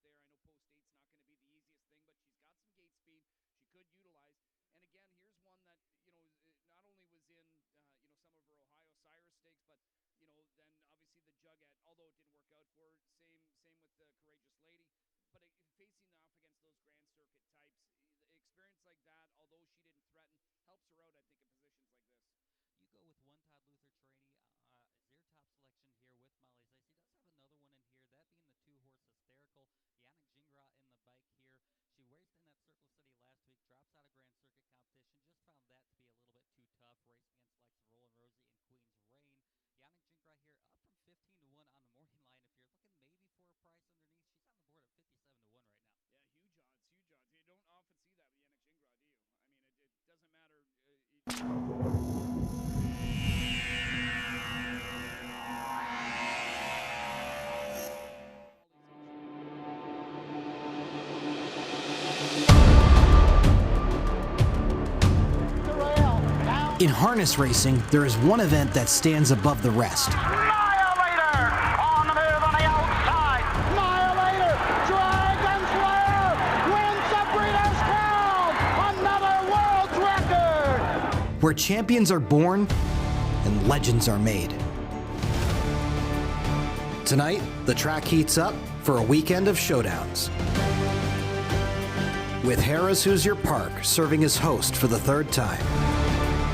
out there. I know post eight's not going to be the easiest thing, but she's got some gate speed she could utilize. And again, here's one that, not only was in, some of her Ohio Cyrus stakes, but, then obviously the Jugette, although it didn't work out for her. Same with the Courageous Lady. But facing off against those Grand Circuit types, experience like that, although she didn't threaten, helps her out, I think, in positions like this. You go with one Todd Luther trainee as your top selection here with Molly Zace. He does have another one in here, that being the two-horse Hysterical. Yannick Gingras in the bike here. She raced in at Circle City last week, drops out of Grand Circuit competition. Just found that to be a little bit too tough. Racing against likes of Roland Rosie and Queen's Reign. Yannick Gingras here up from 15 to 1 on the morning line. If you're looking maybe for a price underneath, she's on the board at 57 to 1 right now. Yeah, huge odds, huge odds. You don't often see that with Yannick Gingras, do you? I mean, it doesn't matter. In harness racing, there is one event that stands above the rest. Annihilator on the move on the outside. Annihilator, Dragon Slayer wins the Breeders' Crown. Another world record. Where champions are born and legends are made. Tonight, the track heats up for a weekend of showdowns. With Harrah's Hoosier Park serving as host for the third time.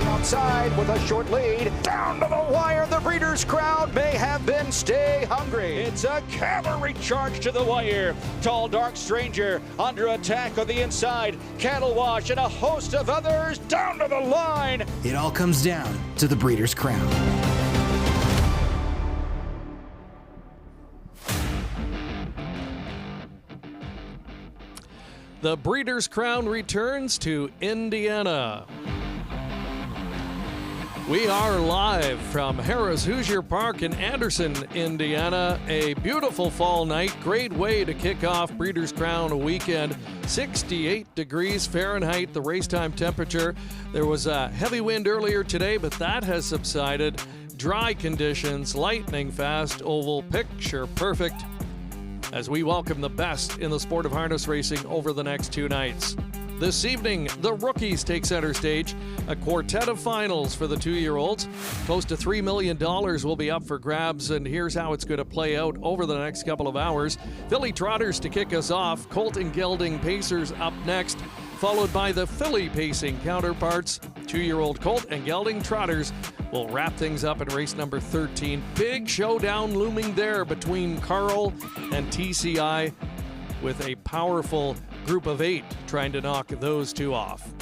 Outside with a short lead, down to the wire. The Breeders' Crown may have been stay hungry. It's a cavalry charge to the wire. Tall Dark Stranger under attack on the inside. Cattle Wash and a host of others down to the line. It all comes down to the Breeders' Crown. The Breeders' Crown returns to Indiana. We are live from Harrah's Hoosier Park in Anderson, Indiana. A beautiful fall night. Great way to kick off Breeders' Crown weekend. 68 degrees Fahrenheit, the race time temperature. There was a heavy wind earlier today, but that has subsided. Dry conditions, lightning fast, oval, picture perfect, as we welcome the best in the sport of harness racing over the next 2 nights. This evening, the rookies take center stage. A quartet of finals for the 2-year-olds. Close to $3 million will be up for grabs, and here's how it's going to play out over the next couple of hours. Filly Trotters to kick us off. Colt and Gelding Pacers up next, followed by the Filly Pacing counterparts. 2-year-old Colt and Gelding Trotters will wrap things up in race number 13. Big showdown looming there between Carl and TCI, with a powerful group of 8 trying to knock those 2 off.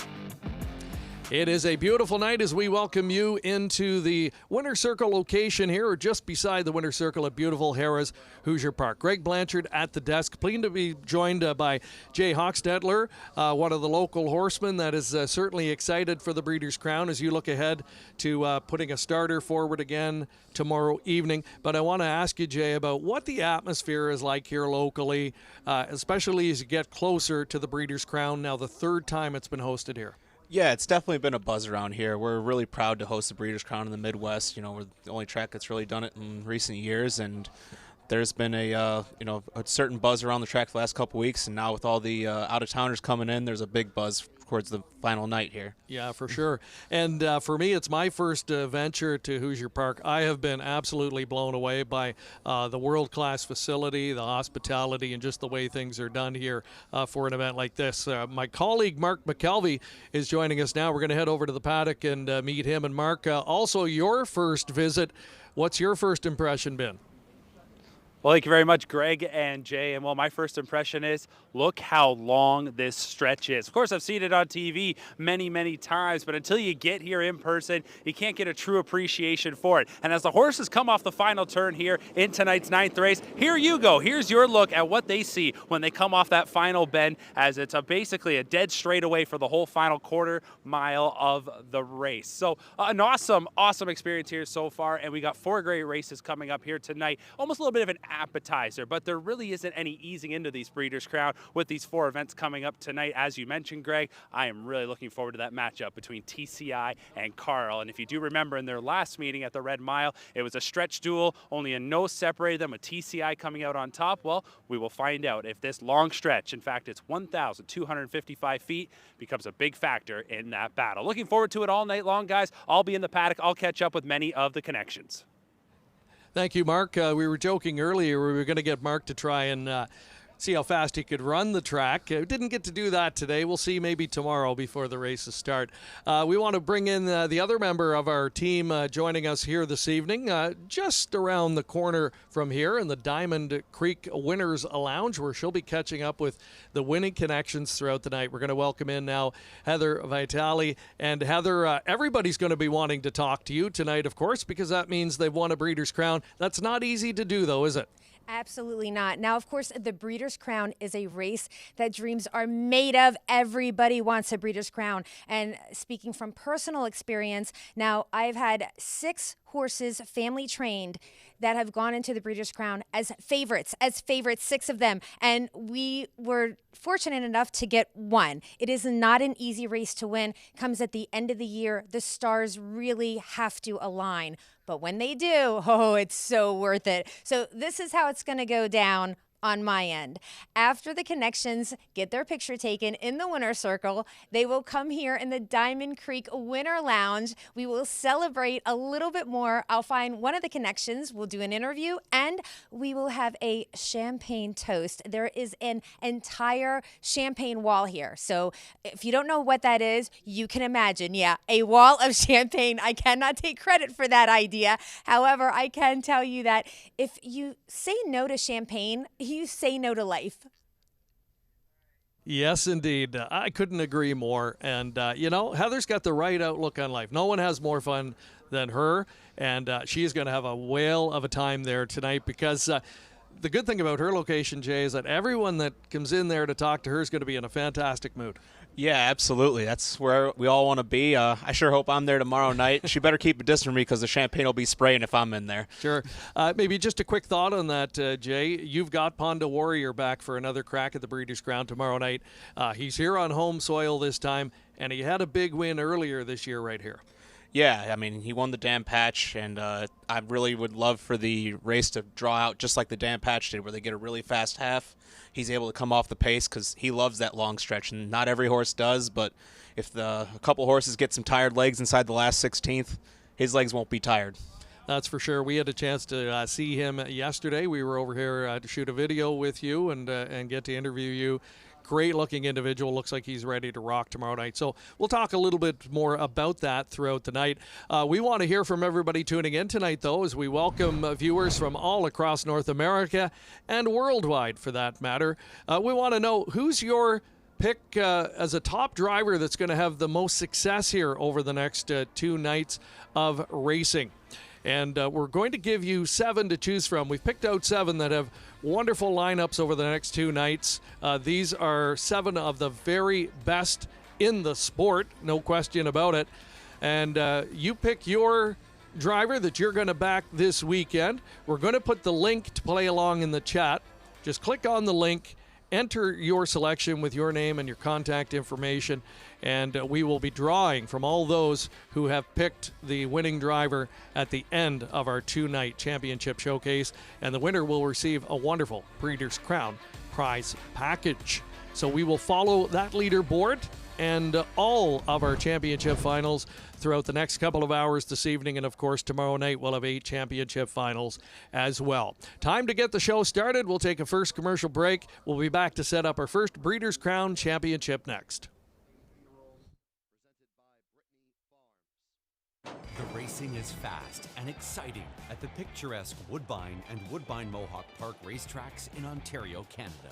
It is a beautiful night as we welcome you into the Winter Circle location here, or just beside the Winter Circle at beautiful Harrah's Hoosier Park. Greg Blanchard at the desk, pleased to be joined by Jay Hochstetler, one of the local horsemen that is certainly excited for the Breeders' Crown as you look ahead to putting a starter forward again tomorrow evening. But I want to ask you, Jay, about what the atmosphere is like here locally, especially as you get closer to the Breeders' Crown, now the 3rd time it's been hosted here. Yeah, it's definitely been a buzz around here. We're really proud to host the Breeders' Crown in the Midwest. We're the only track that's really done it in recent years, and there's been a certain buzz around the track for the last couple weeks, and now with all the out-of-towners coming in, there's a big buzz towards the final night here. Yeah, for sure. And for me, it's my first venture to Hoosier Park. I have been absolutely blown away by the world-class facility, the hospitality, and just the way things are done here for an event like this. My colleague, Mark McKelvey, is joining us now. We're going to head over to the paddock and meet him. And Mark, also your first visit. What's your first impression been? Well, thank you very much, Greg and Jay. And well, my first impression is, look how long this stretch is. Of course, I've seen it on TV many, many times, but until you get here in person, you can't get a true appreciation for it. And as the horses come off the final turn here in tonight's 9th race, here you go. Here's your look at what they see when they come off that final bend, as it's basically a dead straightaway for the whole final quarter mile of the race. So an awesome experience here so far, and we got 4 great races coming up here tonight. Almost a little bit of an appetizer. But there really isn't any easing into these Breeders' Crown with these 4 events coming up tonight. As you mentioned, Greg, I am really looking forward to that matchup between TCI and Carl. And if you do remember in their last meeting at the Red Mile, it was a stretch duel, only a no separated them, with TCI coming out on top. Well, we will find out if this long stretch, in fact it's 1,255 feet, becomes a big factor in that battle. Looking forward to it all night long, guys. I'll be in the paddock. I'll catch up with many of the connections. Thank you, Mark. We were joking earlier we were going to get Mark to try and see how fast he could run the track. Didn't get to do that today. We'll see maybe tomorrow before the races start. We want to bring in the other member of our team joining us here this evening, just around the corner from here in the Diamond Creek Winners Lounge, where she'll be catching up with the winning connections throughout the night. We're going to welcome in now Heather Vitale. And Heather, everybody's going to be wanting to talk to you tonight, of course, because that means they've won a Breeders' Crown. That's not easy to do, though, is it? Absolutely not. Now, of course, the Breeders' Crown is a race that dreams are made of. Everybody wants a Breeders' Crown. And speaking from personal experience, now I've had 6 horses family trained that have gone into the Breeders' Crown as favorites, 6 of them. And we were fortunate enough to get 1. It is not an easy race to win. It comes at the end of the year. The stars really have to align. But when they do, oh, it's so worth it. So this is how it's going to go down on my end. After the connections get their picture taken in the winner circle, they will come here in the Diamond Creek Winner Lounge. We will celebrate a little bit more. I'll find one of the connections. We'll do an interview, and we will have a champagne toast. There is an entire champagne wall here. So if you don't know what that is, you can imagine, yeah, a wall of champagne. I cannot take credit for that idea. However, I can tell you that if you say no to champagne, you say no to life. Yes, indeed. I couldn't agree more. And, Heather's got the right outlook on life. No one has more fun than her, and she is going to have a whale of a time there tonight because the good thing about her location, Jay, is that everyone that comes in there to talk to her is going to be in a fantastic mood. Yeah, absolutely. That's where we all want to be. I sure hope I'm there tomorrow night. She better keep a distance from me because the champagne will be spraying if I'm in there. Sure. Maybe just a quick thought on that, Jay. You've got Ponda Warrior back for another crack at the Breeders' Crown tomorrow night. He's here on home soil this time, and he had a big win earlier this year right here. Yeah, I mean, he won the Dam Patch, and I really would love for the race to draw out just like the Dam Patch did, where they get a really fast half. He's able to come off the pace because he loves that long stretch, and not every horse does, but if a couple horses get some tired legs inside the last 16th, his legs won't be tired. That's for sure. We had a chance to see him yesterday. We were over here to shoot a video with you and get to interview you. Great-looking individual. Looks like he's ready to rock tomorrow night. So we'll talk a little bit more about that throughout the night. We want to hear from everybody tuning in tonight, though, as we welcome viewers from all across North America and worldwide, for that matter. We want to know who's your pick as a top driver that's going to have the most success here over the next 2 nights of racing. And we're going to give you 7 to choose from. We've picked out 7 that have wonderful lineups over the next 2 nights. These are 7 of the very best in the sport, no question about it. And you pick your driver that you're going to back this weekend. We're going to put the link to play along in the chat. Just click on the link, enter your selection with your name and your contact information, and we will be drawing from all those who have picked the winning driver at the end of our 2-night championship showcase, and the winner will receive a wonderful Breeders' Crown prize package. So we will follow that leaderboard and all of our championship finals throughout the next couple of hours this evening, and of course tomorrow night we'll have 8 championship finals as well. Time to get the show started. We'll take a first commercial break. We'll be back to set up our first Breeders' Crown championship next. The racing is fast and exciting at the picturesque Woodbine and Woodbine Mohawk Park racetracks in Ontario, Canada.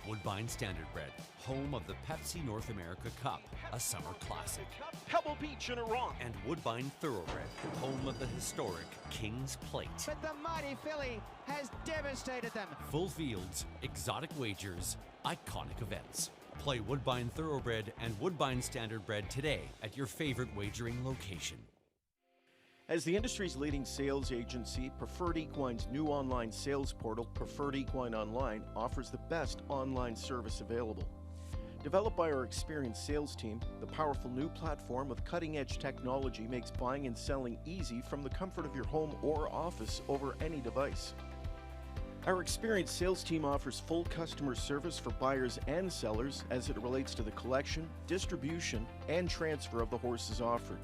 Woodbine Standardbred, home of the Pepsi North America Cup, a summer classic. Pebble Beach in Iran. And Woodbine Thoroughbred, home of the historic King's Plate. But the mighty filly has devastated them. Full fields, exotic wagers, iconic events. Play Woodbine Thoroughbred and Woodbine Standardbred today at your favorite wagering location. As the industry's leading sales agency, Preferred Equine's new online sales portal, Preferred Equine Online, offers the best online service available. Developed by our experienced sales team, the powerful new platform with cutting-edge technology makes buying and selling easy from the comfort of your home or office over any device. Our experienced sales team offers full customer service for buyers and sellers as it relates to the collection, distribution, and transfer of the horses offered.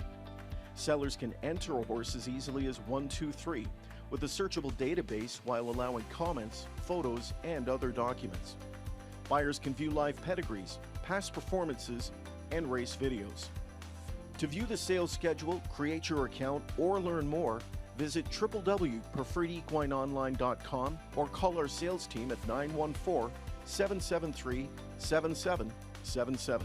Sellers can enter a horse as easily as 123 with a searchable database while allowing comments, photos, and other documents. Buyers can view live pedigrees, past performances, and race videos. To view the sales schedule, create your account, or learn more, visit www.preferredequineonline.com or call our sales team at 914-773-7777.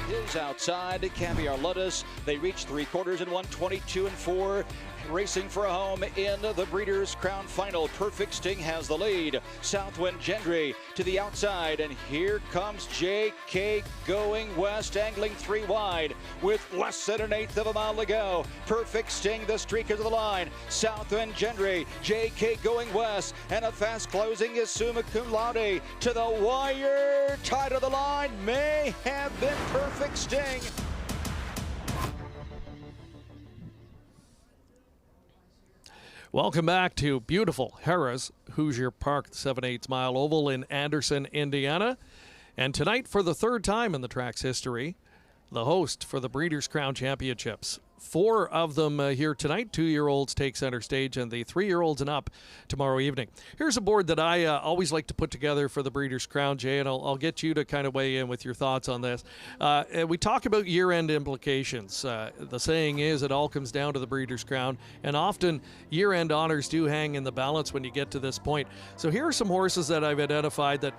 Is outside, Caviar Lettuce. They reached 3/4 in 1:22.4. Racing for a home in the Breeders' Crown Final. Perfect Sting has the lead. Southwind Gendry to the outside, and here comes J.K. going west, angling 3 wide with less than an eighth of a mile to go. Perfect Sting, the streaker to the line. Southwind Gendry, J.K. going west, and a fast closing is Summa Cum Laude to the wire. Tied to the line may have been Perfect Sting. Welcome back to beautiful Harrah's Hoosier Park, the 7/8 mile oval in Anderson, Indiana. And tonight, for the third time in the track's history, the host for the Breeders' Crown Championships. 4 of them here tonight. 2-year-olds take center stage, and the 3-year-olds and up tomorrow evening. Here's a board that I always like to put together for the Breeders' Crown, Jay, and I'll get you to kind of weigh in with your thoughts on this. We talk about year-end implications. The saying is it all comes down to the Breeders' Crown, and often year-end honors do hang in the balance when you get to this point. So here are some horses that I've identified that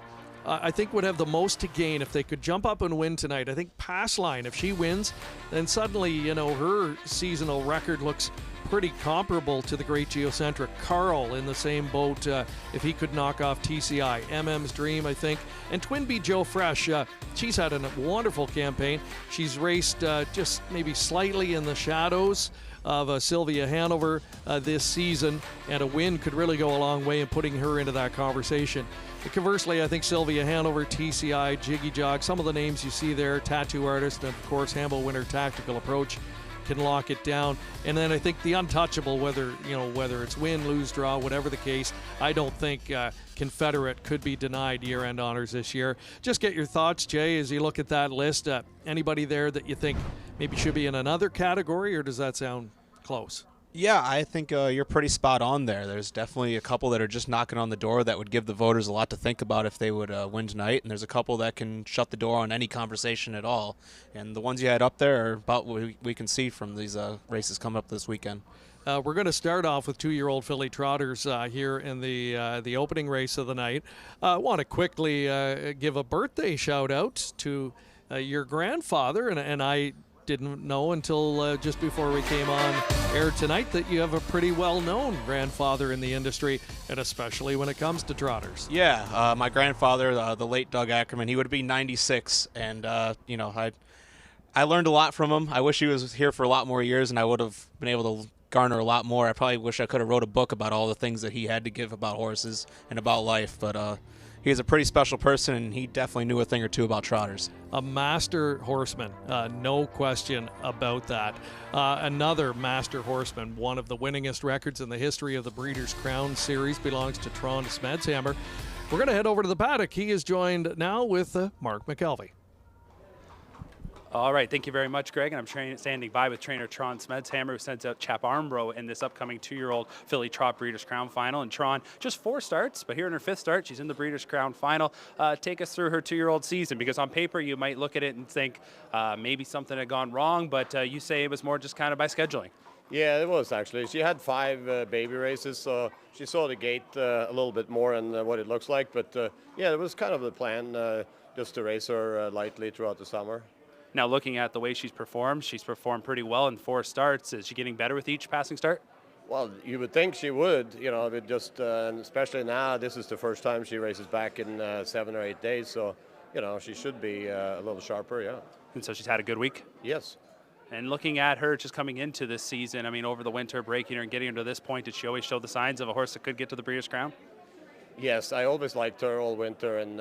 I think would have the most to gain if they could jump up and win tonight. I think Passline, if she wins, then suddenly, you know, her seasonal record looks pretty comparable to the great Geocentric. Carl in the same boat if he could knock off TCI. MM's Dream, I think. And Twinbee Joe Fresh, she's had a wonderful campaign. She's raced just maybe slightly in the shadows of Sylvia Hanover this season, and a win could really go a long way in putting her into that conversation. Conversely, I think Sylvia Hanover, TCI, Jiggy Jog, some of the names you see there, Tattoo Artist, and of course Hambo Winter Tactical Approach can lock it down. And then I think the untouchable, whether it's win, lose, draw, whatever the case, I don't think Confederate could be denied year-end honors this year. Just get your thoughts, Jay, as you look at that list. Anybody there that you think maybe should be in another category, or does that sound close? Yeah, I think you're pretty spot on there. There's definitely a couple that are just knocking on the door that would give the voters a lot to think about if they would win tonight, and there's a couple that can shut the door on any conversation at all. And the ones you had up there are about what we can see from these races coming up this weekend. We're going to start off with 2-year-old filly trotters here in the opening race of the night. I want to quickly give a birthday shout-out to your grandfather, and I didn't know until just before we came on air tonight that you have a pretty well-known grandfather in the industry, and especially when it comes to trotters. Yeah, my grandfather, the late Doug Ackerman, he would be 96, and I learned a lot from him. I wish he was here for a lot more years, and I would have been able to garner a lot more. I probably wish I could have wrote a book about all the things that he had to give about horses and about life, but he's a pretty special person, and he definitely knew a thing or two about trotters. A master horseman, no question about that. Another master horseman, one of the winningest records in the history of the Breeders' Crown Series, belongs to Tron Smedshammer. We're going to head over to the paddock. He is joined now with Mark McKelvey. All right, thank you very much, Greg. And I'm standing by with trainer Tron Smedshammer, who sends out Chap Armbro in this upcoming 2-year-old filly trot Breeders' Crown Final. And Tron, just 4 starts, but here in her 5th start, she's in the Breeders' Crown Final. Take us through her 2-year-old season, because on paper you might look at it and think maybe something had gone wrong, but you say it was more just kind of by scheduling. Yeah, it was actually. She had 5 baby races, so she saw the gate a little bit more than what it looks like. But yeah, it was kind of the plan, just to race her lightly throughout the summer. Now, looking at the way she's performed pretty well in 4 starts. Is she getting better with each passing start? Well, you would think she would, but just, especially now, this is the first time she races back in 7 or 8 days. So she should be a little sharper, yeah. And so she's had a good week? Yes. And looking at her just coming into this season, I mean, over the winter, breaking her and getting her to this point, did she always show the signs of a horse that could get to the Breeders' Crown? Yes, I always liked her all winter, and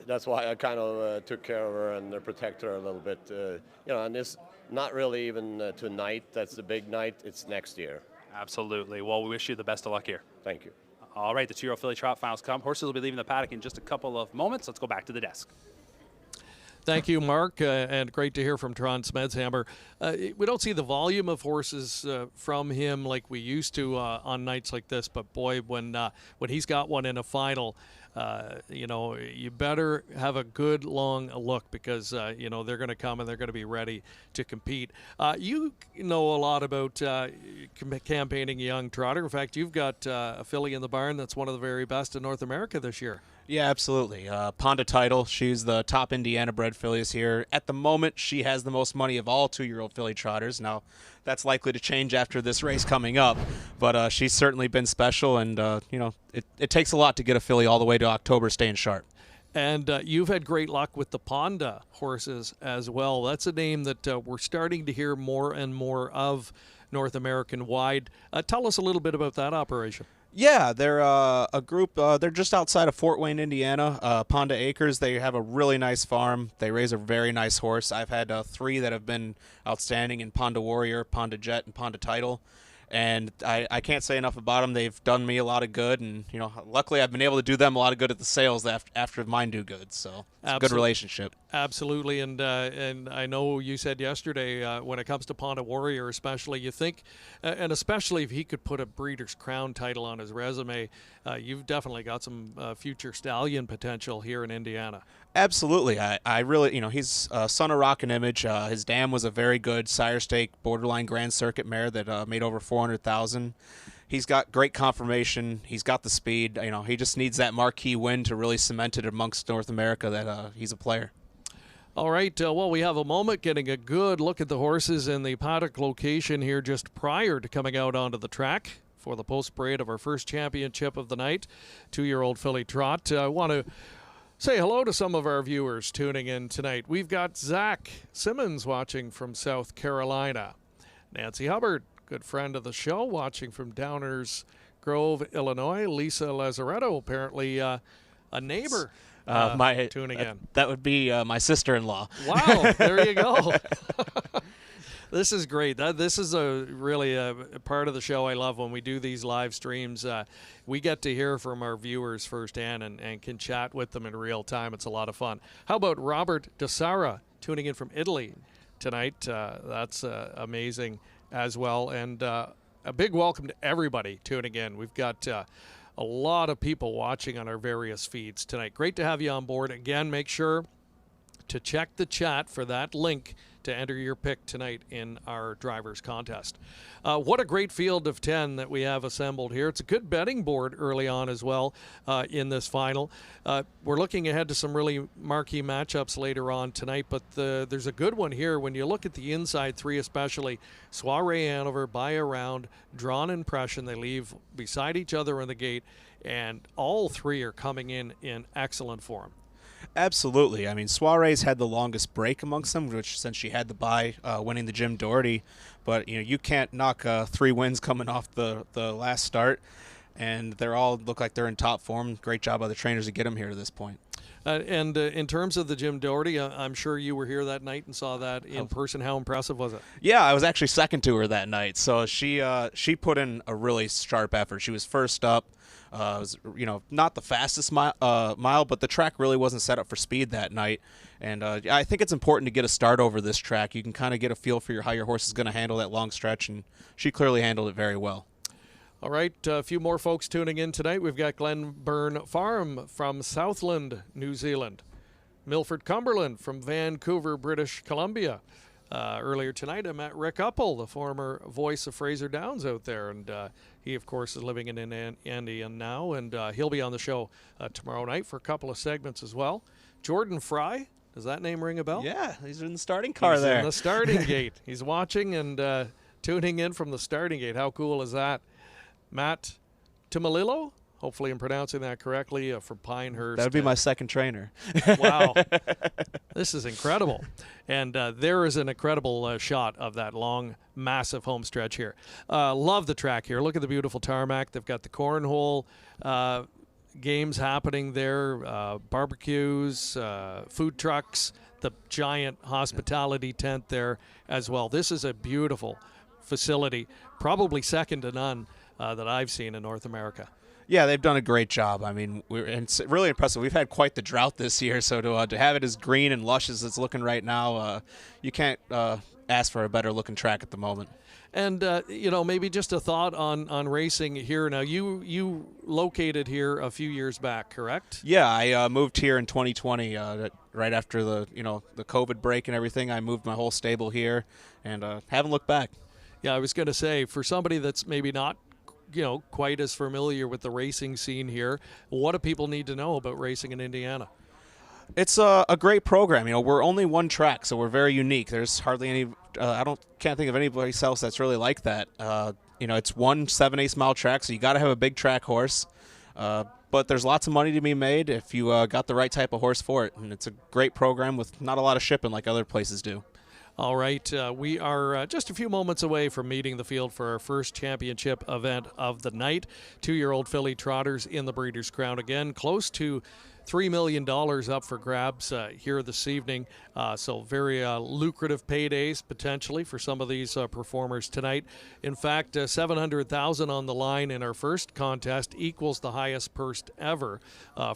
that's why I kind of took care of her and protect her a little bit. And it's not really even tonight. That's the big night. It's next year. Absolutely. Well, we wish you the best of luck here. Thank you. All right, the 2-year-old filly trot finals come. Horses will be leaving the paddock in just a couple of moments. Let's go back to the desk. Thank you, Mark, and great to hear from Tron Smedshammer. We don't see the volume of horses from him like we used to on nights like this, but boy, when he's got one in a final, you better have a good long look because, they're going to come and they're going to be ready to compete. You know a lot about campaigning a young trotter. In fact, you've got a filly in the barn that's one of the very best in North America this year. Yeah, absolutely. Ponda Title, she's the top Indiana bred fillies here. At the moment, she has the most money of all 2-year-old filly trotters. Now, that's likely to change after this race coming up, but she's certainly been special, and, it takes a lot to get a filly all the way to October staying sharp. And you've had great luck with the Ponda horses as well. That's a name that we're starting to hear more and more of North American wide. Tell us a little bit about that operation. Yeah, they're a group. They're just outside of Fort Wayne, Indiana. Ponda Acres. They have a really nice farm. They raise a very nice horse. I've had 3 that have been outstanding in Ponda Warrior, Ponda Jet, and Ponda Title. And I can't say enough about them. They've done me a lot of good, and luckily I've been able to do them a lot of good at the sales after mine do good. So it's a good relationship. Absolutely, and I know you said yesterday when it comes to Ponda Warrior, especially you think, and especially if he could put a Breeders' Crown title on his resume, you've definitely got some future stallion potential here in Indiana. Absolutely. I really, he's son of Rock and Image. His dam was a very good sire stake borderline Grand Circuit mare that made over 400,000. He's got great conformation. He's got the speed. He just needs that marquee win to really cement it amongst North America that he's a player. All right, well, we have a moment getting a good look at the horses in the paddock location here just prior to coming out onto the track for the post-parade of our first championship of the night, 2-year-old filly trot. I want to say hello to some of our viewers tuning in tonight. We've got Zach Simmons watching from South Carolina. Nancy Hubbard, good friend of the show, watching from Downers Grove, Illinois. Lisa Lazaretto, apparently a neighbor tuning in. That would be my sister-in-law. Wow, there you go. This is great. This is really a part of the show I love when we do these live streams. We get to hear from our viewers firsthand and can chat with them in real time. It's a lot of fun. How about Robert DeSara tuning in from Italy tonight? That's amazing as well. And a big welcome to everybody tuning in. We've got a lot of people watching on our various feeds tonight. Great to have you on board. Again, make sure to check the chat for that link to enter your pick tonight in our drivers contest. What a great field of 10 that we have assembled here. It's a good betting board early on as well in this final. We're looking ahead to some really marquee matchups later on tonight, but there's a good one here. When you look at the inside 3 especially, Soiree Hanover, By a Round, Drawn Impression, they leave beside each other in the gate, and all 3 are coming in excellent form. Absolutely. I mean, Soiree's had the longest break amongst them, which since she had the bye, winning the Jim Doherty. But you can't knock 3 wins coming off the last start, and they all look like they're in top form. Great job by the trainers to get them here to this point. And in terms of the Jim Doherty, I'm sure you were here that night and saw that in person. How impressive was it? Yeah, I was actually second to her that night. So she put in a really sharp effort. She was first up. It was, not the fastest mile, but the track really wasn't set up for speed that night. And I think it's important to get a start over this track. You can kind of get a feel for how your horse is going to handle that long stretch, and she clearly handled it very well. All right, a few more folks tuning in tonight. We've got Glenburn Farm from Southland, New Zealand. Milford Cumberland from Vancouver, British Columbia. Earlier tonight, I met Rick Uppel, the former voice of Fraser Downs out there, and he, of course, is living in Indiana now, and he'll be on the show tomorrow night for a couple of segments as well. Jordan Fry, does that name ring a bell? Yeah, he's in the starting car there. He's in the starting gate. He's watching and tuning in from the starting gate. How cool is that? Matt Timalilo Hopefully I'm pronouncing that correctly, from Pinehurst. That would be my second trainer. Wow. This is incredible. And there is an incredible shot of that long, massive home stretch here. Love the track here. Look at the beautiful tarmac. They've got the cornhole games happening there, barbecues, food trucks, the giant hospitality tent there as well. This is a beautiful facility, probably second to none that I've seen in North America. Yeah, they've done a great job. I mean, it's really impressive. We've had quite the drought this year, so to have it as green and lush as it's looking right now, you can't ask for a better looking track at the moment. And, maybe just a thought on racing here. Now, you located here a few years back, correct? Yeah, I moved here in 2020, right after the COVID break and everything. I moved my whole stable here and haven't looked back. Yeah, I was going to say, for somebody that's maybe not quite as familiar with the racing scene here, what do people need to know about racing in Indiana? It's a great program. We're only one track, so we're very unique. There's hardly any. Can't think of anybody else that's really like that. It's one 7/8 mile track, so you got to have a big track horse. But there's lots of money to be made if you got the right type of horse for it, and it's a great program with not a lot of shipping like other places do. All right, we are just a few moments away from meeting the field for our first championship event of the night. 2-year-old filly trotters in the Breeders' Crown again, close to $3 million up for grabs here this evening. So very lucrative paydays potentially for some of these performers tonight. In fact, $700,000 on the line in our first contest equals the highest purse ever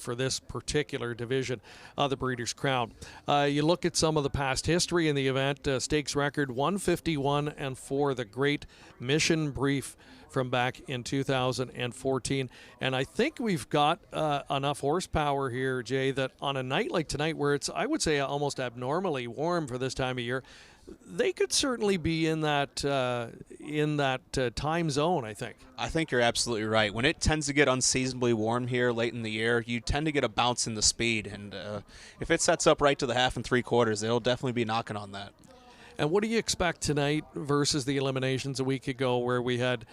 for this particular division of the Breeders' Crown. You look at some of the past history in the event, stakes record 151-4, the Great Mission Brief from back in 2014. And I think we've got enough horsepower here, Jay, that on a night like tonight where it's, I would say, almost abnormally warm for this time of year, they could certainly be in that time zone, I think. I think you're absolutely right. When it tends to get unseasonably warm here late in the year, you tend to get a bounce in the speed. And if it sets up right to the 1/2 and 3/4, it'll definitely be knocking on that. And what do you expect tonight versus the eliminations a week ago where we had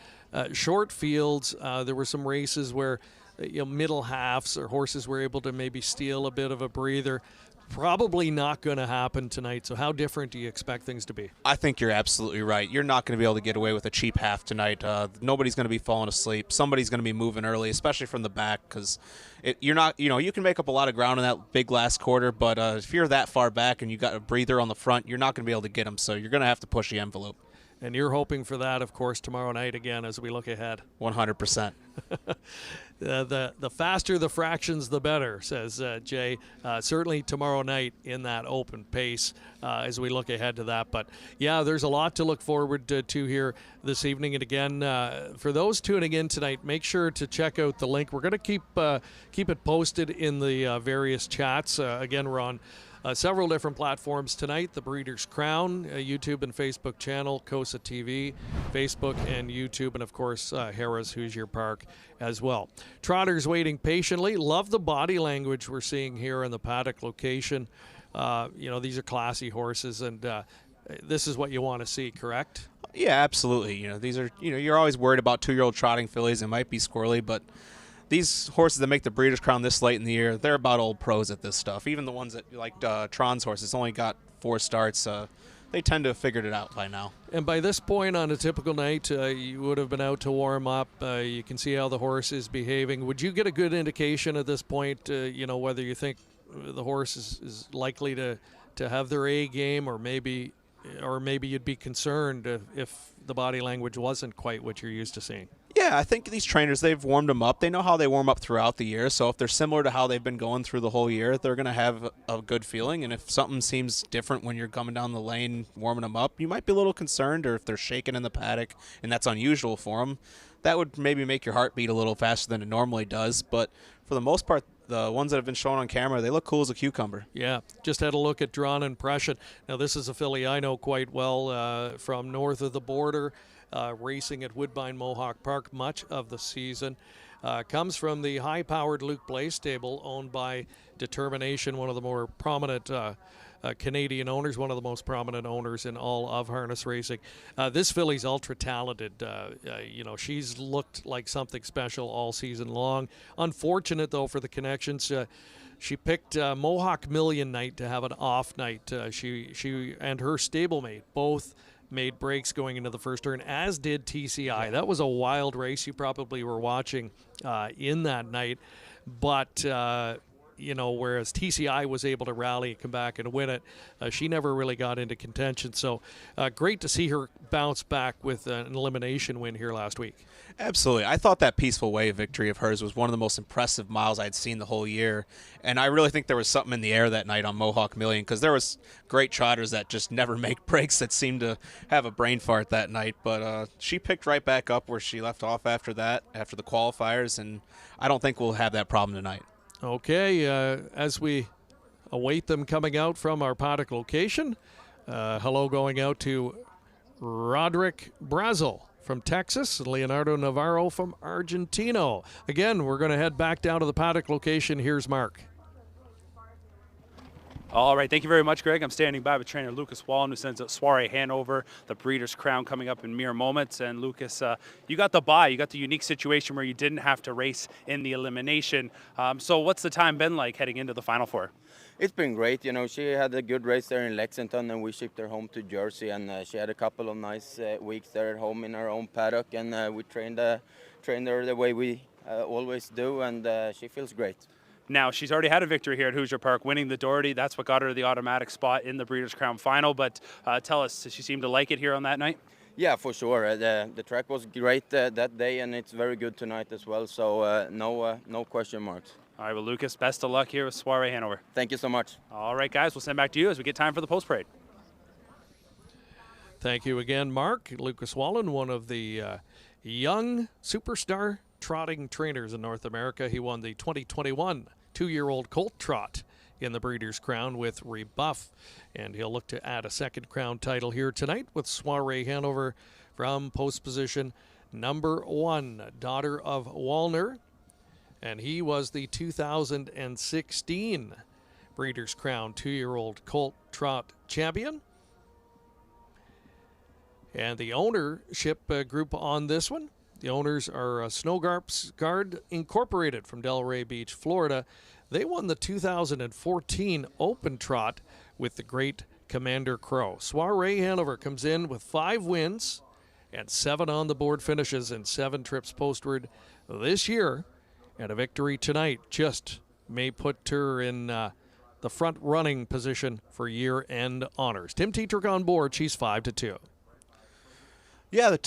short fields? There were some races where middle halves or horses were able to maybe steal a bit of a breather. Probably not going to happen tonight. So how different do you expect things to be? I think you're absolutely right. You're not going to be able to get away with a cheap half tonight. Nobody's going to be falling asleep. Somebody's going to be moving early, especially from the back, because you're not. You can make up a lot of ground in that big last quarter, but if you're that far back and you got a breather on the front, you're not going to be able to get them. So you're going to have to push the envelope. And you're hoping for that, of course, tomorrow night again as we look ahead. 100%. The faster the fractions, the better, says Jay. Certainly tomorrow night in that open pace as we look ahead to that. But, yeah, there's a lot to look forward to here this evening. And, again, for those tuning in tonight, make sure to check out the link. We're going to keep it posted in the various chats. Again, we're on several different platforms tonight. The Breeders' Crown, YouTube and Facebook channel, COSA-TV, Facebook and YouTube, and, of course, Harrah's Hoosier Park as well. Trotters waiting patiently. Love the body language we're seeing here in the paddock location. These are classy horses, and this is what you want to see, correct? Yeah, absolutely. These are, you're always worried about 2-year-old trotting fillies. It might be squirrely, but these horses that make the Breeders' Crown this late in the year, they're about old pros at this stuff. Even the ones that, like Tron's horses, only got 4 starts. They tend to have figured it out by now. And by this point on a typical night, you would have been out to warm up. You can see how the horse is behaving. Would you get a good indication at this point, whether you think the horse is likely to have their A game, or maybe you'd be concerned if the body language wasn't quite what you're used to seeing? Yeah, I think these trainers, they've warmed them up. They know how they warm up throughout the year. So if they're similar to how they've been going through the whole year, they're going to have a good feeling. And if something seems different when you're coming down the lane, warming them up, you might be a little concerned. Or if they're shaking in the paddock, and that's unusual for them, that would maybe make your heart beat a little faster than it normally does. But for the most part, the ones that have been shown on camera, they look cool as a cucumber. Yeah, just had a look at Drawn Impression. Now, this is a filly I know quite well from north of the border, racing at Woodbine Mohawk Park much of the season. comes from the high-powered Luke Blaze stable, owned by Determination, one of the more prominent Canadian owners, one of the most prominent owners in all of harness racing. This filly's ultra-talented. She's looked like something special all season long. Unfortunate, though, for the connections. She picked Mohawk Million Night to have an off night. She and her stablemate both made breaks going into the first turn, as did TCI. That was a wild race. You probably were watching in that night. But, whereas TCI was able to rally and come back and win it, she never really got into contention. So great to see her bounce back with an elimination win here last week. Absolutely. I thought that Peaceful Way victory of hers was one of the most impressive miles I'd seen the whole year. And I really think there was something in the air that night on Mohawk Million, because there was great trotters that just never make breaks that seemed to have a brain fart that night. But she picked right back up where she left off after that, after the qualifiers, and I don't think we'll have that problem tonight. Okay, as we await them coming out from our paddock location, hello going out to Roderick Brazel from Texas, Leonardo Navarro from Argentino. Again, we're going to head back down to the paddock location. Here's Mark. All right, thank you very much, Greg. I'm standing by with trainer Lucas Wallen, who sends out Soiree Hanover, the Breeders' Crown coming up in mere moments. And Lucas, you got the bye. You got the unique situation where you didn't have to race in the elimination. So what's the time been like heading into the Final Four? It's been great. She had a good race there in Lexington, and we shipped her home to Jersey. And she had a couple of nice weeks there at home in her own paddock. And we trained her the way we always do, and she feels great. Now, she's already had a victory here at Hoosier Park, winning the Doherty. That's what got her the automatic spot in the Breeders' Crown Final. But tell us, did she seem to like it here on that night? Yeah, for sure. The track was great that day, and it's very good tonight as well. So no question marks. All right, well, Lucas, best of luck here with Soiree Hanover. Thank you so much. All right, guys, we'll send back to you as we get time for the post-parade. Thank you again, Mark. Lucas Wallen, one of the young superstar trotting trainers in North America. He won the 2021 two-year-old colt trot in the Breeders' Crown with Rebuff, and he'll look to add a second crown title here tonight with Soiree Hanover from post position number 1, daughter of Wallner, and he was the 2016 Breeders' Crown two-year-old colt trot champion. And the ownership group on this one, the owners are Snowguard Incorporated from Delray Beach, Florida. They won the 2014 Open Trot with the great Commander Crow. Soiree Hanover comes in with 5 wins and 7 on the board finishes and 7 trips postward this year. And a victory tonight just may put her in the front running position for year-end honors. Tim Tetrick on board. She's 5-2. Yeah,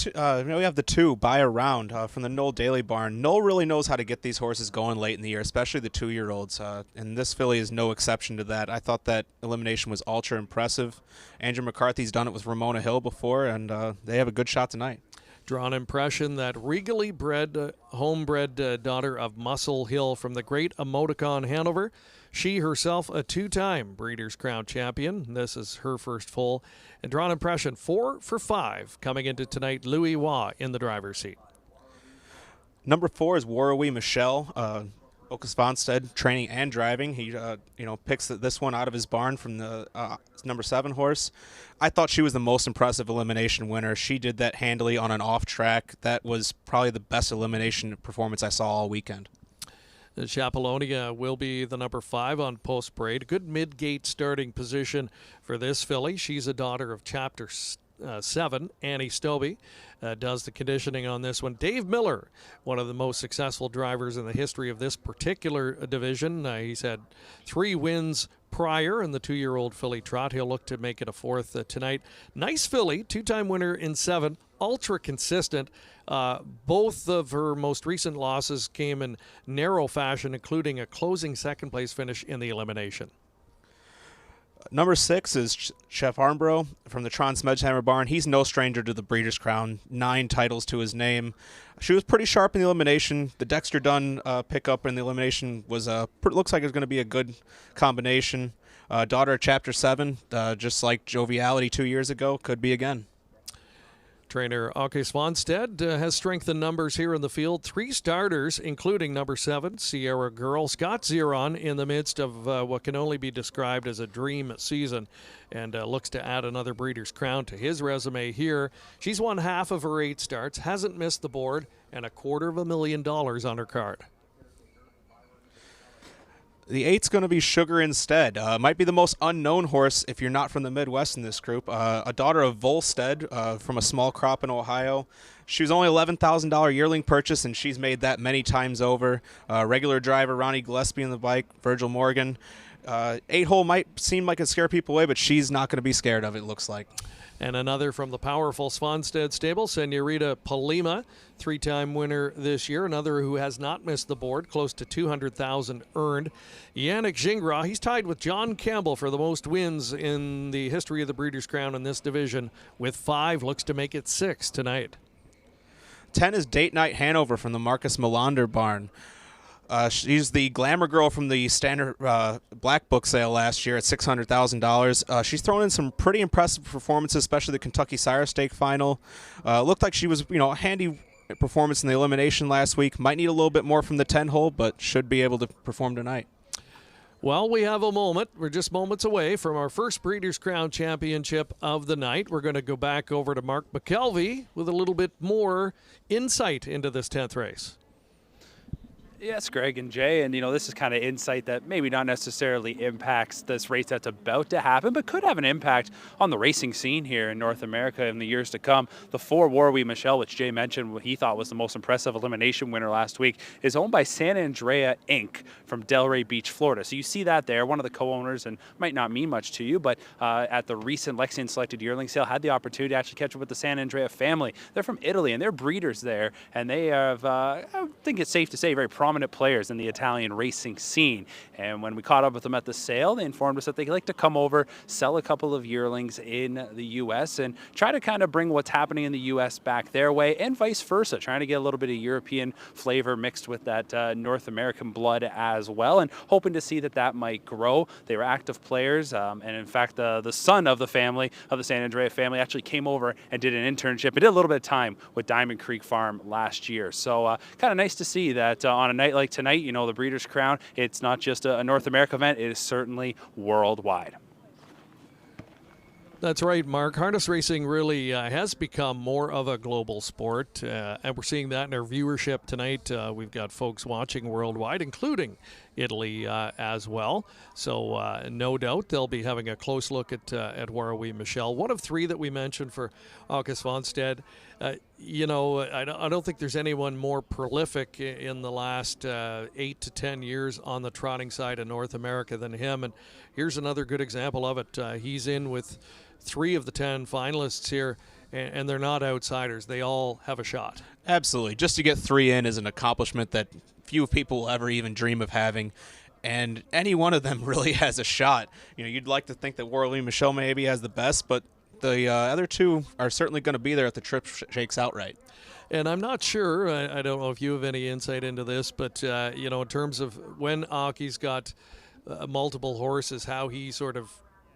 we have the 2 by a round from the Knoll Daily Barn. Knoll really knows how to get these horses going late in the year, especially the 2-year-olds. And this filly is no exception to that. I thought that elimination was ultra impressive. Andrew McCarthy's done it with Ramona Hill before, and they have a good shot tonight. Drawn impression that regally bred, homebred daughter of Muscle Hill from the great Emoticon Hanover. She herself a 2-time Breeders' Crown champion. This is her first full. And drawn impression 4 for 5 coming into tonight. Louis Waugh in the driver's seat. Number 4 is Warrawee Michelle. Ocas Vonstead training and driving. He picks this one out of his barn from the number 7 horse. I thought she was the most impressive elimination winner. She did that handily on an off track. That was probably the best elimination performance I saw all weekend. Chapellonia will be the number 5 on post parade. Good mid-gate starting position for this filly. She's a daughter of Chapter 7, Annie Stobie, does the conditioning on this one. Dave Miller, one of the most successful drivers in the history of this particular division. He's had 3 wins prior in the 2-year-old filly trot. He'll look to make it a 4th tonight. Nice filly, 2-time winner in 7, ultra consistent. Both of her most recent losses came in narrow fashion, including a closing second-place finish in the elimination. Number 6 is Chef Armbro from the Tron Smedgehammer Barn. He's no stranger to the Breeders' Crown. 9 titles to his name. She was pretty sharp in the elimination. The Dexter Dunn pickup in the elimination was looks like it's going to be a good combination. Daughter of Chapter 7, just like Joviality 2 years ago, could be again. Trainer Åke Svanstedt has strengthened numbers here in the field. 3 starters, including number 7, Sierra Girl. Scott Zeron in the midst of what can only be described as a dream season, and looks to add another Breeders' Crown to his resume here. She's won half of her 8 starts, hasn't missed the board, and $250,000 on her card. The 8's going to be Sugar Instead. Might be the most unknown horse if you're not from the Midwest in this group. A daughter of Volstead from a small crop in Ohio. She was only $11,000 yearling purchase, and she's made that many times over. Regular driver Ronnie Gillespie on the bike, Virgil Morgan. 8-hole might seem like it scare people away, but she's not going to be scared of it, looks like. And another from the powerful Svanstedt stable, Senorita Palima, 3-time winner this year. Another who has not missed the board, close to $200,000 earned. Yannick Gingras, he's tied with John Campbell for the most wins in the history of the Breeders' Crown in this division with 5. Looks to make it 6 tonight. 10 is Date Night Hanover from the Marcus Melander barn. She's the glamour girl from the standard black book sale last year at $600,000. She's thrown in some pretty impressive performances, especially the Kentucky Sire Stake final. Looked like she was, a handy performance in the elimination last week. Might need a little bit more from the 10-hole, but should be able to perform tonight. Well, we have a moment. We're just moments away from our first Breeders' Crown Championship of the night. We're going to go back over to Mark McKelvey with a little bit more insight into this 10th race. Yes, Greg and Jay, and this is kind of insight that maybe not necessarily impacts this race that's about to happen, but could have an impact on the racing scene here in North America in the years to come. The 4 Warwie Michelle, which Jay mentioned, what he thought was the most impressive elimination winner last week, is owned by San Andrea Inc. from Delray Beach, Florida. So you see that there, one of the co-owners, and might not mean much to you, but at the recent Lexington Selected Yearling Sale, had the opportunity to actually catch up with the San Andrea family. They're from Italy, and they're breeders there, and they have, I think it's safe to say, very prominent players in the Italian racing scene. And when we caught up with them at the sale, they informed us that they like to come over, sell a couple of yearlings in the U.S. and try to kind of bring what's happening in the U.S. back their way, and vice versa, trying to get a little bit of European flavor mixed with that North American blood as well, and hoping to see that might grow. They were active players, and in fact, the son of the family, of the San Andrea family, actually came over and did an internship and did a little bit of time with Diamond Creek Farm last year. So kind of nice to see that on a night like tonight, the Breeders' Crown, it's not just a North America event, it is certainly worldwide. That's right, Mark. Harness racing really has become more of a global sport, and we're seeing that in our viewership tonight. We've got folks watching worldwide, including Italy as well. So no doubt they'll be having a close look at Warwie Michelle. One of 3 that we mentioned for Åke Svanstedt. I don't think there's anyone more prolific in the last 8 to 10 years on the trotting side of North America than him. And here's another good example of it. He's in with 3 of the 10 finalists here, and they're not outsiders. They all have a shot. Absolutely. Just to get 3 in is an accomplishment that few people will ever even dream of having. And any one of them really has a shot. You'd like to think that Warwie Michelle maybe has the best, but the other 2 are certainly going to be there if the trip shakes out right. And I'm not sure, I don't know if you have any insight into this, but, in terms of when Åke's got multiple horses, how he sort of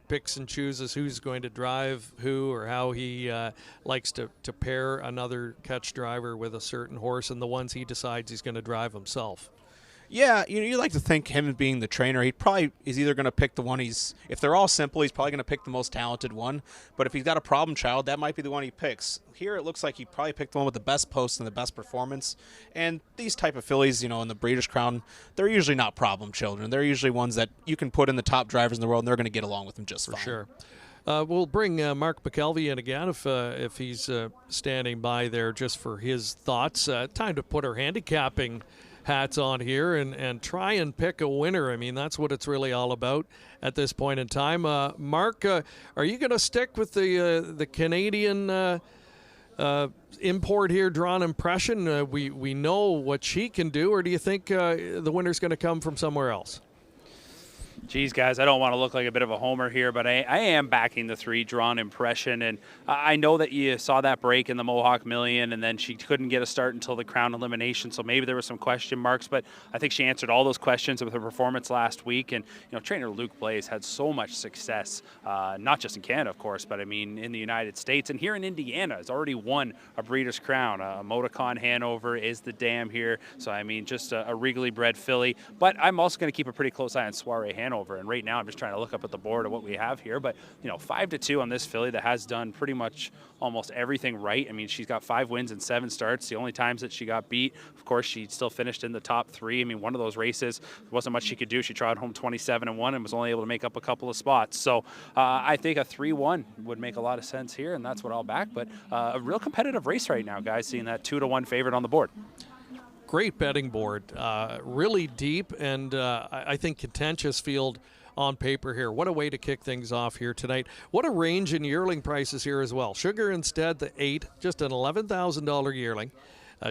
picks and chooses who's going to drive who, or how he likes to pair another catch driver with a certain horse and the ones he decides he's going to drive himself. Yeah, you like to think him being the trainer, he probably is either going to pick the one if they're all simple, he's probably going to pick the most talented one. But if he's got a problem child, that might be the one he picks. Here it looks like he probably picked the one with the best post and the best performance. And these type of fillies, in the Breeders' Crown, they're usually not problem children. They're usually ones that you can put in the top drivers in the world, and they're going to get along with them just fine. For sure. We'll bring Mark McKelvey in again if he's standing by there just for his thoughts. Time to put our handicapping hats on here and try and pick a winner. I mean, that's what it's really all about at this point in time. Mark, are you going to stick with the Canadian import here, Drawn Impression? We know what she can do, or do you think the winner's going to come from somewhere else? Geez, guys, I don't want to look like a bit of a homer here, but I am backing the 3, Drawn Impression. And I know that you saw that break in the Mohawk Million, and then she couldn't get a start until the Crown Elimination, so maybe there were some question marks, but I think she answered all those questions with her performance last week. And, trainer Luke Blaze had so much success, not just in Canada, of course, but I mean in the United States. And here in Indiana, has already won a Breeders' Crown. Moticon Hanover is the dam here, so I mean just a regally bred filly. But I'm also going to keep a pretty close eye on Soiree Hanover. And right now I'm just trying to look up at the board of what we have here. But, 5-2 on this filly that has done pretty much almost everything right. I mean, she's got 5 wins and 7 starts. The only times that she got beat, of course, she still finished in the top 3. I mean, one of those races, there wasn't much she could do. She trotted home 27-1 and was only able to make up a couple of spots. So I think a 3-1 would make a lot of sense here, and that's what I'll back. But a real competitive race right now, guys, seeing that 2-1 favorite on the board. Great betting board, really deep, and I think contentious field on paper here. What a way to kick things off here tonight. What a range in yearling prices here as well. Sugar Instead, the 8, just an $11,000 yearling.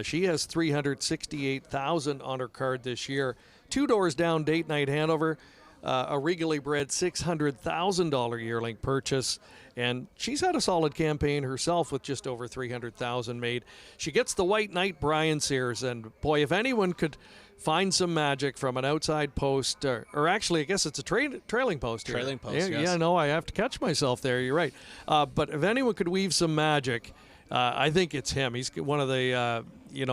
She has $368,000 on her card this year. 2 doors down, Date Night Hanover, a regally bred $600,000 yearling purchase. And she's had a solid campaign herself with just over $300,000 made. She gets the White Knight, Brian Sears, and boy, if anyone could find some magic from an outside post, or actually, I guess it's a trailing post here. Trailing post, yes. Yeah, no, I have to catch myself there. You're right. But if anyone could weave some magic, I think it's him. He's one of the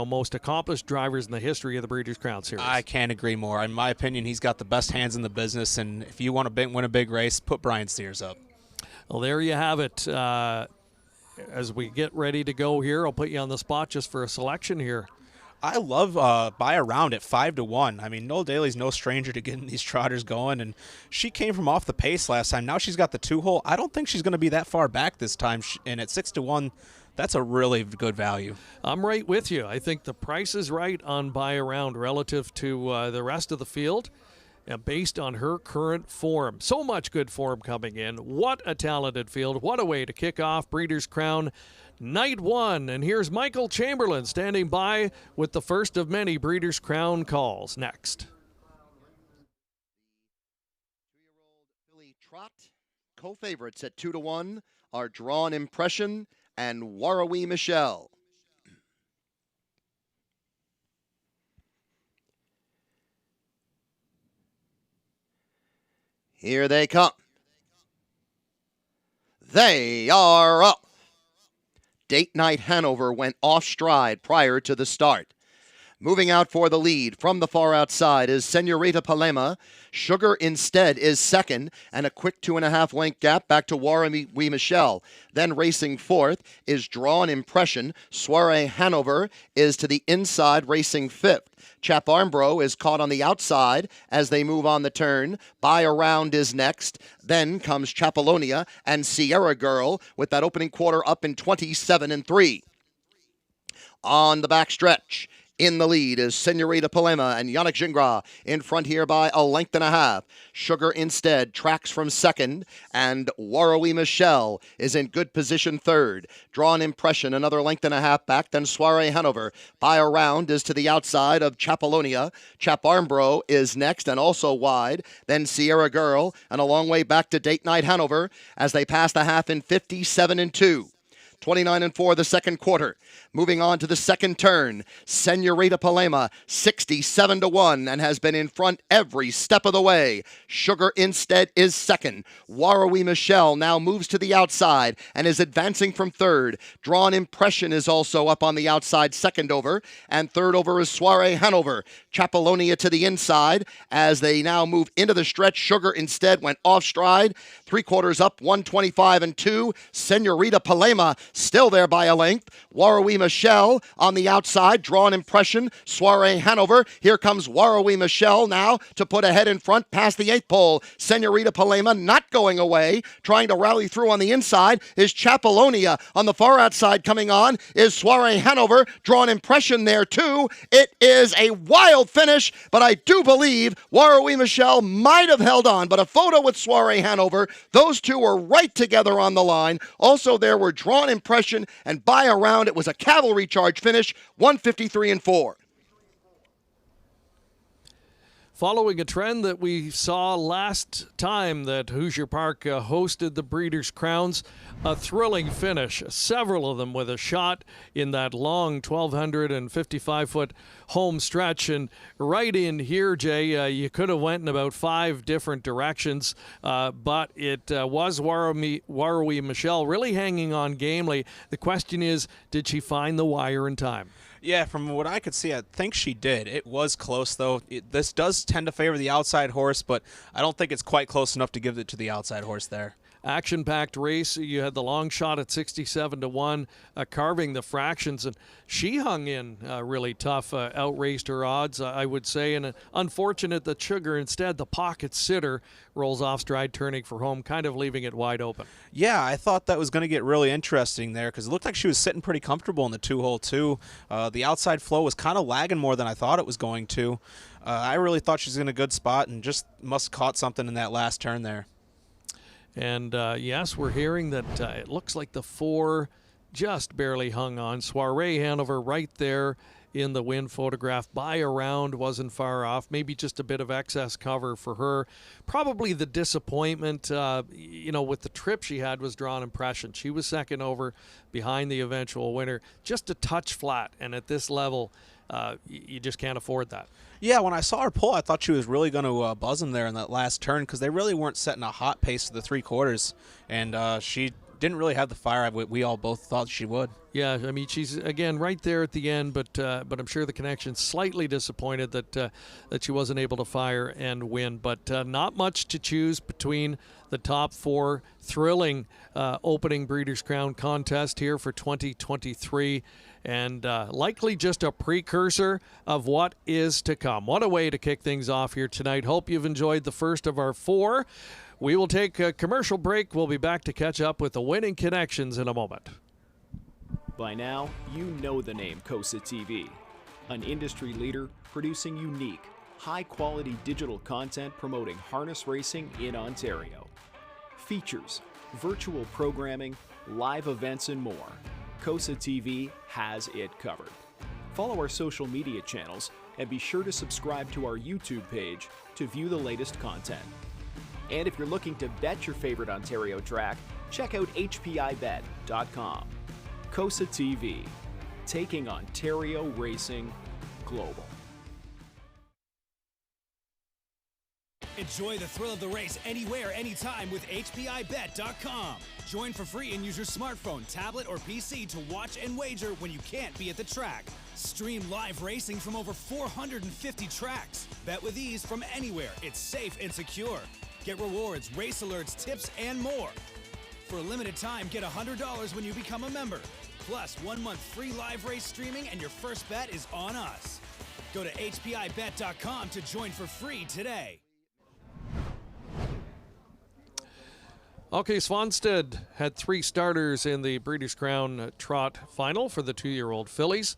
most accomplished drivers in the history of the Breeders' Crown Series. I can't agree more. In my opinion, he's got the best hands in the business, and if you want to win a big race, put Brian Sears up. Well, there you have it. As we get ready to go here, I'll put you on the spot just for a selection here. I love Buy Around at 5-1. I mean, Noel Daly's no stranger to getting these trotters going, and she came from off the pace last time. Now she's got the 2-hole. I don't think she's going to be that far back this time, and at 6-1, that's a really good value. I'm right with you. I think the price is right on Buy Around relative to the rest of the field. Based on her current form. So much good form coming in. What a talented field. What a way to kick off Breeders' Crown Night 1. And here's Michael Chamberlain standing by with the first of many Breeders' Crown calls next. 2-year-old filly Trot, co-favorites at 2-1 are Drawn Impression and Warrawee Michelle. Here they come. They are up. Date Night Hanover went off stride prior to the start. Moving out for the lead from the far outside is Senorita Palema. Sugar Instead is second, and a quick 2.5 length gap back to Warrawee Michelle. Then racing fourth is Drawn Impression. Soiree Hanover is to the inside, racing fifth. Chap Armbro is caught on the outside as they move on the turn. Buy Around is next. Then comes Chapalonia and Sierra Girl with that opening quarter up in 27-3. On the backstretch, in the lead is Senorita Palema and Yannick Gingras in front here by a length and a half. Sugar Instead tracks from second, and Warrawee Michelle is in good position third. Drawn Impression another length and a half back, then Soiree Hanover. Buy Around is to the outside of Chapalonia. Chap Armbro is next and also wide. Then Sierra Girl, and a long way back to Date Night Hanover as they pass the half in 57-2. 29-4 the second quarter. Moving on to the second turn, Senorita Palema 67-1 and has been in front every step of the way. Sugar Instead is second. Warrawee Michelle now moves to the outside and is advancing from third. Drawn Impression is also up on the outside, second over, and third over is Soiree Hanover. Chapalonia to the inside as they now move into the stretch. Sugar Instead went off stride. 3/4 up, 125-2. Senorita Palema still there by a length. Warrawee Michelle on the outside. Drawn Impression. Soiree Hanover. Here comes Warrawee Michelle now to put ahead in front past the 8th pole. Senorita Palema not going away. Trying to rally through on the inside is Chapalonia. On the far outside coming on is Soiree Hanover. Drawn Impression there too. It is a wild finish, but I do believe Warrawee Michelle might have held on. But a photo with Soiree Hanover. Those two were right together on the line. Also there were Drawn Impression and Buy Around. It was a cavalry charge finish, 153-4. following a trend that we saw last time that Hoosier Park hosted the Breeders' Crowns. A thrilling finish, several of them with a shot in that long 1,255-foot home stretch. And right in here, Jay, you could have went in about 5 different directions, but it was Warrawee Michelle really hanging on gamely. The question is, did she find the wire in time? Yeah, from what I could see, I think she did. It was close, though. This does tend to favor the outside horse, but I don't think it's quite close enough to give it to the outside horse there. Action-packed race. You had the long shot at 67-1, carving the fractions, and she hung in really tough, outraced her odds, I would say, and unfortunate that Sugar, instead, the pocket sitter, rolls off stride, turning for home, kind of leaving it wide open. Yeah, I thought that was going to get really interesting there because it looked like she was sitting pretty comfortable in the 2-hole, too. The outside flow was kind of lagging more than I thought it was going to. I really thought she was in a good spot and just must have caught something in that last turn there. And yes, we're hearing that it looks like the 4 just barely hung on. Soiree Hanover right there in the win photograph. By a round, wasn't far off. Maybe just a bit of excess cover for her. Probably the disappointment, with the trip she had was Drawn Impression. She was second over behind the eventual winner. Just a touch flat, and at this level, you just can't afford that. Yeah, when I saw her pull, I thought she was really going to buzz him there in that last turn because they really weren't setting a hot pace to the 3/4, and she didn't really have the fire we all both thought she would. Yeah, I mean, she's, again, right there at the end, but I'm sure the connection's slightly disappointed that she wasn't able to fire and win. But not much to choose between the top 4. Thrilling opening Breeders' Crown contest here for 2023. And likely just a precursor of what is to come. What a way to kick things off here tonight. Hope you've enjoyed the first of our 4. We will take a commercial break. We'll be back to catch up with the winning connections in a moment. By now, you know the name COSA-TV, an industry leader producing unique, high-quality digital content promoting harness racing in Ontario. Features, virtual programming, live events, and more. COSA-TV has it covered. Follow our social media channels and be sure to subscribe to our YouTube page to view the latest content. And if you're looking to bet your favorite Ontario track, check out hpibet.com. COSA-TV, taking Ontario racing global. Enjoy the thrill of the race anywhere, anytime with hpibet.com. Join for free and use your smartphone, tablet, or PC to watch and wager when you can't be at the track. Stream live racing from over 450 tracks. Bet with ease from anywhere. It's safe and secure. Get rewards, race alerts, tips, and more. For a limited time, get $100 when you become a member. Plus, 1 month free live race streaming, and your first bet is on us. Go to hpibet.com to join for free today. Okay, Svanstead had 3 starters in the Breeders' Crown Trot Final for the 2-year-old fillies.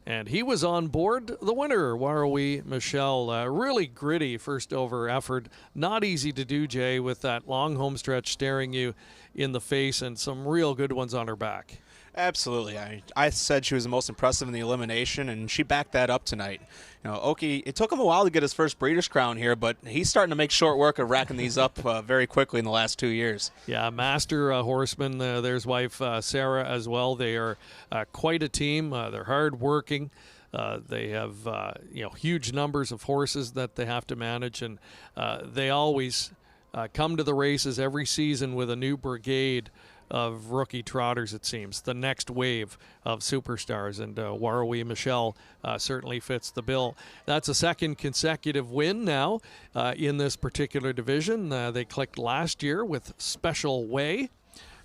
And he was on board the winner, Warrawee Michelle. Really gritty first over effort. Not easy to do, Jay, with that long home stretch staring you in the face and some real good ones on her back. Absolutely. I said she was the most impressive in the elimination, and she backed that up tonight. You know, Oki, it took him a while to get his first Breeders' Crown here, but he's starting to make short work of racking these up very quickly in the last 2 years. Yeah, master horseman. There's wife Sarah as well. They are quite a team. They're hard-working. They have huge numbers of horses that they have to manage, and they always come to the races every season with a new brigade of rookie trotters, it seems, the next wave of superstars, and Warrawee Michelle certainly fits the bill. That's a second consecutive win now in this particular division. They clicked last year with Special Way,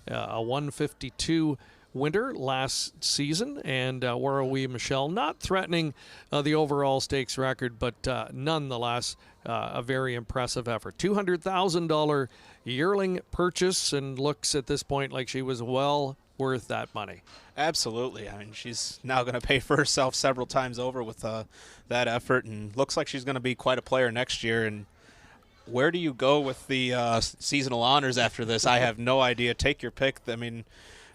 a 152 winner last season, and Warrawee Michelle not threatening the overall stakes record, but nonetheless a very impressive effort. $200,000 yearling purchase, and looks at this point like she was well worth that money. Absolutely. I mean, she's now going to pay for herself several times over with that effort, and looks like she's going to be quite a player next year. And where do you go with the seasonal honors after this? I have no idea. Take your pick. I mean,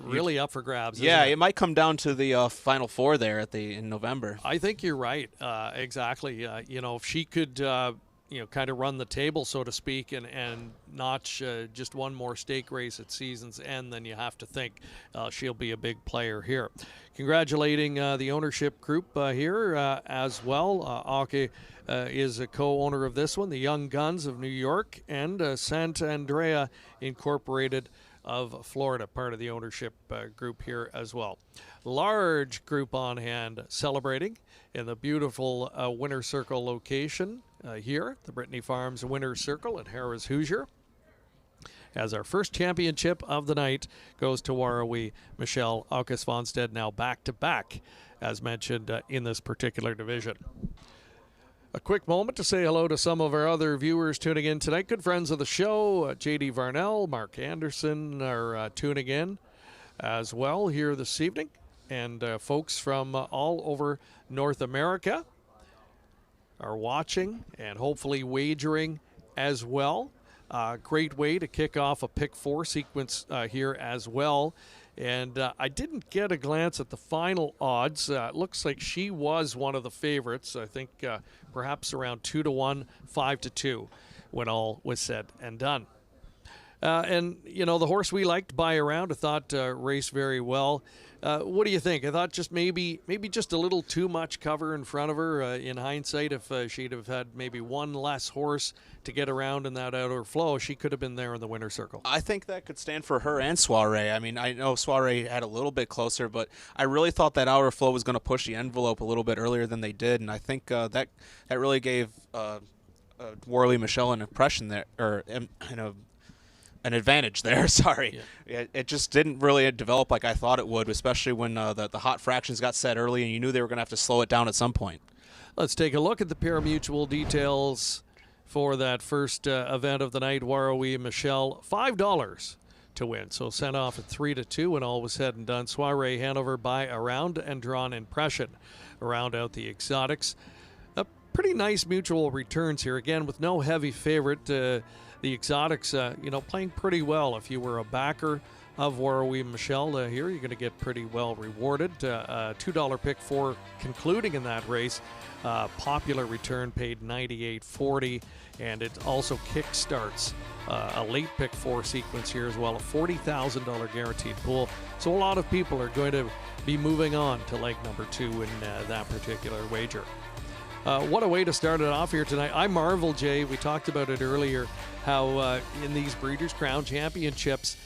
really up for grabs. Yeah, isn't it? It might come down to the Final Four there in November. I think you're right. Exactly. If she could kind of run the table, so to speak, and notch just one more stake race at season's end, then you have to think she'll be a big player here. Congratulating the ownership group here as well. Ake is a co-owner of this one, the Young Guns of New York, and Santa Andrea Incorporated of Florida, part of the ownership group here as well. Large group on hand celebrating in the beautiful Winter Circle location here, the Brittany Farms Winter Circle at Harrah's Hoosier, as our first championship of the night goes to Warrawee Michelle August Vonstead, now back-to-back, as mentioned, in this particular division. A quick moment to say hello to some of our other viewers tuning in tonight. Good friends of the show, J.D. Varnell, Mark Anderson are tuning in as well here this evening. And folks from all over North America are watching and hopefully wagering as well. Great way to kick off a pick 4 sequence here as well. And I didn't get a glance at the final odds. It looks like she was one of the favorites. I think perhaps around 2-1, 5-2 when all was said and done. And, the horse we liked by around, I thought raced very well. What do you think? I thought just maybe just a little too much cover in front of her in hindsight. If she'd have had maybe one less horse to get around in that outer flow, she could have been there in the winner circle. I think that could stand for her and Soiree. I mean, I know Soiree had a little bit closer, but I really thought that outer flow was going to push the envelope a little bit earlier than they did, and I think that really gave Warrawee Michelle an impression there, or an advantage there. Sorry. Yeah. It just didn't really develop like I thought it would, especially when the hot fractions got set early and you knew they were going to have to slow it down at some point. Let's take a look at the pari-mutuel details for that first event of the night. Warrawee Michelle, $5 to win. So sent off at 3-2 when all was said and done. Soiree Hanover by a round and drawn impression. Round out the exotics. Pretty nice mutual returns here. Again, with no heavy favorite. The exotics, playing pretty well. If you were a backer of Warrawee Michelle here, you're going to get pretty well rewarded. $2 pick 4 concluding in that race. Popular return paid $98.40, and it also kickstarts a late pick 4 sequence here as well, a $40,000 guaranteed pool. So a lot of people are going to be moving on to leg number 2 in that particular wager. What a way to start it off here tonight. I marvel, Jay, we talked about it earlier, how in these Breeders' Crown Championships,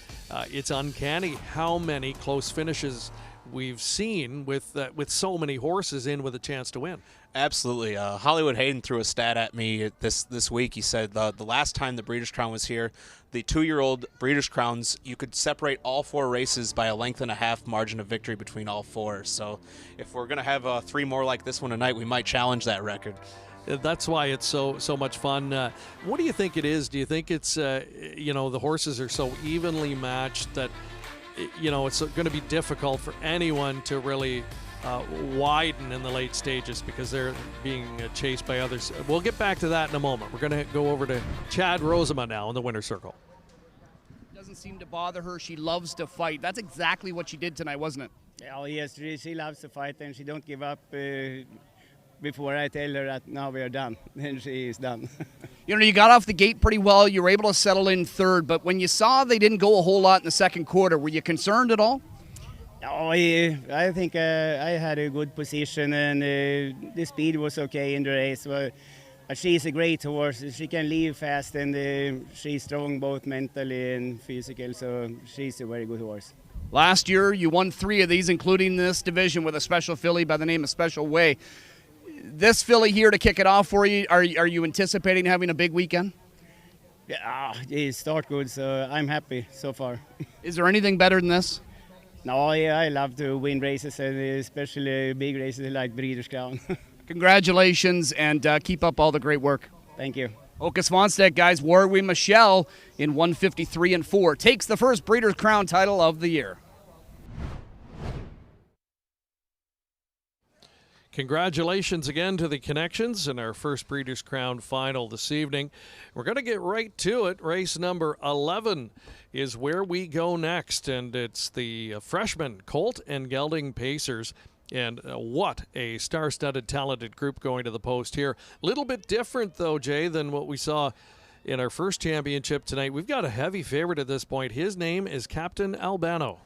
it's uncanny how many close finishes we've seen with so many horses in with a chance to win. Absolutely. Hollywood Hayden threw a stat at me this week. He said the last time the Breeders' Crown was here, the 2-year-old Breeders' Crowns, you could separate all 4 races by a length and a half margin of victory between all 4. So if we're going to have 3 more like this one tonight, we might challenge that record. That's why it's so much fun. What do you think it is? Do you think it's, the horses are so evenly matched that, it's going to be difficult for anyone to really widen in the late stages because they're being chased by others? We'll get back to that in a moment. We're going to go over to Chad Rosema now in the winner's circle. Doesn't seem to bother her. She loves to fight. That's exactly what she did tonight, wasn't it? Oh, yes, she loves to fight, and she don't give up before I tell her that now we are done. Then she is done. You got off the gate pretty well. You were able to settle in third, but when you saw they didn't go a whole lot in the second quarter, were you concerned at all? Oh, I think I had a good position, and the speed was okay in the race. But she's a great horse. She can leave fast, and she's strong both mentally and physical, so she's a very good horse. Last year, you won 3 of these, including this division with a special filly by the name of Special Way. This filly here to kick it off for you, are you anticipating having a big weekend? Yeah, it start good, so I'm happy so far. Is there anything better than this? No, I love to win races, and especially big races like Breeders' Crown. Congratulations, and keep up all the great work. Thank you. August Vonstead, guys. Warrawee Michelle in 153-4 takes the first Breeders' Crown title of the year. Congratulations again to the Connections in our first Breeders' Crown final this evening. We're going to get right to it. Race number 11 is where we go next, and it's the freshman Colt and Gelding Pacers And what a star-studded, talented group going to the post here. A little bit different, though, Jay, than what we saw in our first championship tonight. We've got a heavy favorite at this point. His name is Captain Albano.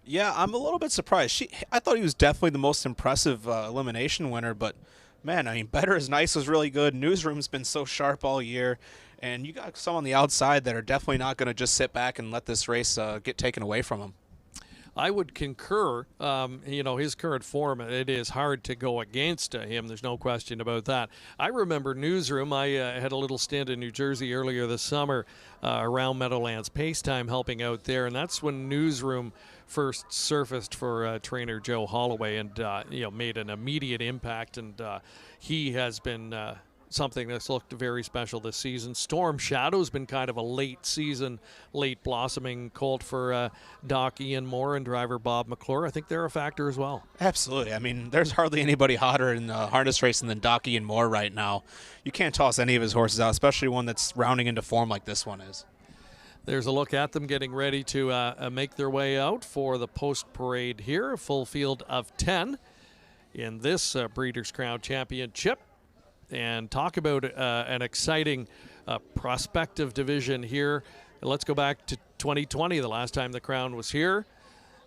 Yeah, I'm a little bit surprised. I thought he was definitely the most impressive elimination winner, but, man, I mean, Better Is Nice was really good. Newsroom's been so sharp all year, and you got some on the outside that are definitely not going to just sit back and let this race get taken away from him. I would concur. His current form, it is hard to go against him. There's no question about that. I remember Newsroom. I had a little stint in New Jersey earlier this summer around Meadowlands Pace Time helping out there, and that's when Newsroom first surfaced for trainer Joe Holloway and made an immediate impact, and he has been something that's looked very special this season. Storm Shadow's been kind of a late season, late blossoming colt for Doc Ian Moore and driver Bob McClure. I think they're a factor as well. Absolutely. I mean, there's hardly anybody hotter in harness racing than Doc Ian Moore right now. You can't toss any of his horses out, especially one that's rounding into form like this one is. There's a look at them getting ready to make their way out for the post parade here. A full field of 10 in this Breeders' Crown Championship. And talk about an exciting prospective division here. Let's go back to 2020, the last time the Crown was here.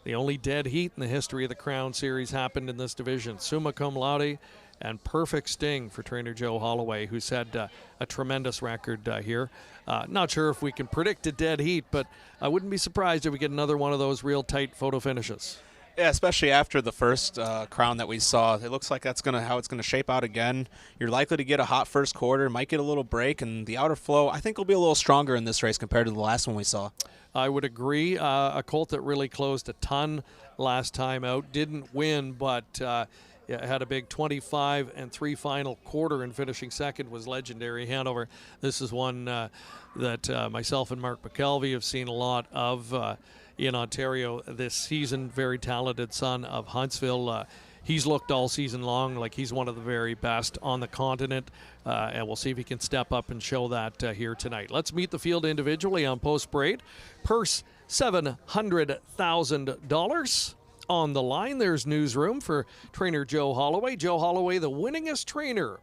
The only dead heat in the history of the Crown Series happened in this division. Summa cum laude and perfect sting for trainer Joe Holloway, who's had a tremendous record here. Not sure if we can predict a dead heat, but I wouldn't be surprised if we get another one of those real tight photo finishes. Yeah, especially after the first Crown that we saw. It looks like that's how it's going to shape out again. You're likely to get a hot first quarter, might get a little break, and the outer flow, I think, will be a little stronger in this race compared to the last one we saw. I would agree. A colt that really closed a ton last time out. Didn't win, but had a big 25-3 final quarter, and finishing second was Legendary Hanover. This is one that myself and Mark McKelvey have seen a lot of in Ontario this season. Very talented son of Huntsville. He's looked all season long like he's one of the very best on the continent, and we'll see if he can step up and show that here tonight. Let's meet the field individually on post parade. Purse $700,000 on the line. There's Newsroom for trainer Joe Holloway. Joe Holloway, the winningest trainer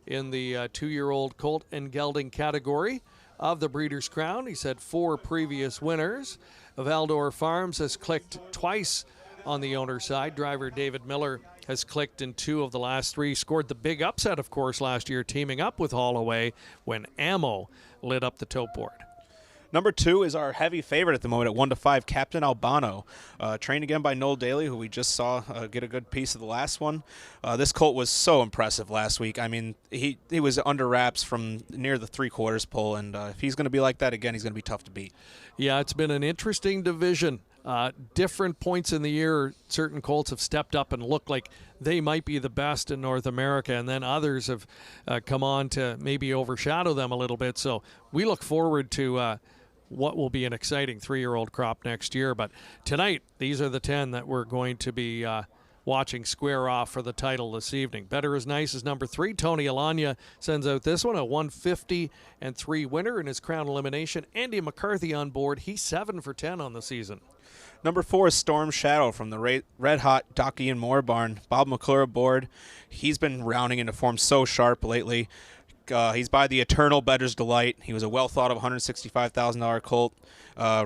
in the 2-year-old colt and gelding category of the Breeders' Crown. He's had 4 previous winners. Valdor Farms has clicked twice on the owner's side. Driver David Miller has clicked in 2 of the last 3. Scored the big upset, of course, last year, teaming up with Holloway when Ammo lit up the tote board. Number 2 is our heavy favorite at the moment at 1-5, Captain Albano. Trained again by Noel Daly, who we just saw get a good piece of the last one. This colt was so impressive last week. I mean, he was under wraps from near the 3/4 pole, and if he's going to be like that again, he's going to be tough to beat. Yeah, it's been an interesting division. Different points in the year, certain colts have stepped up and looked like they might be the best in North America, and then others have come on to maybe overshadow them a little bit. So we look forward to what will be an exciting 3-year-old crop next year. But tonight, these are the 10 that we're going to be watching square off for the title this evening. Better Is Nice is number 3. Tony Alagna sends out this one, a 150-3 winner in his Crown elimination. Andy McCarthy on board. He's 7 for 10 on the season. Number 4 is Storm Shadow from the red-hot Doc Ian Moore barn. Bob McClure aboard. He's been rounding into form so sharp lately. He's by the Eternal Bettor's Delight. He was a well-thought-of $165,000 colt.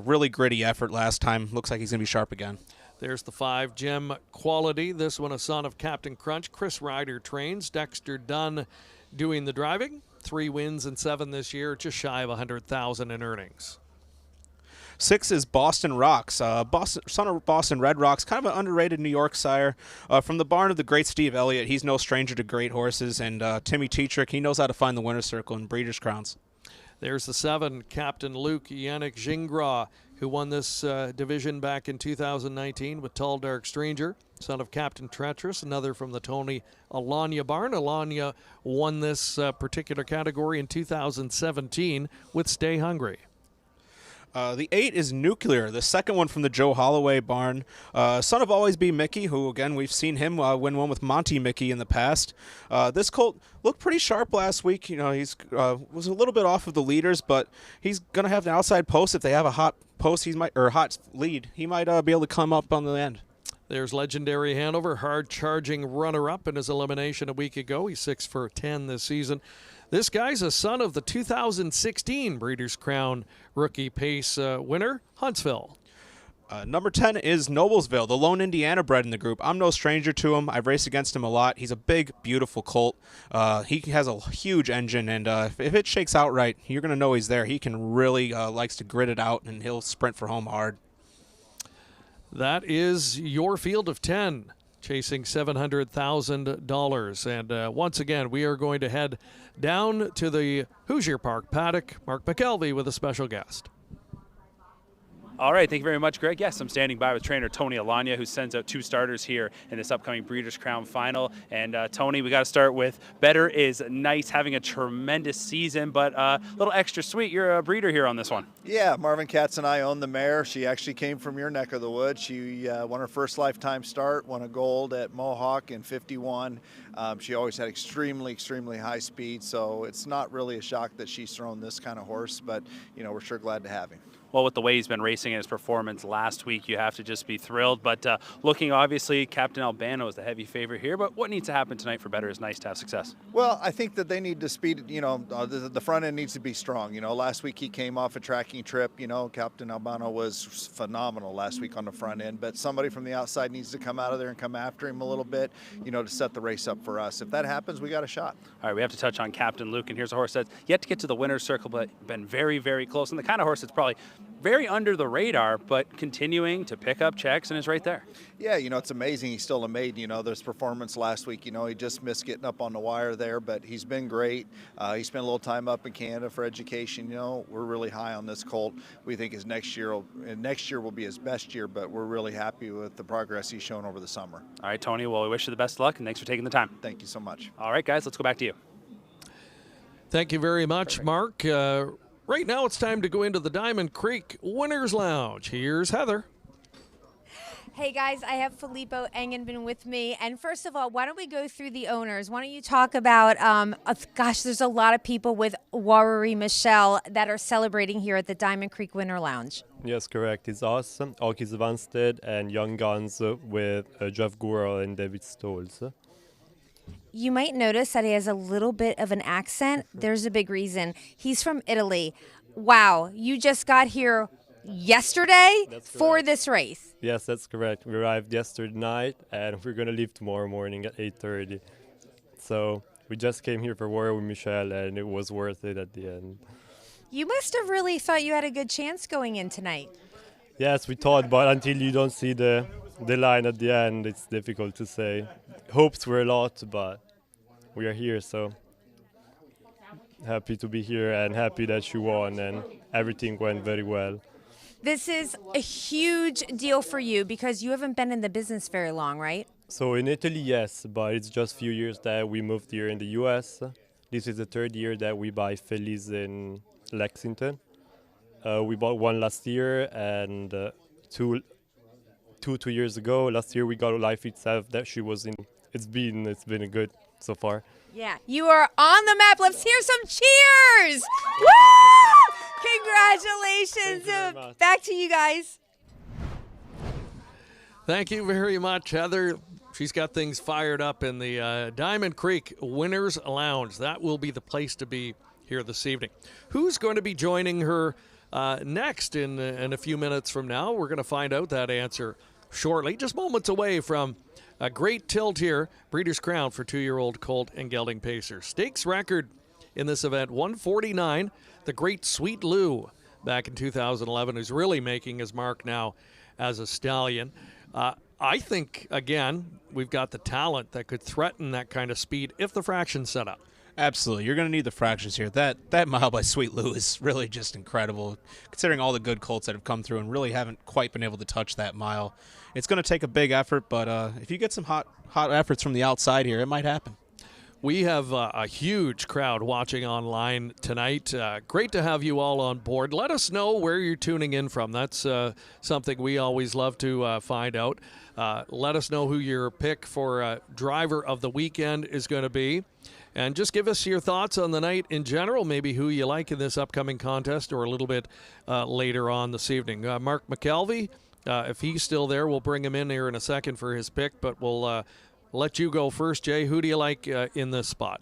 Really gritty effort last time. Looks like he's going to be sharp again. There's the 5 Gem Quality. This one a son of Captain Crunch. Chris Ryder trains. Dexter Dunn doing the driving. 3 wins and 7 this year, just shy of $100,000 in earnings. 6 is Boston Rocks, son of Boston Red Rocks, kind of an underrated New York sire. From the barn of the great Steve Elliott, he's no stranger to great horses, and Timmy Tetrick, he knows how to find the winner's circle in Breeders' Crowns. There's the 7, Captain Luke Yannick Gingras, who won this division back in 2019 with Tall Dark Stranger, son of Captain Treacherous, another from the Tony Alagna barn. Alagna won this particular category in 2017 with Stay Hungry. The 8 is Nuclear, the second one from the Joe Holloway barn. Son of Always Be Mickey, who, again, we've seen him win one with Monty Mickey in the past. This colt looked pretty sharp last week. You know, he's was a little bit off of the leaders, but he's going to have an outside post. If they have a hot post, hot lead, he might be able to come up on the end. There's legendary Hanover, hard-charging runner-up in his elimination a week ago. He's 6 for 10 this season. This guy's a son of the 2016 Breeders' Crown Rookie Pace winner, Huntsville. Number 10 is Noblesville, the lone Indiana bred in the group. I'm no stranger to him. I've raced against him a lot. He's a big, beautiful colt. He has a huge engine, and if it shakes out right, you're going to know he's there. He can really likes to grit it out, and he'll sprint for home hard. That is your field of 10, chasing $700,000. And once again, we are going to head down to the Hoosier Park paddock. Mark McKelvey with a special guest. All right, thank you very much, Greg. Yes, I'm standing by with trainer Tony Alanya, who sends out 2 starters here in this upcoming Breeders' Crown Final. And Tony, we got to start with Better is Nice, having a tremendous season, but a little extra sweet. You're a breeder here on this one. Yeah, Marvin Katz and I own the mare. She actually came from your neck of the woods. She won her first lifetime start, won a gold at Mohawk in 51. She always had extremely, extremely high speed, so it's not really a shock that she's thrown this kind of horse, but, you know, we're sure glad to have him. Well, with the way he's been racing in his performance last week, you have to just be thrilled. But looking, obviously, Captain Albano is the heavy favorite here. But what needs to happen tonight for Better is Nice to have success? Well, I think that they need to speed, you know, the front end needs to be strong. You know, last week he came off a tracking trip. You know, Captain Albano was phenomenal last week on the front end. But somebody from the outside needs to come out of there and come after him a little bit, you know, to set the race up for us. If that happens, we got a shot. All right, we have to touch on Captain Luke. And here's a horse that's yet to get to the winner's circle, but been very, very close. And the kind of horse that's probably very under the radar, but continuing to pick up checks and is right there. Yeah, you know, it's amazing. He's still a maiden. You know, this performance last week, you know, he just missed getting up on the wire there, but he's been great. He spent a little time up in Canada for education. You know, we're really high on this colt. We think his next year will be his best year, but we're really happy with the progress he's shown over the summer. All right, Tony, well, we wish you the best of luck, and thanks for taking the time. Thank you so much. All right, guys, let's go back to you. Thank you very much, Mark. Right now it's time to go into the Diamond Creek Winners Lounge. Here's Heather. Hey guys, I have Filippo Engenman with me. And first of all, why don't we go through the owners? Why don't you talk about, gosh, there's a lot of people with Warri Michelle that are celebrating here at the Diamond Creek Winter Lounge. Yes, correct. It's us, Aukis Vanstead, and Young Guns with Jeff Gurl and David Stolz. You might notice that he has a little bit of an accent. There's a big reason. He's from Italy. Wow, you just got here yesterday for this race. Yes, that's correct. We arrived yesterday night, and we're going to leave tomorrow morning at 8:30. So we just came here for Warri Michelle, and it was worth it at the end. You must have really thought you had a good chance going in tonight. Yes, we thought, but until you don't see the line at the end, it's difficult to say. Hopes were a lot, but we are here, so happy to be here and happy that you won and everything went very well. This is a huge deal for you because you haven't been in the business very long, right? So in Italy, yes, but it's just a few years that we moved here in the US. This is the 3rd year that we buy fillies in Lexington. We bought one last year and two 2 years ago. Last year we got Life Itself that she was in. It's been a good so far. Yeah, you are on the map. Let's hear some cheers. Woo! Congratulations. Back to you guys. Thank you very much, Heather. She's got things fired up in the Diamond Creek Winners Lounge. That will be the place to be here this evening. Who's going to be joining her next in a few minutes from now? We're going to find out that answer shortly, just moments away from a great tilt here, Breeders' Crown for 2-year-old colt and gelding pacer. Stakes record in this event, 149. The great Sweet Lou back in 2011, who's really making his mark now as a stallion. I think, again, we've got the talent that could threaten that kind of speed if the fraction's set up. Absolutely. You're going to need the fractions here. That mile by Sweet Lou is really just incredible, considering all the good colts that have come through and really haven't quite been able to touch that mile. It's going to take a big effort, but if you get some hot efforts from the outside here, it might happen. We have a huge crowd watching online tonight. Great to have you all on board. Let us know where you're tuning in from. That's something we always love to find out. Let us know who your pick for driver of the weekend is going to be. And just give us your thoughts on the night in general, maybe who you like in this upcoming contest or a little bit later on this evening. Mark McKelvey If he's still there, we'll bring him in here in a second for his pick, but we'll let you go first, Jay. Who do you like in this spot?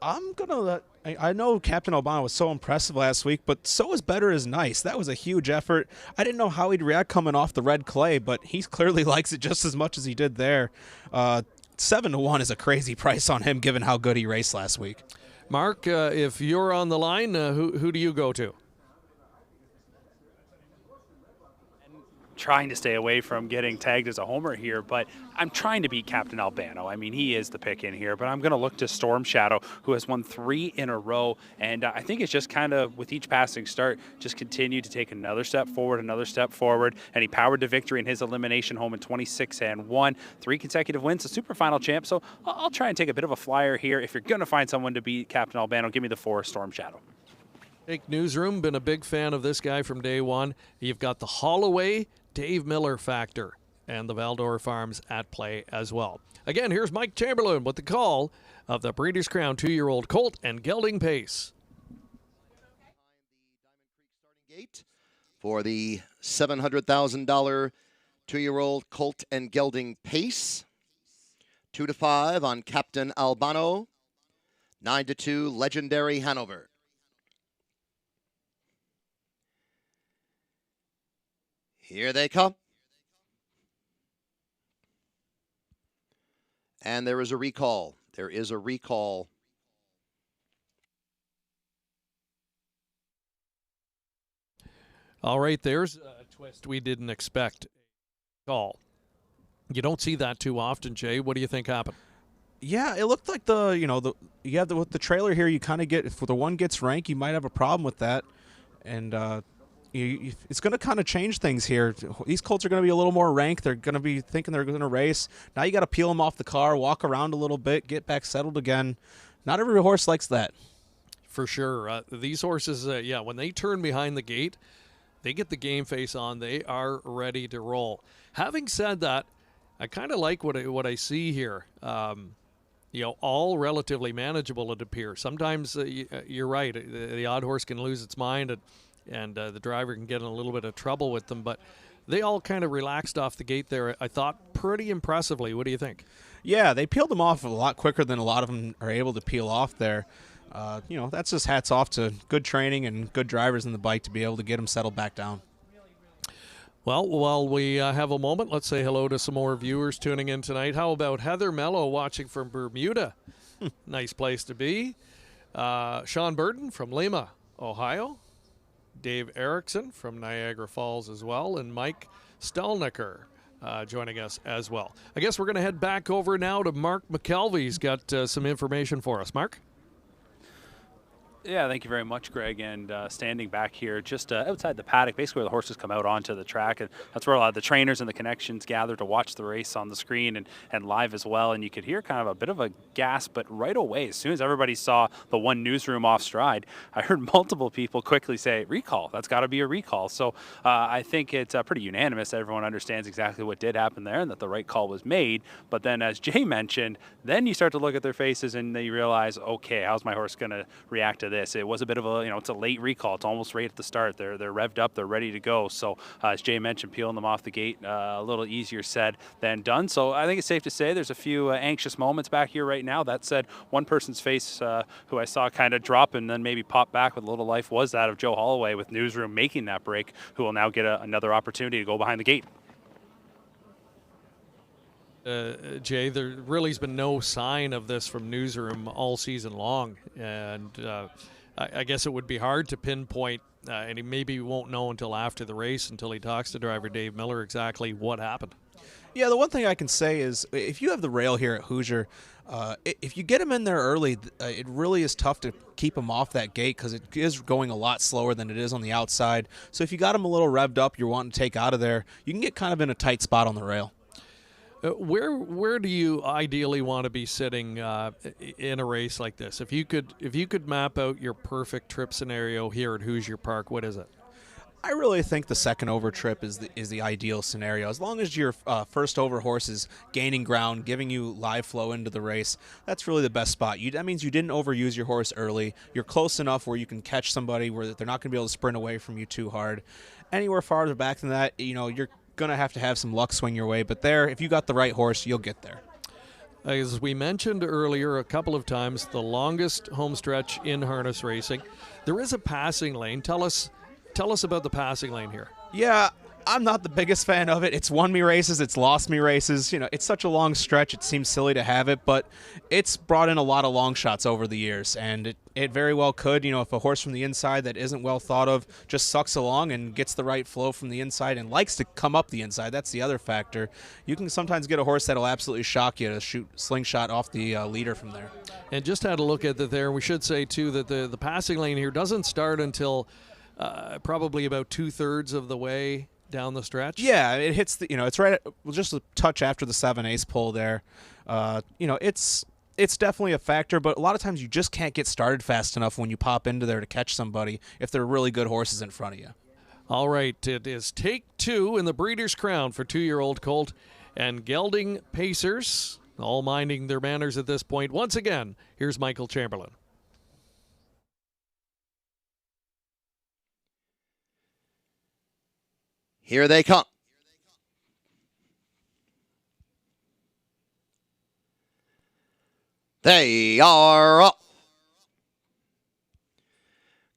I'm going to let – I know Captain Albano was so impressive last week, but so is Better is Nice. That was a huge effort. I didn't know how he'd react coming off the red clay, but he clearly likes it just as much as he did there. 7-1 is a crazy price on him given how good he raced last week. Mark, if you're on the line, who do you go to? Trying to stay away from getting tagged as a homer here, but I'm trying to beat Captain Albano. I mean, he is the pick in here, but I'm going to look to Storm Shadow, who has won 3 in a row, and I think it's just kind of, with each passing start, just continue to take another step forward, and he powered to victory in his elimination home in 26-1, 3 consecutive wins, a super final champ, so I'll try and take a bit of a flyer here. If you're going to find someone to beat Captain Albano, give me the 4, Storm Shadow. Jake Newsroom, been a big fan of this guy from day one. You've got the Holloway Dave Miller factor and the Valdor Farms at play as well. Again, here's Mike Chamberlain with the call of the Breeders' Crown 2-year-old colt and gelding pace. Gate for the $700,000 2-year-old colt and gelding pace. 2-5 on Captain Albano. 9-2 Legendary Hanover. Here they come. And there is a recall. There is a recall. All right, there's a twist we didn't expect. Call. You don't see that too often, Jay. What do you think happened? Yeah, it looked like with the trailer here, you kind of get, if the one gets rank, you might have a problem with that. And it's going to kind of change things here. These colts are going to be a little more ranked. They're going to be thinking they're going to race. Now you got to peel them off the car, walk around a little bit, get back settled again. Not every horse likes that. For sure. These horses, when they turn behind the gate, they get the game face on. They are ready to roll. Having said that, I kind of like what I see here. All relatively manageable, it appears. Sometimes you're right. The odd horse can lose its mind, and the driver can get in a little bit of trouble with them. But they all kind of relaxed off the gate there, I thought, pretty impressively. What do you think? Yeah, they peeled them off a lot quicker than a lot of them are able to peel off there. That's just hats off to good training and good drivers in the bike to be able to get them settled back down. Well, while we have a moment, let's say hello to some more viewers tuning in tonight. How about Heather Mello watching from Bermuda? Nice place to be. Sean Burton from Lima, Ohio. Dave Erickson from Niagara Falls as well. And Mike Stelnicker joining us as well. I guess we're going to head back over now to Mark McKelvey. He's got some information for us. Mark? Yeah, thank you very much, Greg. And standing back here just outside the paddock, basically where the horses come out onto the track. And that's where a lot of the trainers and the connections gather to watch the race on the screen and live as well. And you could hear kind of a bit of a gasp, but right away, as soon as everybody saw the one newsroom off stride, I heard multiple people quickly say, recall, that's got to be a recall. So I think it's pretty unanimous. Everyone understands exactly what did happen there and that the right call was made. But then, as Jay mentioned, then you start to look at their faces and you realize, okay, how's my horse going to react to this? It was a bit of a, it's a late recall. It's almost right at the start. They're revved up. They're ready to go. So as Jay mentioned, peeling them off the gate, a little easier said than done. So I think it's safe to say there's a few anxious moments back here right now. That said, one person's face who I saw kind of drop and then maybe pop back with a little life was that of Joe Holloway with Newsroom making that break, who will now get another opportunity to go behind the gate. Jay, there really has been no sign of this from Newsroom all season long, and I guess it would be hard to pinpoint, and he maybe won't know until after the race, until he talks to driver Dave Miller, exactly what happened. Yeah, the one thing I can say is if you have the rail here at Hoosier, if you get him in there early, it really is tough to keep him off that gate because it is going a lot slower than it is on the outside. So if you got him a little revved up, you're wanting to take out of there, you can get kind of in a tight spot on the rail. Where do you ideally want to be sitting in a race like this? If you could map out your perfect trip scenario here at Hoosier Park, what is it? I really think the second over trip is the ideal scenario. As long as your first over horse is gaining ground, giving you live flow into the race, that's really the best spot. That means you didn't overuse your horse early. You're close enough where you can catch somebody where they're not going to be able to sprint away from you too hard. Anywhere farther back than that, you're going to have some luck swing your way. But there, if you got the right horse, you'll get there. As we mentioned earlier a couple of times, the longest home stretch in harness racing. There is a passing lane. Tell us about the passing lane here. Yeah, I'm not the biggest fan of it. It's won me races, it's lost me races. You know, it's such a long stretch, it seems silly to have it, but it's brought in a lot of long shots over the years, and it very well could. You know, if a horse from the inside that isn't well thought of just sucks along and gets the right flow from the inside and likes to come up the inside, that's the other factor. You can sometimes get a horse that'll absolutely shock you to shoot slingshot off the leader from there. And just had a look at it there. We should say, too, that the passing lane here doesn't start until probably about 2/3 of the way down the stretch. Yeah, it hits the, it's right at, just a touch after the 7/8 pull there. It's definitely a factor, but a lot of times you just can't get started fast enough when you pop into there to catch somebody if there are really good horses in front of you. All right, it is take 2 in the Breeders' Crown for 2-year-old colt and gelding pacers, all minding their manners at this point. Once again, here's Michael Chamberlain. Here they come. They are up.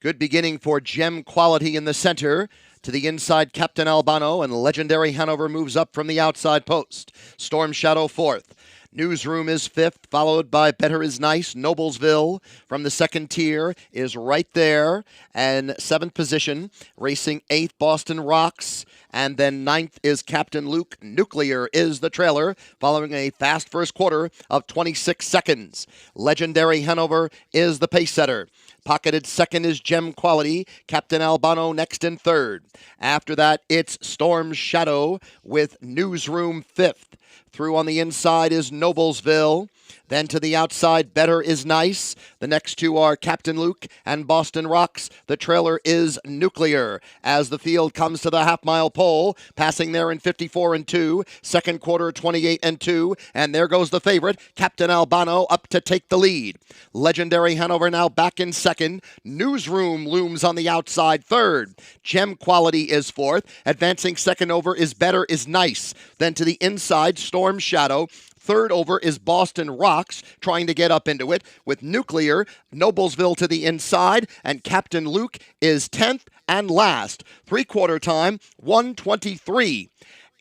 Good beginning for Gem Quality in the center. To the inside, Captain Albano, and Legendary Hanover moves up from the outside post. Storm Shadow 4th. Newsroom is 5th, followed by Better Is Nice. Noblesville from the second tier is right there. And 7th position, racing 8th, Boston Rocks. And then 9th is Captain Luke. Nuclear is the trailer, following a fast first quarter of 26 seconds. Legendary Hanover is the pace setter. Pocketed second is Gem Quality. Captain Albano next in third. After that, it's Storm Shadow with Newsroom 5th. Through on the inside is Noblesville. Then to the outside, Better Is Nice. The next two are Captain Luke and Boston Rocks. The trailer is Nuclear. As the field comes to the half-mile pole, passing there in 54-2. Second quarter, 28-2. And there goes the favorite, Captain Albano, up to take the lead. Legendary Hanover now back in second. Newsroom looms on the outside third. Gem Quality is fourth. Advancing second over is Better Is Nice. Then to the inside, Storm Shadow. Third over is Boston Rocks, trying to get up into it with Nuclear, Noblesville to the inside, and Captain Luke is 10th and last. Three-quarter time, 1:23.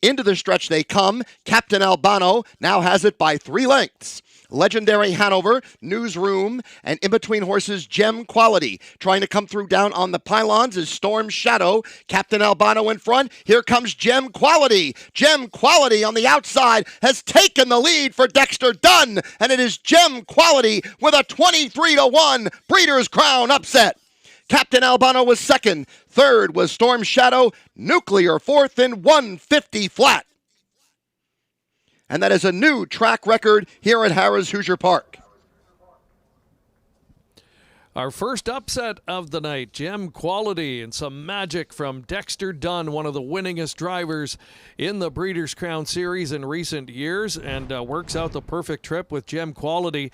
Into the stretch they come. Captain Albano now has it by 3 lengths. Legendary Hanover, Newsroom, and in between horses, Gem Quality. Trying to come through down on the pylons is Storm Shadow. Captain Albano in front. Here comes Gem Quality. Gem Quality on the outside has taken the lead for Dexter Dunn, and it is Gem Quality with a 23-1 Breeders' Crown upset. Captain Albano was second. Third was Storm Shadow. Nuclear fourth in 150 flat. And that is a new track record here at Harrah's Hoosier Park. Our first upset of the night, Gem Quality, and some magic from Dexter Dunn, one of the winningest drivers in the Breeders' Crown Series in recent years, and works out the perfect trip with Gem Quality.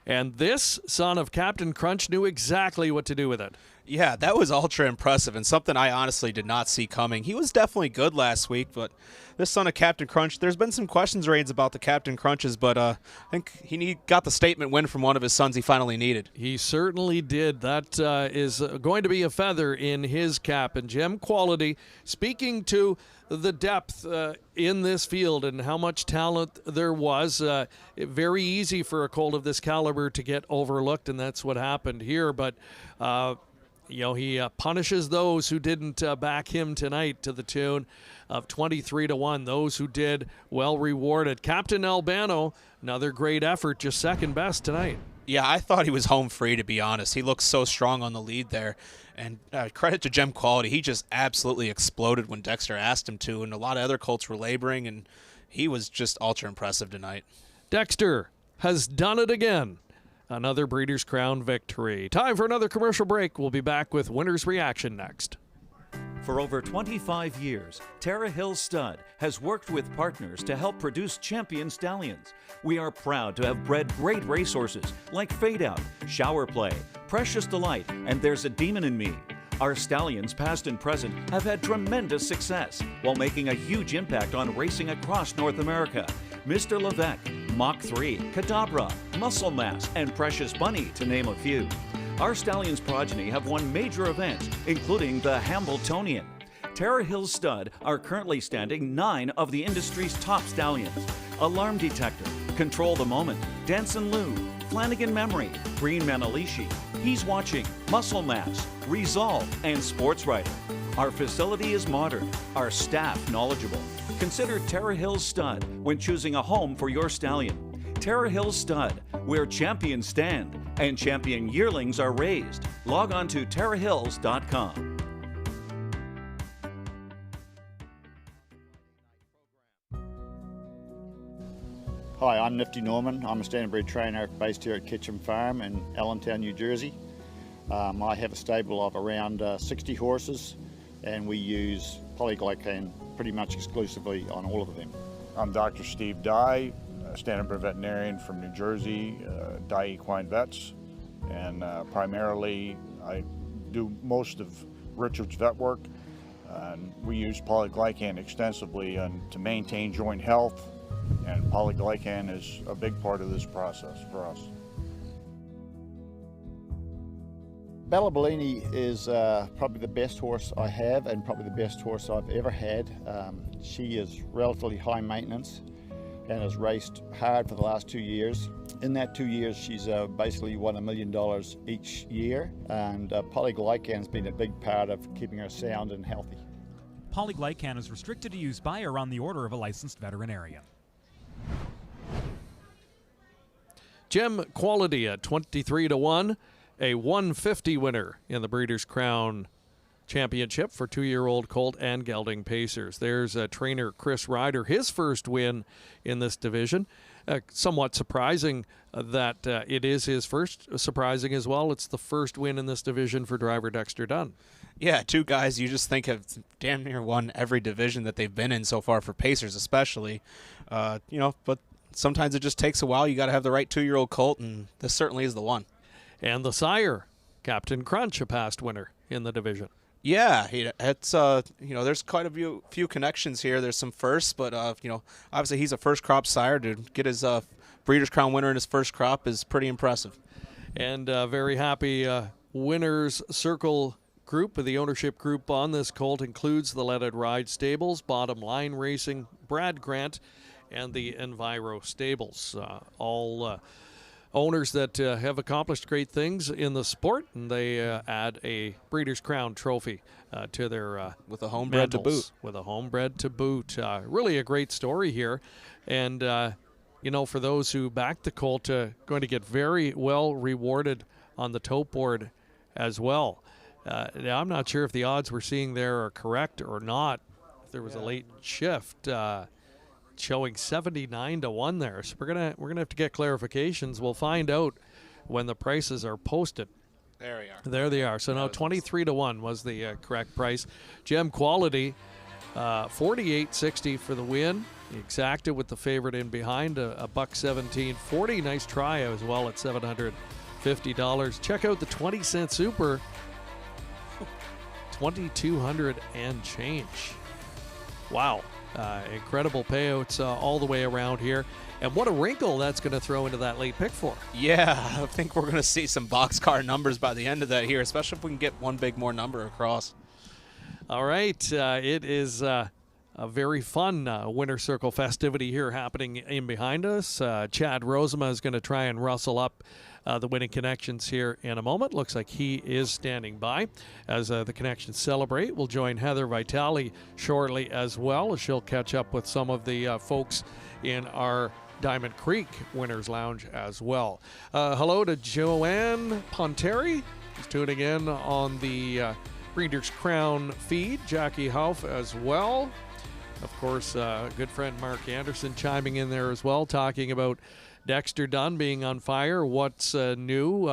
And this son of Captain Crunch knew exactly what to do with it. Yeah, that was ultra impressive and something I honestly did not see coming. He was definitely good last week, but this son of Captain Crunch, there's been some questions raised about the Captain Crunches, but I think he got the statement win from one of his sons he finally needed. He certainly did. That is going to be a feather in his cap. And Gem Quality, speaking to the depth in this field and how much talent there was, very easy for a colt of this caliber to get overlooked, and that's what happened here. But he punishes those who didn't back him tonight to the tune of 23-1. Those who did, well rewarded. Captain Albano, another great effort, just second best tonight. Yeah, I thought he was home free, to be honest. He looked so strong on the lead there. And credit to Gem Quality. He just absolutely exploded when Dexter asked him to, and a lot of other colts were laboring, and he was just ultra impressive tonight. Dexter has done it again. Another Breeders' Crown victory. Time for another commercial break. We'll be back with Winner's Reaction next. For over 25 years, Tara Hill Stud has worked with partners to help produce champion stallions. We are proud to have bred great racehorses like Fade Out, Shower Play, Precious Delight, and There's a Demon in Me. Our stallions, past and present, have had tremendous success while making a huge impact on racing across North America. Mr. Levesque, Mach 3, Cadabra, Muscle Mass, and Precious Bunny, to name a few. Our stallions' progeny have won major events, including the Hambletonian. Tara Hills Stud are currently standing 9 of the industry's top stallions. Alarm Detector, Control the Moment, Dance and Lou, Flanagan Memory, Green Manalishi, He's Watching, Muscle Mass, Resolve, and Sports Writer. Our facility is modern, our staff knowledgeable. Consider Tara Hills Stud when choosing a home for your stallion. Tara Hills Stud, where champions stand and champion yearlings are raised. Log on to tarahills.com. Hi, I'm Nifty Norman. I'm a standardbred trainer based here at Ketchum Farm in Allentown, New Jersey. I have a stable of around 60 horses, and we use polyglycan pretty much exclusively on all of them. I'm Dr. Steve Dye, a standardbred veterinarian from New Jersey, Dye Equine Vets, and primarily I do most of Richard's vet work. And we use polyglycan extensively to maintain joint health, and polyglycan is a big part of this process for us. Bella Bellini is probably the best horse I have and probably the best horse I've ever had. She is relatively high maintenance and has raced hard for the last 2 years. In that 2 years, she's basically won $1 million each year, and polyglycan's been a big part of keeping her sound and healthy. Polyglycan is restricted to use by or on the order of a licensed veterinarian. Gem Quality at 23-1, a 150 winner in the Breeders' Crown Championship for 2-year-old colt and gelding pacers. There's trainer Chris Ryder, his first win in this division. Somewhat surprising that it is his first. Surprising as well, it's the first win in this division for driver Dexter Dunn. Yeah, 2 guys you just think have damn near won every division that they've been in so far, for pacers especially. But sometimes it just takes a while. You got to have the right 2-year-old colt, and this certainly is the one. And the sire, Captain Crunch, a past winner in the division. Yeah, it's there's quite a few connections here. There's some firsts, but obviously he's a first crop sire. To get his Breeders' Crown winner in his first crop is pretty impressive. And very happy winners circle group. The ownership group on this colt includes the Let It Ride Stables, Bottom Line Racing, Brad Grant, and the Enviro Stables. All owners that have accomplished great things in the sport, and they add a Breeders' Crown trophy to their with a homebred to boot. With a homebred to boot. Really a great story here. And, for those who backed the colt, going to get very well rewarded on the tote board as well. Now, I'm not sure if the odds we're seeing there are correct or not. If there was a late shift, showing 79-1 there. So we're gonna have to get clarifications. We'll find out when the prices are posted. There we are. There they are. So now 23-1 was the correct price. Gem Quality, 48.60 for the win. Exacted with the favorite in behind, a $1.17.40. Nice try as well at $750. Check out the 20-cent Super. 2,200 and change. Wow. Incredible payouts all the way around here. And what a wrinkle that's going to throw into that late pick four. Yeah, I think we're going to see some boxcar numbers by the end of that here, especially if we can get one big more number across. All right. It is a very fun winter circle festivity here happening in behind us. Chad Rosema is going to try and rustle up the winning connections here in a moment. Looks like he is standing by as the connections celebrate. We'll join Heather Vitale shortly as well, as she'll catch up with some of the folks in our Diamond Creek Winners Lounge as well. Hello to Joanne Ponteri, who's tuning in on the Breeders' Crown feed. Jackie Hauff as well. Of course, good friend Mark Anderson chiming in there as well, talking about Dexter Dunn being on fire. What's new?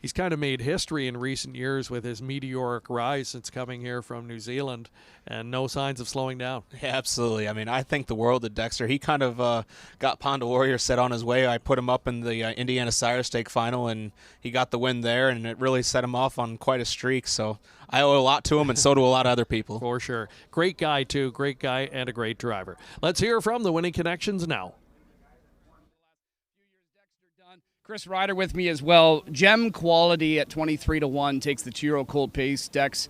He's kind of made history in recent years with his meteoric rise since coming here from New Zealand, and no signs of slowing down. Yeah, absolutely. I mean, I think the world of Dexter. He kind of got Ponda Warrior set on his way. I put him up in the Indiana Sire Stake final, and he got the win there, and it really set him off on quite a streak. So I owe a lot to him, and so do a lot of other people. For sure. Great guy, too. Great guy and a great driver. Let's hear from the Winning Connections now. Chris Ryder with me as well. Gem Quality at 23-1 takes the 2-year-old Colt Pace. Dex,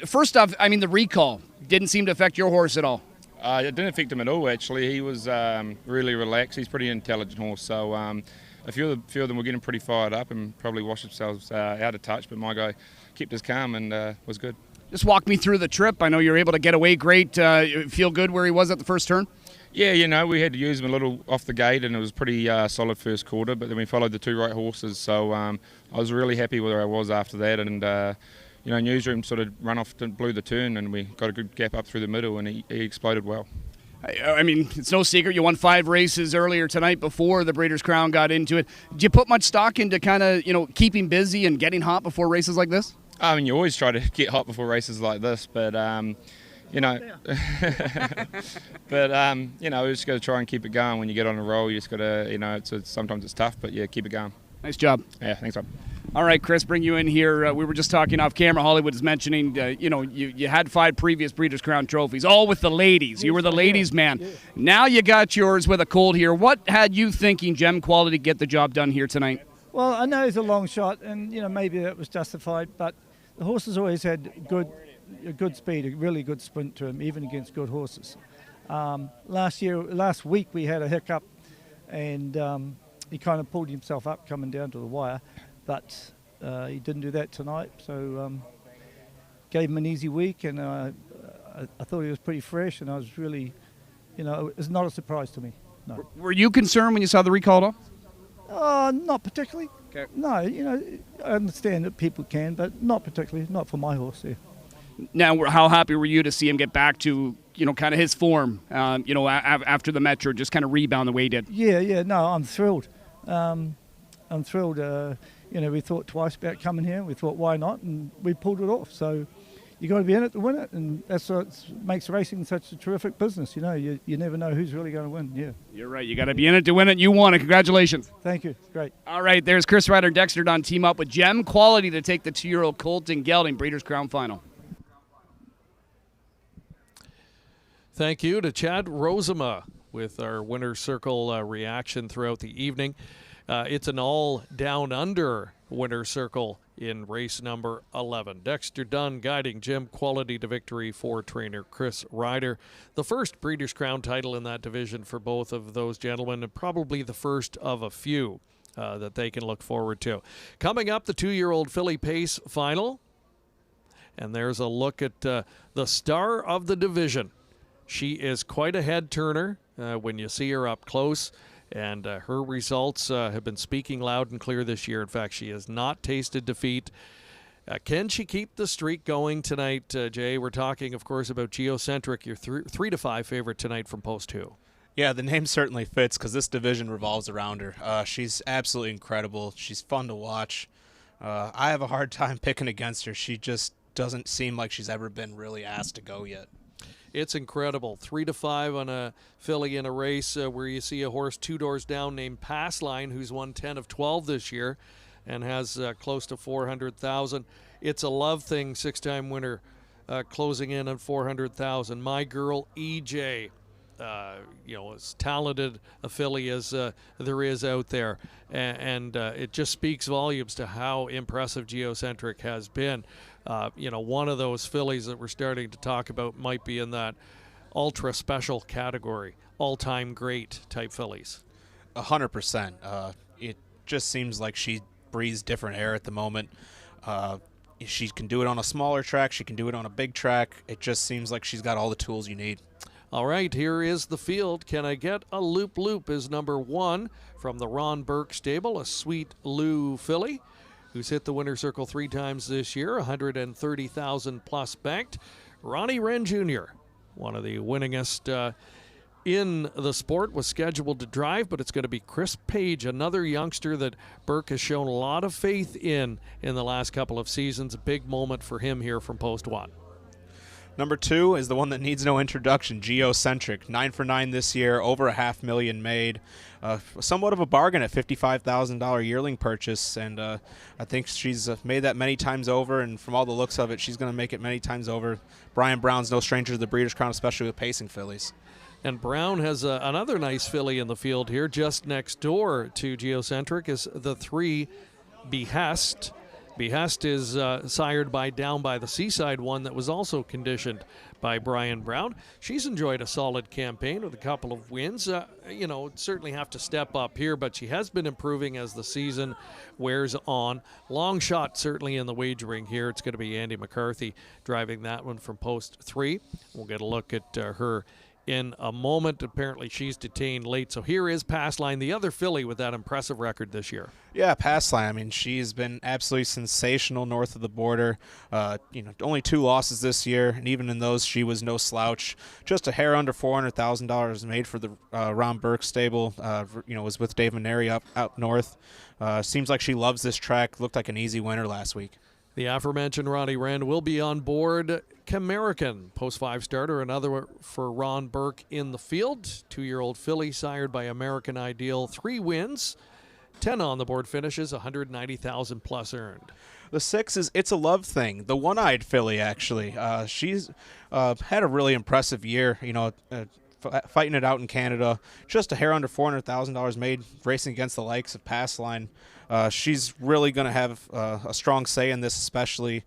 first off, I mean, the recall didn't seem to affect your horse at all. It didn't affect him at all, actually. He was really relaxed. He's a pretty intelligent horse, so a few of them were getting pretty fired up and probably washed themselves out of touch, but my guy kept us calm and was good. Just walk me through the trip. I know you were able to get away great. Feel good where he was at the first turn? Yeah, we had to use him a little off the gate, and it was pretty solid first quarter, but then we followed the 2 right horses, so I was really happy where I was after that, and Newsroom sort of run off and blew the turn, and we got a good gap up through the middle, and he exploded well. I mean, it's no secret you won 5 races earlier tonight before the Breeders' Crown got into it. Did you put much stock into kind of, keeping busy and getting hot before races like this? I mean, you always try to get hot before races like this, but we just got to try and keep it going. When you get on a roll, you just got to, sometimes it's tough, but yeah, keep it going. Nice job. Yeah, thanks, Rob. All right, Chris, bring you in here. We were just talking off camera. Hollywood is mentioning, you had 5 previous Breeders' Crown trophies, all with the ladies. You were the ladies' man. Yeah. Now you got yours with a Colt here. What had you thinking Gem Quality get the job done here tonight? Well, I know it's a long shot, and maybe that was justified, but the horses always had a good speed, a really good sprint to him, even against good horses. Last week we had a hiccup, and he kind of pulled himself up coming down to the wire, but he didn't do that tonight, so gave him an easy week, and I thought he was pretty fresh, and I was really, it's not a surprise to me. No. Were you concerned when you saw the recall at all? Not particularly. Okay. No, I understand that people can, but not particularly, not for my horse there. Now, how happy were you to see him get back to, kind of his form, after the Metro, just kind of rebound the way he did? Yeah, no, I'm thrilled. I'm thrilled. We thought twice about coming here. We thought, why not? And we pulled it off. So you got to be in it to win it, and that's what makes racing such a terrific business. You never know who's really going to win. Yeah, you're right. You got to be in it to win it. You won it. Congratulations. Thank you. Great. All right, there's Chris Ryder and Dexter Dunn team up with Gem Quality to take the 2-year-old Colt and Gelding Breeders' Crown final. Thank you to Chad Rosema with our Winner's Circle reaction throughout the evening. It's an all down under Winner's Circle in race number 11. Dexter Dunn guiding Gem Quality to victory for trainer Chris Ryder. The first Breeders' Crown title in that division for both of those gentlemen, and probably the first of a few that they can look forward to. Coming up, the 2-year-old filly Pace final. And there's a look at the star of the division. She is quite a head turner when you see her up close, and her results have been speaking loud and clear this year. In fact, she has not tasted defeat. Can she keep the streak going tonight, Jay? We're talking, of course, about Geocentric, your 3-5 favorite tonight from Post 2. Yeah, the name certainly fits because this division revolves around her. She's absolutely incredible. She's fun to watch. I have a hard time picking against her. She just doesn't seem like she's ever been really asked to go yet. It's incredible. 3-5 on a filly in a race where you see a horse 2 doors down named Passline, who's won 10 of 12 this year and has close to 400,000. It's a Love Thing 6-time winner closing in on 400,000. My Girl EJ, as talented a filly as there is out there, and it just speaks volumes to how impressive Geocentric has been. One of those fillies that we're starting to talk about might be in that ultra special category, all-time great type fillies. 100%. It just seems like she breathes different air at the moment. She can do it on a smaller track. She can do it on a big track. It just seems like she's got all the tools you need. All right, here is the field. Can I Get a Loop Loop is number 1 from the Ron Burke stable, a Sweet Lou filly, who's hit the Winner's Circle 3 times this year, 130,000 plus banked. Ronnie Wren Jr., one of the winningest in the sport was scheduled to drive, but it's going to be Chris Page, another youngster that Burke has shown a lot of faith in the last couple of seasons. A big moment for him here from Post 1. Number 2 is the one that needs no introduction, Geocentric. 9 for 9 this year, over $500,000 made. Somewhat of a bargain at $55,000 yearling purchase, and I think she's made that many times over, and from all the looks of it, she's going to make it many times over. Brian Brown's no stranger to the Breeders' Crown, especially with pacing fillies. And Brown has another nice filly in the field here. Just next door to Geocentric is the 3 Behest. Behest is sired by Down by the Seaside, one that was also conditioned by Brian Brown. She's enjoyed a solid campaign with a couple of wins. Certainly have to step up here, but she has been improving as the season wears on. Long shot certainly in the wagering here. It's going to be Andy McCarthy driving that one from Post 3. We'll get a look at her in a moment. Apparently she's detained late. So here is Passline, the other filly with that impressive record this year. Yeah, Passline. I mean, she's been absolutely sensational north of the border. Only 2 losses this year, and even in those, she was no slouch. Just a hair under $400,000 made for the Ron Burke stable. Was with Dave Maneri out north. Seems like she loves this track. Looked like an easy winner last week. The aforementioned Ronnie Wren will be on board. Camerican, Post 5 starter, another for Ron Burke in the field. 2-year-old filly sired by American Ideal. 3 wins, 10 on the board finishes, $190,000 plus earned. The 6 is It's a Love Thing, the one-eyed filly, actually. She's had a really impressive year, fighting it out in Canada. Just a hair under $400,000 made, racing against the likes of Passline. She's really going to have a strong say in this, especially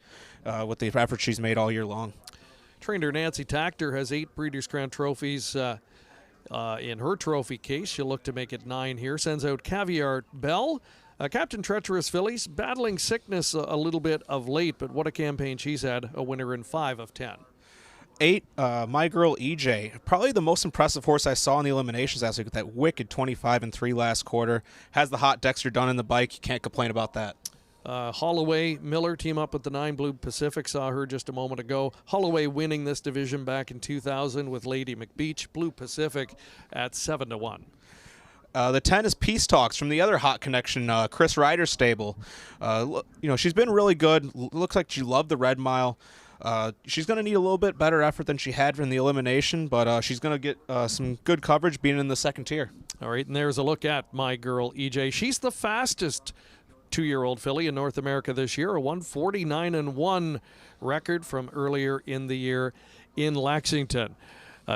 with the effort she's made all year long. Trainer Nancy Tactor has 8 Breeders' Crown trophies in her trophy case. She'll look to make it 9 here. Sends out Caviar Bell. Captain Treacherous fillies, battling sickness a little bit of late, but what a campaign she's had. A winner in 5 of 10. 8, My Girl EJ, probably the most impressive horse I saw in the eliminations last week with that wicked 25-3 last quarter. Has the hot Dexter Dunn in the bike. You can't complain about that. Holloway Miller team up with the 9 Blue Pacific. Saw her just a moment ago. Holloway winning this division back in 2000 with Lady McBeach. Blue Pacific at 7-1. The 10 is Peace Talks from the other hot connection, Chris Ryder's stable. She's been really good. Looks like she loved the Red Mile. She's going to need a little bit better effort than she had in the elimination, but she's going to get some good coverage being in the second tier. All right, and there's a look at My Girl EJ. She's the fastest 2-year-old filly in North America this year, a 149-1 record from earlier in the year in Lexington.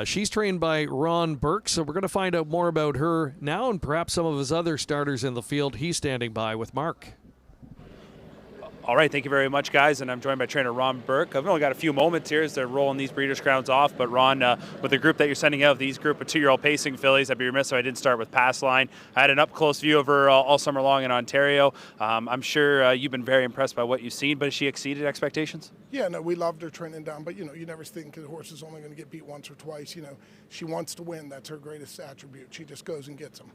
She's trained by Ron Burke, so we're going to find out more about her now and perhaps some of his other starters in the field. He's standing by with Mark. All right, thank you very much, guys, and I'm joined by trainer Ron Burke. I've only got a few moments here as they're rolling these Breeders' Crowns off, but Ron, with the group that you're sending out, these group of 2-year-old pacing fillies, I'd be remiss if I didn't start with Passline. I had an up-close view of her all summer long in Ontario. I'm sure you've been very impressed by what you've seen, but has she exceeded expectations? Yeah, no, we loved her training down, but, you never think the horse is only going to get beat once or twice. She wants to win. That's her greatest attribute. She just goes and gets them.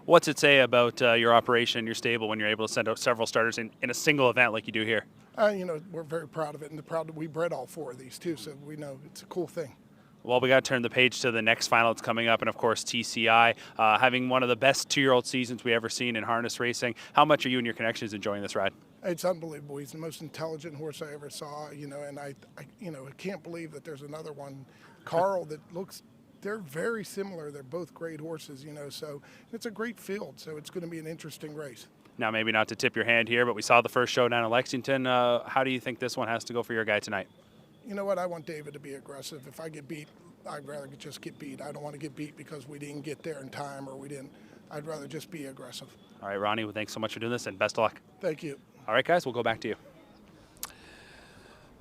What's it say about your operation and your stable when you're able to send out several starters in a single event like you do here? We're very proud of it, and proud that we bred all 4 of these too, so we know it's a cool thing. Well, we got to turn the page to the next final that's coming up, and of course TCI, having one of the best 2-year-old seasons we ever seen in harness racing. How much are you and your connections enjoying this ride? It's unbelievable. He's the most intelligent horse I ever saw, and I can't believe that there's another one, Carl, that looks. They're very similar. They're both great horses, so it's a great field. So it's going to be an interesting race. Now, maybe not to tip your hand here, but we saw the first show down in Lexington. How do you think this one has to go for your guy tonight? You know what? I want David to be aggressive. If I get beat, I'd rather just get beat. I don't want to get beat because we didn't get there in time or we didn't. I'd rather just be aggressive. All right, Ronnie, well, thanks so much for doing this, and best of luck. Thank you. All right, guys, we'll go back to you.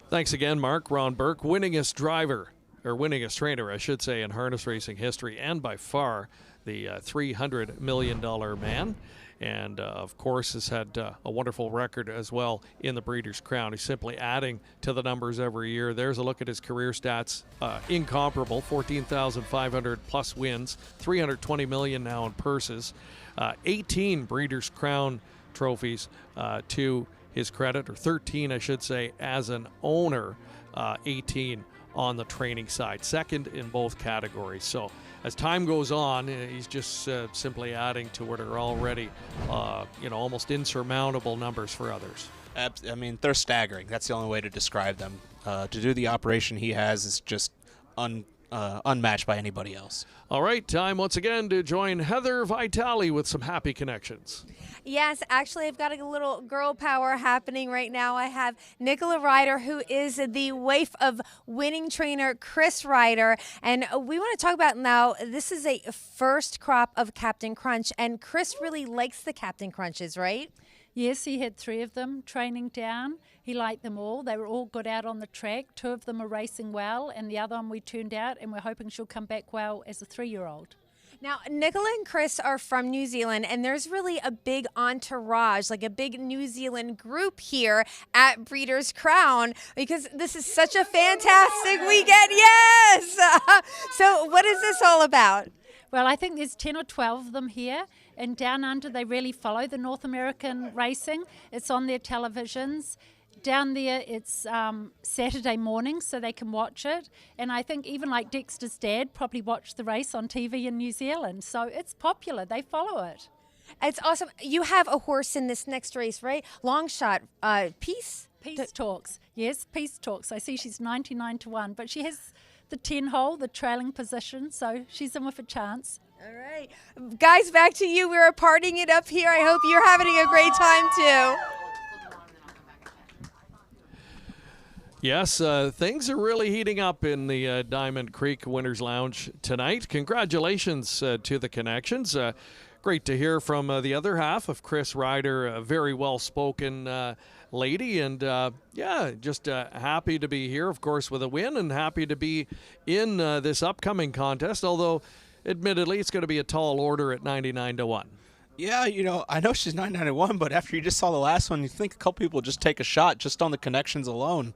Thanks again, Mark. Ron Burke, winningest trainer, I should say, in harness racing history, and by far the $300 million man. And, of course, has had a wonderful record as well in the Breeders' Crown. He's simply adding to the numbers every year. There's a look at his career stats. Incomparable, 14,500 plus wins, $320 million now in purses, 18 Breeders' Crown trophies to his credit, or 13, I should say, as an owner, 18 on the training side, second in both categories. So as time goes on, he's just simply adding to what are already, almost insurmountable numbers for others. I mean, they're staggering. That's the only way to describe them. To do the operation he has is just unmatched by anybody else. All right, time once again to join Heather Vitale with some happy connections. Yes, actually, I've got a little girl power happening right now. I have Nicola Ryder, who is the wife of winning trainer Chris Ryder. And we want to talk about now, this is a first crop of Captain Crunch. And Chris really likes the Captain Crunches, right? Yes, he had 3 of them training down. He liked them all. They were all good out on the track. 2 of them are racing well, and the other one we turned out, and we're hoping she'll come back well as a 3-year-old. Now, Nicola and Chris are from New Zealand, and there's really a big entourage, like a big New Zealand group here at Breeders' Crown, because this is such a fantastic weekend. Yes! So what is this all about? Well, I think there's 10 or 12 of them here, and down under they really follow the North American racing. It's on their televisions. Down there it's Saturday morning, so they can watch it. And I think even like Dexter's dad probably watched the race on TV in New Zealand. So it's popular. They follow it. It's awesome. You have a horse in this next race, right? Long shot. Peace Talks. Yes, Peace Talks. I see she's 99-1, but she has the 10-hole, the trailing position, so she's in with a chance. All right. Guys, back to you. We're partying it up here. I hope you're having a great time, too. Yes, things are really heating up in the Diamond Creek Winners Lounge tonight. Congratulations to the connections. Great to hear from the other half of Chris Ryder, a very well-spoken lady. And, just happy to be here, of course, with a win, and happy to be in this upcoming contest, although admittedly it's going to be a tall order at 99-1. Yeah, I know she's 99-1, but after you just saw the last one, you think a couple people just take a shot just on the connections alone.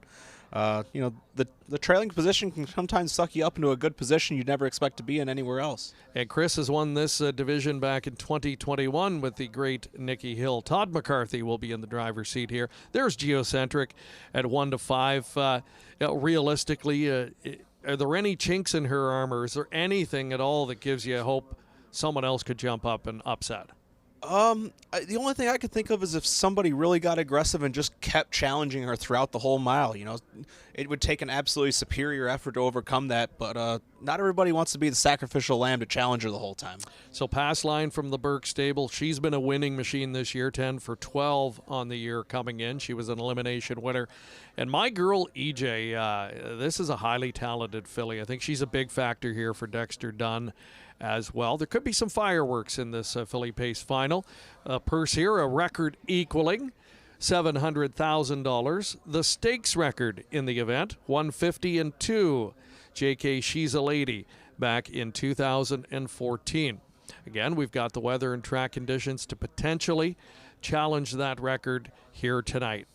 The trailing position can sometimes suck you up into a good position you'd never expect to be in anywhere else. And Chris has won this division back in 2021 with the great Nikki Hill. Todd McCarthy will be in the driver's seat here. There's Geocentric at 1-5. Realistically, are there any chinks in her armor? Is there anything at all that gives you hope someone else could jump up and upset? The only thing I could think of is if somebody really got aggressive and just kept challenging her throughout the whole mile. It would take an absolutely superior effort to overcome that, but not everybody wants to be the sacrificial lamb to challenge her the whole time. So pass line from the Burke stable. She's been a winning machine this year, 10 for 12 on the year coming in. She was an elimination winner. And my girl, EJ, this is a highly talented filly. I think she's a big factor here for Dexter Dunn as well. There could be some fireworks in this filly pace final. Purse here, a record equaling $700,000. The stakes record in the event, 150-2. JK She's a Lady back in 2014. Again, we've got the weather and track conditions to potentially challenge that record here tonight.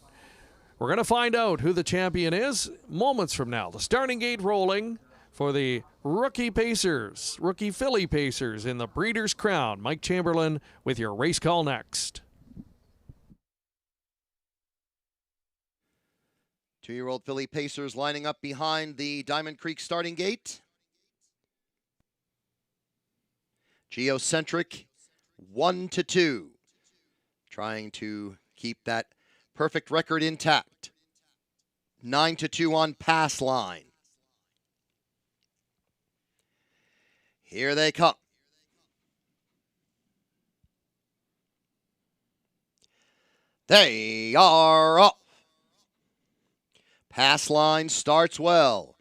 We're going to find out who the champion is moments from now. The starting gate rolling for the rookie filly pacers in the Breeders' Crown. Mike Chamberlain with your race call next. 2-year-old filly pacers lining up behind the Diamond Creek starting gate. Geocentric 1-2, trying to keep that perfect record intact. 9-2 on pass line. Here they come. They are off. Pass line starts well.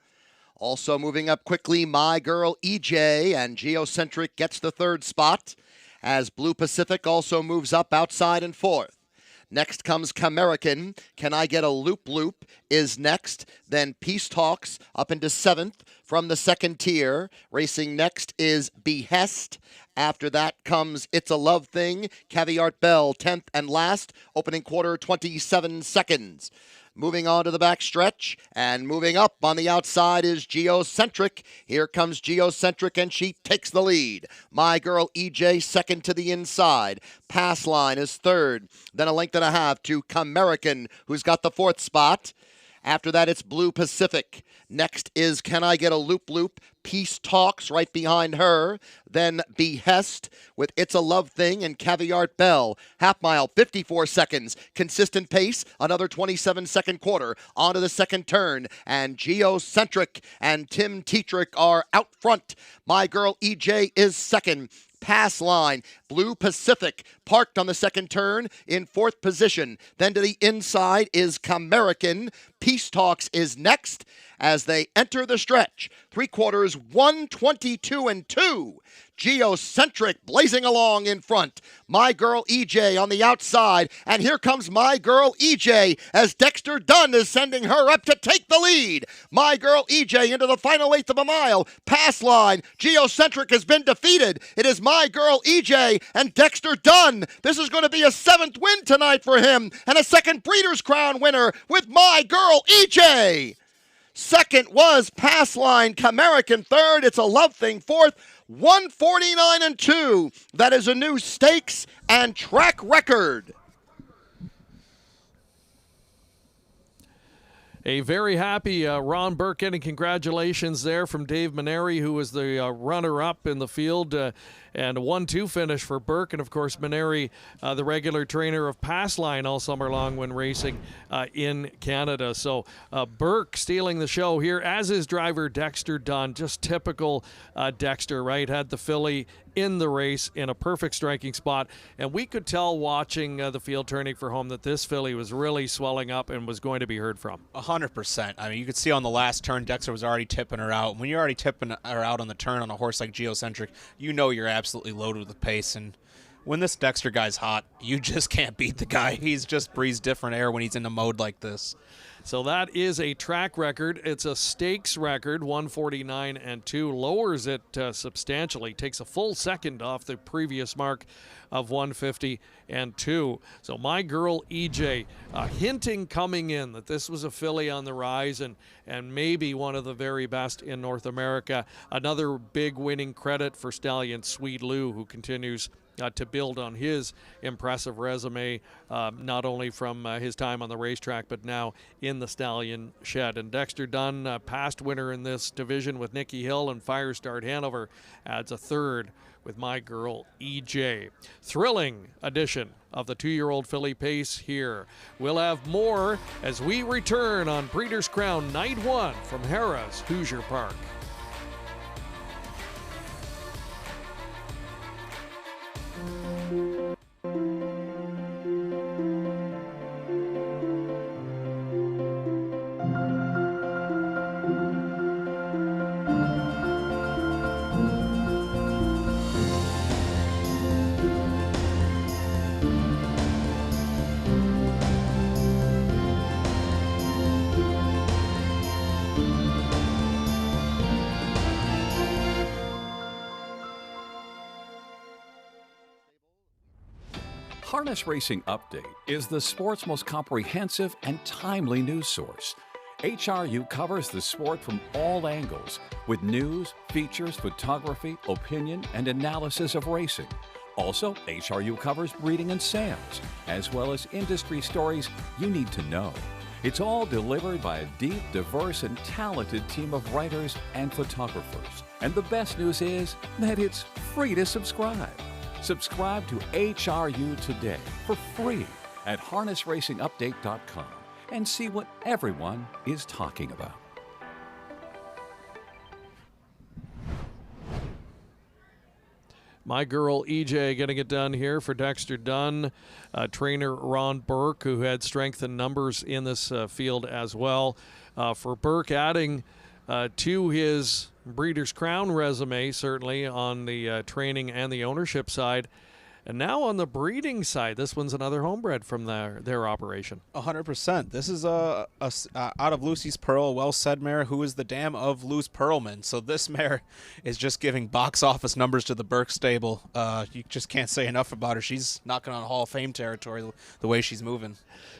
Also moving up quickly, My Girl EJ, and Geocentric gets the 3rd spot as Blue Pacific also moves up outside in 4th. Next comes Camerican. Can I Get a Loop Loop is next. Then Peace Talks up into 7th from the 2nd tier. Racing next is Behest. After that comes It's a Love Thing. Caviar Bell 10th and last. Opening quarter 27 seconds. Moving on to the back stretch, and moving up on the outside is Geocentric. Here comes Geocentric, and she takes the lead. My Girl EJ second to the inside. Pass line is 3rd. Then a length and a half to Camerican, who's got the 4th spot. After that, it's Blue Pacific. Next is Can I Get a Loop Loop? Peace Talks right behind her. Then Behest with It's a Love Thing and Caviar Bell. Half mile, 54 seconds. Consistent pace, another 27-second quarter. On to the second turn. And Geocentric and Tim Tetrick are out front. My Girl EJ is second. Pass line, Blue Pacific parked on the second turn in fourth position. Then to the inside is Camerican. Peace Talks is next as they enter the stretch. 3/4, 1:22.2. Geocentric blazing along in front. My Girl EJ on the outside. And here comes My Girl EJ as Dexter Dunn is sending her up to take the lead. My Girl EJ into the final eighth of a mile. Pass line. Geocentric has been defeated. It is My Girl EJ and Dexter Dunn. This is going to be a 7th win tonight for him and a second Breeders' Crown winner with My Girl EJ. Second was Pass Line. Camerican third. It's a Love Thing fourth. 1:49.2. That is a new stakes and track record. A very happy Ron Burke getting congratulations there from Dave Maneri, who was the runner-up in the field, and a 1-2 finish for Burke. And, of course, Maneri, the regular trainer of Passline all summer long when racing in Canada. So Burke stealing the show here, as is driver Dexter Dunn. Just typical Dexter, right? Had the filly in the race in a perfect striking spot. And we could tell watching the field turning for home that this filly was really swelling up and was going to be heard from. 100%. I mean, you could see on the last turn, Dexter was already tipping her out. When you're already tipping her out on the turn on a horse like Geocentric, you know you're absolutely loaded with pace. And when this Dexter guy's hot, you just can't beat the guy. He's just breathes different air when he's in a mode like this. So that is a track record. It's a stakes record, 149.2. Lowers it substantially. Takes a full second off the previous mark of 150.2. So My Girl EJ hinting coming in that this was a filly on the rise and maybe one of the very best in North America. Another big winning credit for stallion Sweet Lou, who continues to build on his impressive resume, not only from his time on the racetrack, but now in the stallion shed. And Dexter Dunn, past winner in this division with Nicky Hill and Firestart Hanover, adds a third with My Girl EJ. Thrilling edition of the 2-year-old filly pace here. We'll have more as we return on Breeders' Crown Night 1 from Harrah's Hoosier Park. Harness Racing Update is the sport's most comprehensive and timely news source. HRU covers the sport from all angles with news, features, photography, opinion, and analysis of racing. Also, HRU covers breeding and sales, as well as industry stories you need to know. It's all delivered by a deep, diverse, and talented team of writers and photographers. And the best news is that it's free to subscribe. Subscribe to HRU today for free at harnessracingupdate.com and see what everyone is talking about. My Girl EJ getting it done here for Dexter Dunn. Trainer Ron Burke, who had strength and numbers in this field as well. For Burke, adding to his Breeders' Crown resume, certainly on the training and the ownership side. And now on the breeding side, this one's another homebred from their operation. 100%. This is out of Lucy's Pearl, a well-said mare who is the dam of Luce Pearlman. So this mare is just giving box office numbers to the Burke stable. You just can't say enough about her. She's knocking on Hall of Fame territory the way she's moving.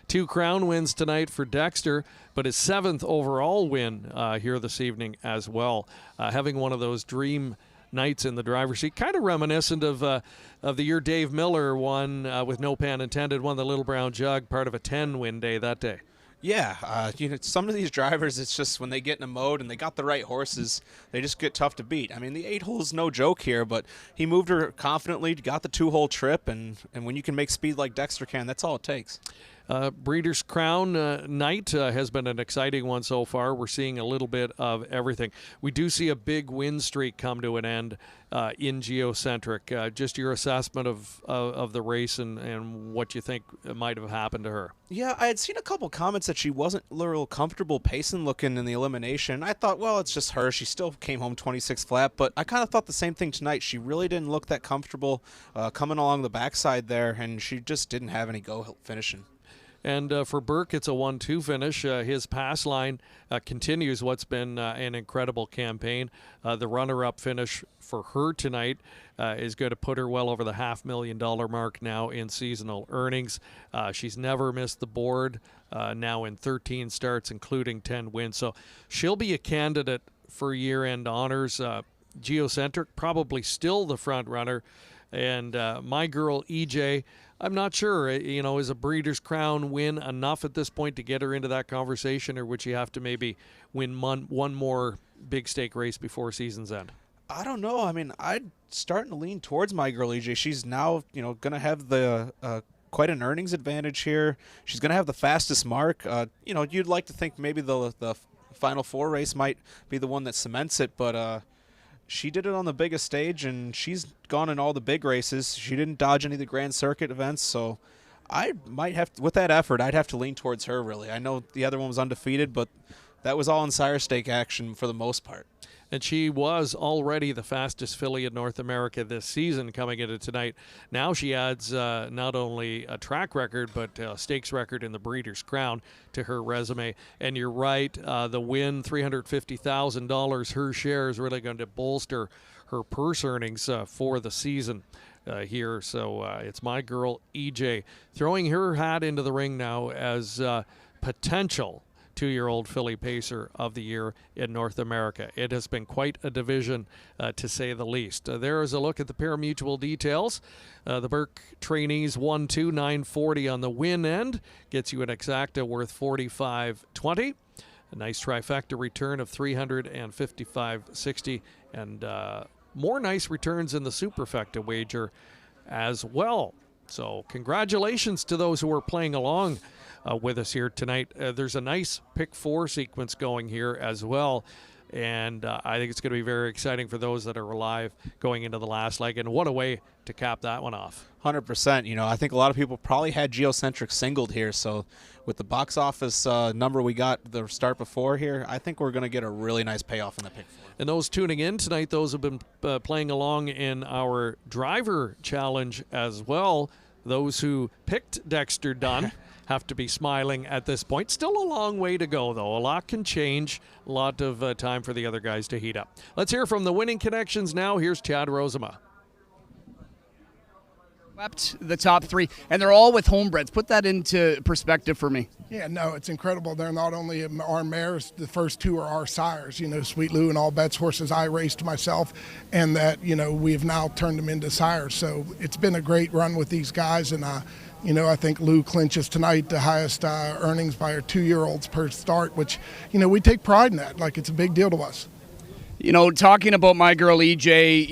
2 crown wins tonight for Dexter, but his 7th overall win here this evening as well. Having one of those dream nights in the driver's seat, kind of reminiscent of the year Dave Miller won, with no pun intended, won the Little Brown Jug, part of a 10-win day that day. Yeah, some of these drivers, it's just when they get in a mode and they got the right horses, they just get tough to beat. I mean, the 8 hole's no joke here, but he moved her confidently, got the 2-hole trip, and when you can make speed like Dexter can, that's all it takes. Breeders' Crown night has been an exciting one so far. We're seeing a little bit of everything. We do see a big win streak come to an end in Geocentric. Just your assessment of the race and what you think might have happened to her. Yeah, I had seen a couple comments that she wasn't real comfortable pacing looking in the elimination. I thought, well, it's just her. She still came home 26 flat, but I kind of thought the same thing tonight. She really didn't look that comfortable coming along the backside there, and she just didn't have any go finishing. And for Burke, it's a 1-2 finish. His pass line continues what's been an incredible campaign. The runner-up finish for her tonight is going to put her well over the $500,000 mark now in seasonal earnings. She's never missed the board now in 13 starts, including 10 wins. So she'll be a candidate for year-end honors. Geocentric, probably still the front runner. And my girl, EJ, I'm not sure, is a Breeders' Crown win enough at this point to get her into that conversation, or would she have to maybe win one more big stake race before season's end? I don't know. I mean, I'm starting to lean towards my girl, EJ. She's now, going to have the quite an earnings advantage here. She's going to have the fastest mark. You'd like to think maybe the Final Four race might be the one that cements it, but she did it on the biggest stage, and she's gone in all the big races. She didn't dodge any of the Grand Circuit events, so I might have to, with that effort, I'd have to lean towards her, really. I know the other one was undefeated, but that was all in sire stake action for the most part. And she was already the fastest filly in North America this season coming into tonight. Now she adds not only a track record, but a stakes record in the Breeders' Crown to her resume. And you're right, the win, $350,000, her share is really going to bolster her purse earnings for the season here. So it's my girl, EJ, throwing her hat into the ring now as potential 2-year-old filly pacer of the year in North America. It has been quite a division, to say the least. There is a look at the pari-mutuel details. The Burke trainees 1-2, 940 on the win end. Gets you an exacta worth $45.20. A nice trifecta return of $355.60. And more nice returns in the superfecta wager as well. So congratulations to those who are playing along with us here tonight. There's a nice pick 4 sequence going here as well, and I think it's going to be very exciting for those that are alive going into the last leg, and what a way to cap that one off. 100%. I think a lot of people probably had Geocentric singled here, so with the box office number we got the start before here, I think we're going to get a really nice payoff in the pick 4. And those tuning in tonight, those have been playing along in our driver challenge as well. Those who picked Dexter Dunn have to be smiling at this point. Still a long way to go, though. A lot can change. A lot of time for the other guys to heat up. Let's hear from the winning connections now. Here's Chad Rosema. Swept the top 3, and they're all with homebreds. Put that into perspective for me. Yeah, no, it's incredible. They're not only our mares, the first 2 are our sires, Sweet Lou and All Bets horses I raced myself, and that, we've now turned them into sires. So it's been a great run with these guys, and I think Lou clinches tonight the highest earnings by our 2-year-olds per start, which, we take pride in that. Like, it's a big deal to us. Talking about my girl EJ,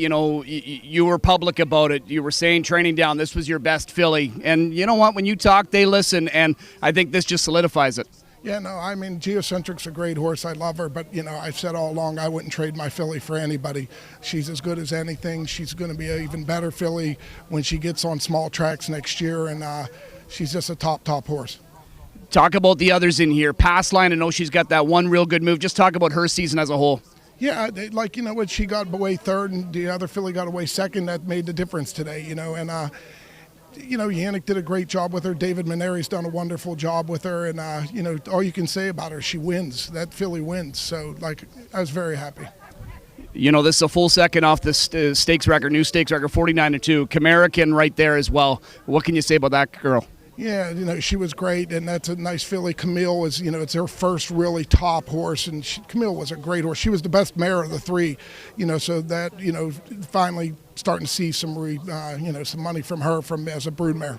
you were public about it. You were saying training down, this was your best filly. And you know what? When you talk, they listen, and I think this just solidifies it. Yeah, no, I mean, Geocentric's a great horse. I love her, but, I've said all along I wouldn't trade my filly for anybody. She's as good as anything. She's going to be an even better filly when she gets on small tracks next year, and she's just a top horse. Talk about the others in here. Pass line, I know she's got that one real good move. Just talk about her season as a whole. Yeah, when she got away third and the other filly got away second, that made the difference today, and Yannick did a great job with her. David Maneri's done a wonderful job with her, and all you can say about her, she wins. That filly wins. So, I was very happy. This is a full second off the stakes record, new stakes record, 49-2. Camerican right there as well. What can you say about that girl? Yeah, she was great, and that's a nice filly. Camille was, it's her first really top horse, and Camille was a great horse. She was the best mare of the 3, so that, finally starting to see some, some money from her as a broodmare.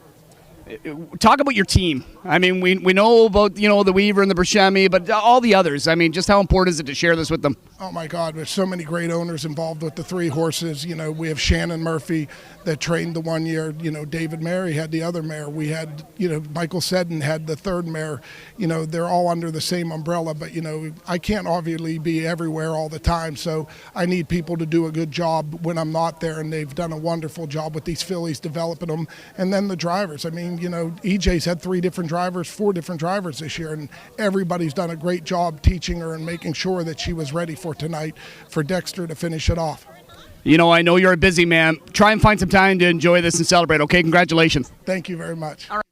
Talk about your team. I mean, we know about, the Weaver and the Buscemi, but all the others. I mean, just how important is it to share this with them? Oh my God, there's so many great owners involved with the 3 horses. We have Shannon Murphy that trained the 1 year. David Mary had the other mare. We had, Michael Seddon had the 3rd mare. They're all under the same umbrella, but I can't obviously be everywhere all the time. So I need people to do a good job when I'm not there, and they've done a wonderful job with these fillies, developing them. And then the drivers. I mean, EJ's had 4 different drivers this year, and everybody's done a great job teaching her and making sure that she was ready for tonight for Dexter to finish it off. I know you're a busy man. Try and find some time to enjoy this and celebrate, okay? Congratulations. Thank you very much. All right.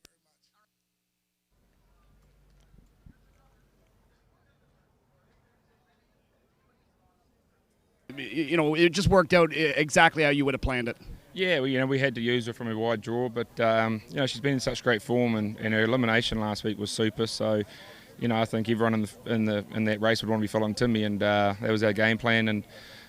It just worked out exactly how you would have planned it. Yeah, we had to use her from a wide draw, but she's been in such great form, and her elimination last week was super. So, I think everyone in that race would want to be following Timmy, and that was our game plan and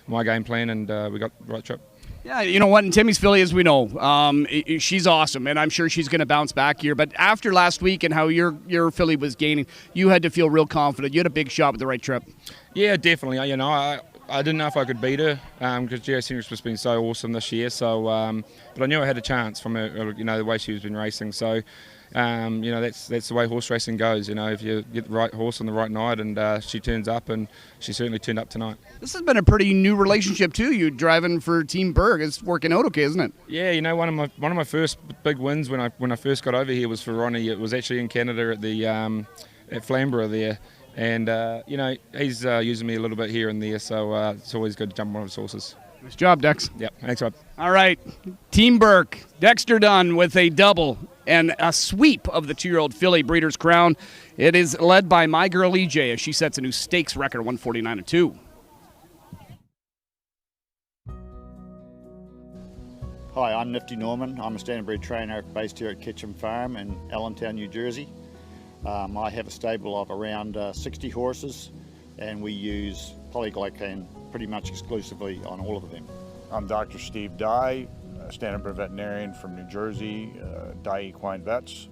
my game plan, and we got the right trip. Yeah, you know what? And Timmy's filly, as we know, she's awesome, and I'm sure she's going to bounce back here. But after last week and how your filly was gaining, you had to feel real confident. You had a big shot with the right trip. Yeah, definitely. I didn't know if I could beat her because Jess Hendricks has been so awesome this year. So, but I knew I had a chance from her, the way she was been racing. So, that's the way horse racing goes. If you get the right horse on the right night, and she turns up, and she certainly turned up tonight. This has been a pretty new relationship too. You driving for Team Berg. It's working out okay, isn't it? Yeah, one of my first big wins when I first got over here was for Ronnie. It was actually in Canada at the at Flamborough there. And, he's using me a little bit here and there, so it's always good to jump on one of his horses. Nice job, Dex. Yep, thanks, Rob. All right, Team Burke, Dexter Dunn with a double and a sweep of the 2-year-old filly Breeders' Crown. It is led by my girl EJ as she sets a new stakes record, 149-2. Hi, I'm Nifty Norman. I'm a standardbred trainer based here at Ketchum Farm in Allentown, New Jersey. I have a stable of around 60 horses, and we use polyglycan pretty much exclusively on all of them. I'm Dr. Steve Dye, a standardbred veterinarian from New Jersey, Dye Equine Vets,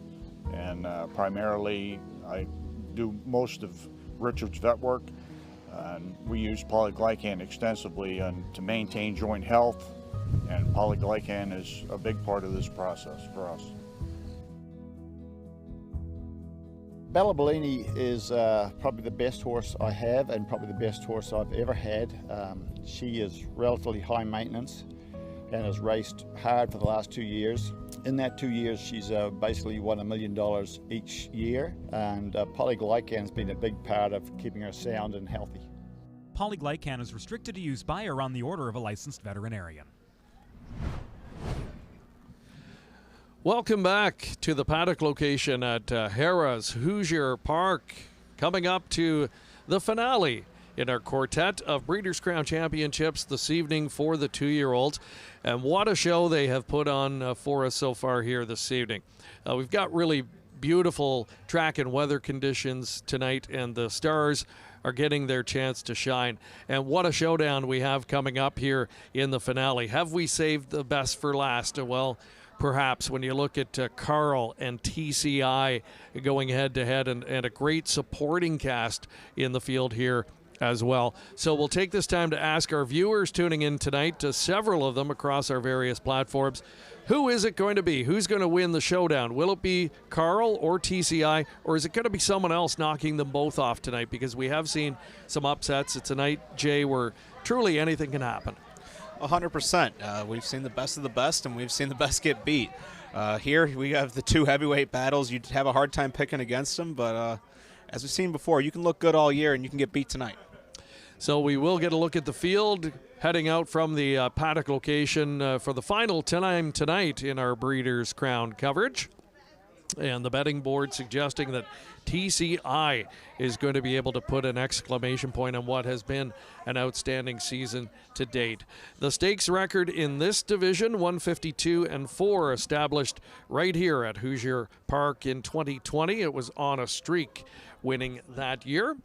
and primarily I do most of Richard's vet work. And we use polyglycan extensively to maintain joint health, and polyglycan is a big part of this process for us. Bella Bellini is probably the best horse I have, and probably the best horse I've ever had. She is relatively high maintenance and has raced hard for the last 2 years. In that 2 years, she's basically won $1 million each year, and polyglycan's been a big part of keeping her sound and healthy. Polyglycan is restricted to use by or on the order of a licensed veterinarian. Welcome back to the paddock location at Harrah's Hoosier Park. Coming up to the finale in our quartet of Breeders' Crown Championships this evening for the 2-year-olds. And what a show they have put on for us so far here this evening. We've got really beautiful track and weather conditions tonight, and the stars are getting their chance to shine. And what a showdown we have coming up here in the finale. Have we saved the best for last? Well, perhaps when you look at Carl and TCI going head-to-head, and a great supporting cast in the field here as well. So we'll take this time to ask our viewers tuning in tonight, to several of them across our various platforms, who is it going to be? Who's going to win the showdown? Will it be Carl or TCI, or is it going to be someone else knocking them both off tonight? Because we have seen some upsets. It's a night, Jay, where truly anything can happen. 100%. We've seen the best of the best, and we've seen the best get beat. Here we have the 2 heavyweight battles. You'd have a hard time picking against them, but as we've seen before, you can look good all year and you can get beat tonight. So we will get a look at the field heading out from the paddock location for the final time tonight in our Breeders' Crown coverage. And the betting board suggesting that TCI is going to be able to put an exclamation point on what has been an outstanding season to date. The stakes record in this division, 152-4, established right here at Hoosier Park in 2020. It was On a Streak winning that year.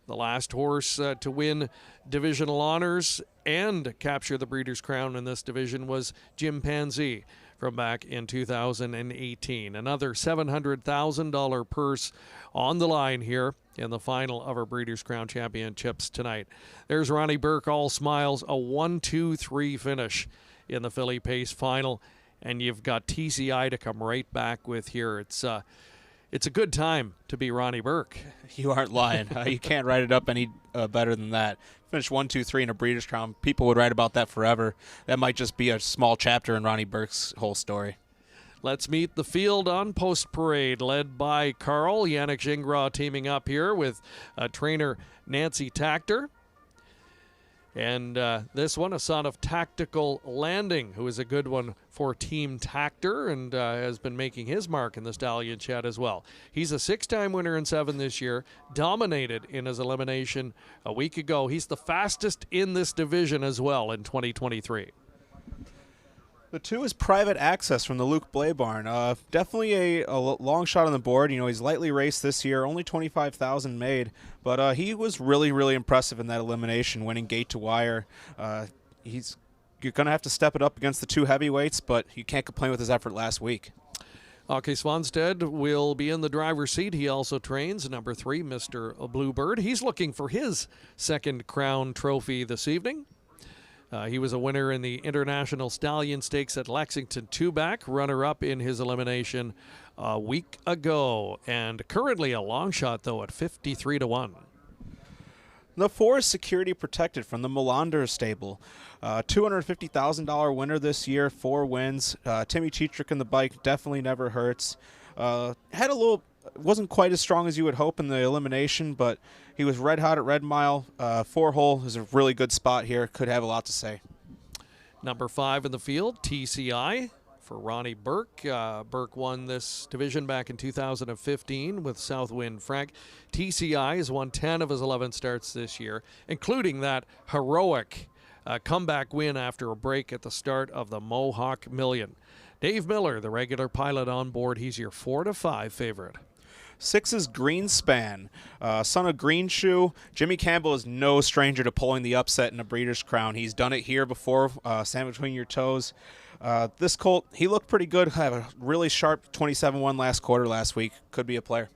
The last horse to win divisional honors and capture the Breeders' Crown in this division was Jim Pansy from back in 2018. Another $700,000 purse on the line here in the final of our Breeders' Crown Championships tonight. There's Ronnie Burke, all smiles, a 1-2-3 finish in the Philly Pace final, and you've got TCI to come right back with here. It's a good time to be Ronnie Burke. You aren't lying. You can't write it up any better than that. Finished 1-2-3 in a Breeders' Crown. People would write about that forever. That might just be a small chapter in Ronnie Burke's whole story. Let's meet the field on Post Parade, led by Carl. Yannick Gingras teaming up here with trainer Nancy Tactor. And this one, a son of Tactical Landing, who is a good one for Team Tactor and has been making his mark in the Stallion Shed as well. He's a 6-time winner in 7 this year, dominated in his elimination a week ago. He's the fastest in this division as well in 2023. The 2 is Private Access from the Luke Blay barn. Definitely a long shot on the board. You know, he's lightly raced this year, only 25,000 made, but he was really, really impressive in that elimination, winning gate to wire. You're going to have to step it up against the 2 heavyweights, but you can't complain with his effort last week. Okay, Swanstead will be in the driver's seat. He also trains number 3, Mr. Bluebird. He's looking for his second crown trophy this evening. He was a winner in the International Stallion Stakes at Lexington 2-back, runner-up in his elimination a week ago, and currently a long shot, though, at 53-1. The 4 is Security Protected from the Melander stable. $250,000 winner this year, 4 wins. Timmy Cheetrick in the bike definitely never hurts. Wasn't quite as strong as you would hope in the elimination, but he was red hot at Red Mile. 4-hole is a really good spot here. Could have a lot to say. Number 5 in the field, TCI for Ronnie Burke. Burke won this division back in 2015 with Southwind Frank. TCI has won 10 of his 11 starts this year, including that heroic comeback win after a break at the start of the Mohawk Million. Dave Miller, the regular pilot on board, he's your 4-5 favorite. 6 is Greenspan, son of Greenshoe. Jimmy Campbell is no stranger to pulling the upset in a Breeders' Crown. He's done it here before, stand between your toes. This colt, he looked pretty good. Had a really sharp 27-1 last quarter last week. Could be a player.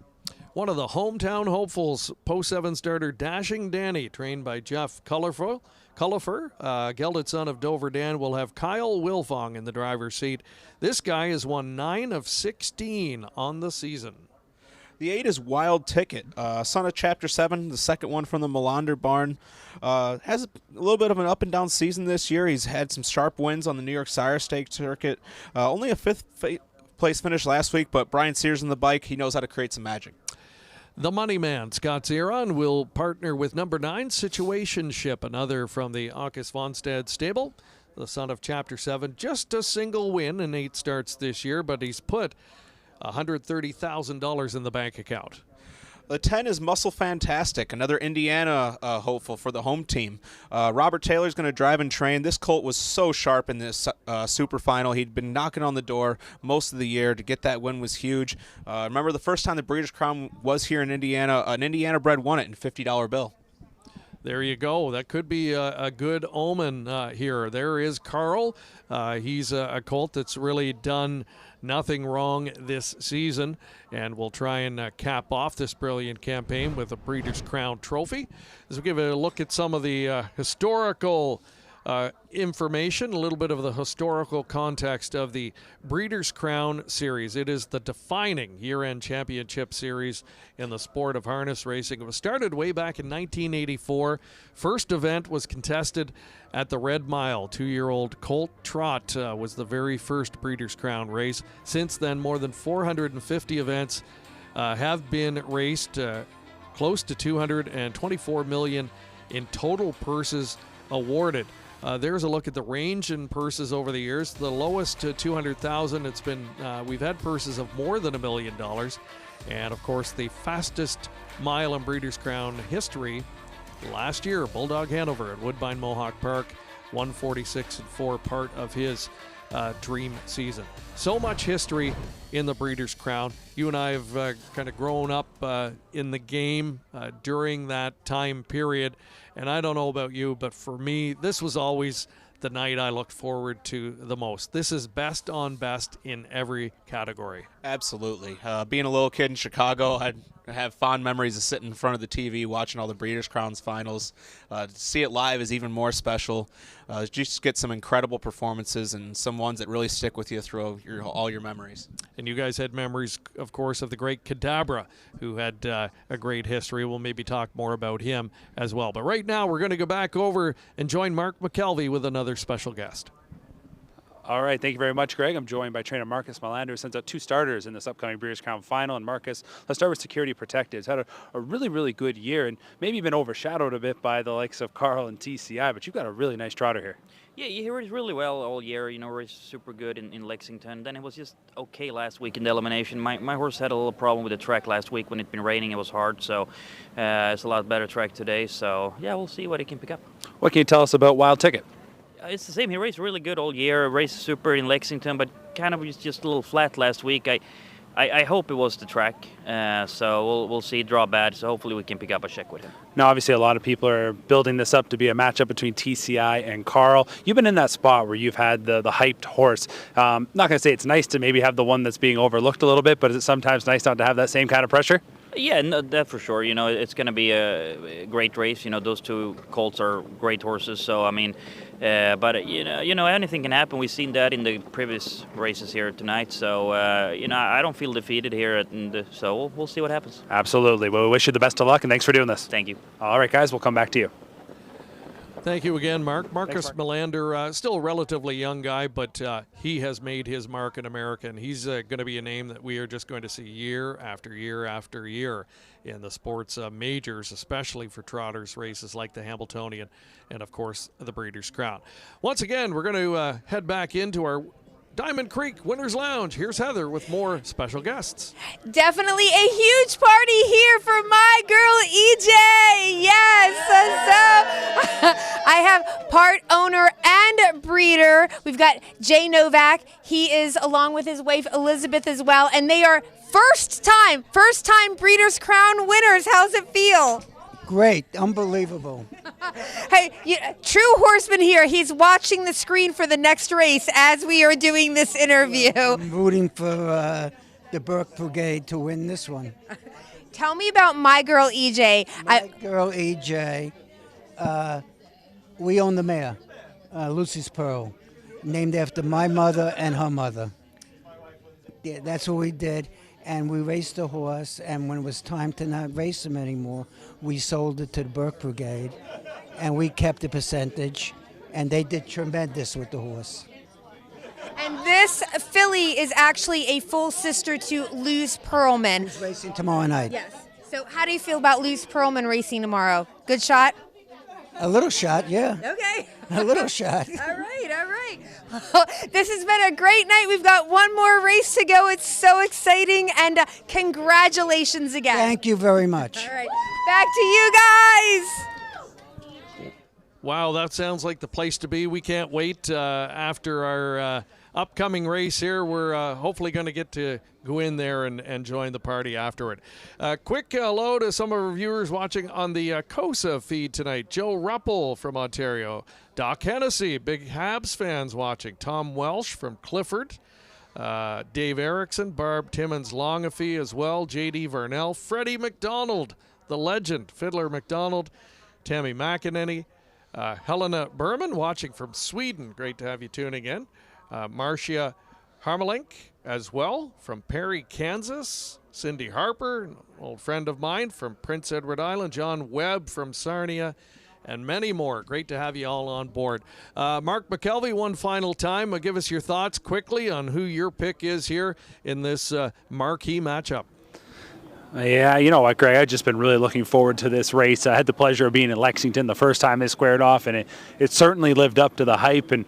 One of the hometown hopefuls, Post 7 starter Dashing Danny, trained by Jeff Cullifer, gelded son of Dover Dan, will have Kyle Wilfong in the driver's seat. This guy has won 9 of 16 on the season. The 8 is Wild Ticket, son of Chapter 7, the second one from the Melander barn. Has a little bit of an up-and-down season this year. He's had some sharp wins on the New York Sire Stakes circuit. Only a 5th place finish last week, but Brian Sears on the bike, he knows how to create some magic. The Money Man, Scott Zeron, will partner with number 9, Situationship, another from the August Vonstead stable. The son of Chapter 7, just a single win in 8 starts this year, but he's put $130,000 in the bank account. The 10 is Muscle Fantastic, another Indiana hopeful for the home team. Robert Taylor's going to drive and train. This colt was so sharp in this super final. He'd been knocking on the door most of the year. To get that win was huge. Remember the first time the Breeders' Crown was here in Indiana, an Indiana bred won it in $50 bill. There you go. That could be a good omen here. There is Carl. He's a colt that's really done nothing wrong this season, and we'll try and cap off this brilliant campaign with a Breeders' Crown trophy. As we give a look at some of the historical information, a little bit of the historical context of the Breeders' Crown Series. It is the defining year-end championship series in the sport of harness racing. It was started way back in 1984. First event was contested at the Red Mile. 2-year-old Colt Trot was the very first Breeders' Crown race. Since then, more than 450 events have been raced, close to $224 million in total purses awarded. There's a look at the range in purses over the years. The lowest to $200,000. It's been we've had purses of more than $1 million, and of course the fastest mile in Breeders' Crown history last year, Bulldog Hanover at Woodbine Mohawk Park, 146-4, part of his dream season. So much history in the Breeders' Crown. You and I have kind of grown up in the game during that time period. And I don't know about you, but for me, this was always the night I looked forward to the most. This is best on best in every category. Absolutely. Being a little kid in Chicago, I have fond memories of sitting in front of the TV watching all the Breeders' Crowns finals. To see it live is even more special. Just get some incredible performances and some ones that really stick with you through all your memories. And you guys had memories, of course, of the great Cadabra, who had a great history. We'll maybe talk more about him as well. But right now, we're going to go back over and join Mark McKelvey with another special guest. All right, thank you very much, Greg. I'm joined by trainer Marcus Melander, who sends out 2 starters in this upcoming Breeders' Crown Final. And Marcus, let's start with Security Protectives. Had a really, really good year, and maybe been overshadowed a bit by the likes of Carl and TCI, but you've got a really nice trotter here. Yeah, he raced really well all year. You know, raced super good in Lexington. Then it was just okay last week in the elimination. My horse had a little problem with the track last week when it'd been raining. It was hard, so it's a lot better track today. So yeah, we'll see what he can pick up. What can you tell us about Wild Ticket? It's the same. He raced really good all year. Raced super in Lexington, but kind of was just a little flat last week. I hope it was the track, so we'll see. Draw bad, so hopefully we can pick up a check with him. Now, obviously, a lot of people are building this up to be a matchup between TCI and Carl. You've been in that spot where you've had the hyped horse. Not going to say it's nice to maybe have the one that's being overlooked a little bit, but is it sometimes nice not to have that same kind of pressure? Yeah, no, that for sure. You know, it's going to be a great race. You know, those 2 colts are great horses. So, I mean, but, you know, anything can happen. We've seen that in the previous races here tonight. So, you know, I don't feel defeated here. So we'll see what happens. Absolutely. Well, we wish you the best of luck, and thanks for doing this. Thank you. All right, guys, we'll come back to you. Thank you again, Mark. Marcus Thanks, Melander, still a relatively young guy, but he has made his mark in America, and he's going to be a name that we are just going to see year after year after year in the sports majors, especially for trotters races like the Hambletonian and, of course, the Breeders' Crown. Once again, we're going to head back into our Diamond Creek Winners Lounge. Here's Heather with more special guests. Definitely a huge party here for my girl EJ. Yes. So I have part owner and breeder. We've got Jay Novak. He is along with his wife Elizabeth as well, and they are first time Breeders' Crown winners. How's it feel? Great, unbelievable. Hey, true horseman here. He's watching the screen for the next race as we are doing this interview. I'm rooting for the Burke Brigade to win this one. Tell me about my girl EJ. Girl EJ, we own the mare, Lucy's Pearl, named after my mother and her mother. Yeah, that's what we did. And we raced the horse, and when it was time to not race him anymore, we sold it to the Burke Brigade, and we kept the percentage, and they did tremendous with the horse. And this filly is actually a full sister to Luz Pearlman. Who's racing tomorrow night? Yes. So how do you feel about Luz Pearlman racing tomorrow? Good shot? A little shot, yeah. Okay. A little shot. All right. This has been a great night. We've got one more race to go. It's so exciting, and congratulations again. Thank you very much. All right. Back to you guys. Wow, that sounds like the place to be. We can't wait after our upcoming race here. We're hopefully going to get to go in there and join the party afterward. Quick hello to some of our viewers watching on the COSA feed tonight. Joe Ruppel from Ontario. Doc Hennessy, big Habs fans watching. Tom Welsh from Clifford. Dave Erickson, Barb Timmons Longafee as well. J.D. Vernell. Freddie McDonald, the legend. Fiddler McDonald. Tammy McEnany. Helena Berman watching from Sweden. Great to have you tuning in. Marcia Harmelink as well from Perry, Kansas. Cindy Harper, an old friend of mine from Prince Edward Island. John Webb from Sarnia, and many more. Great to have you all on board. Mark McKelvey, one final time. Give us your thoughts quickly on who your pick is here in this marquee matchup. Yeah, you know what, Greg? I've just been really looking forward to this race. I had the pleasure of being in Lexington the first time they squared off, and it certainly lived up to the hype. And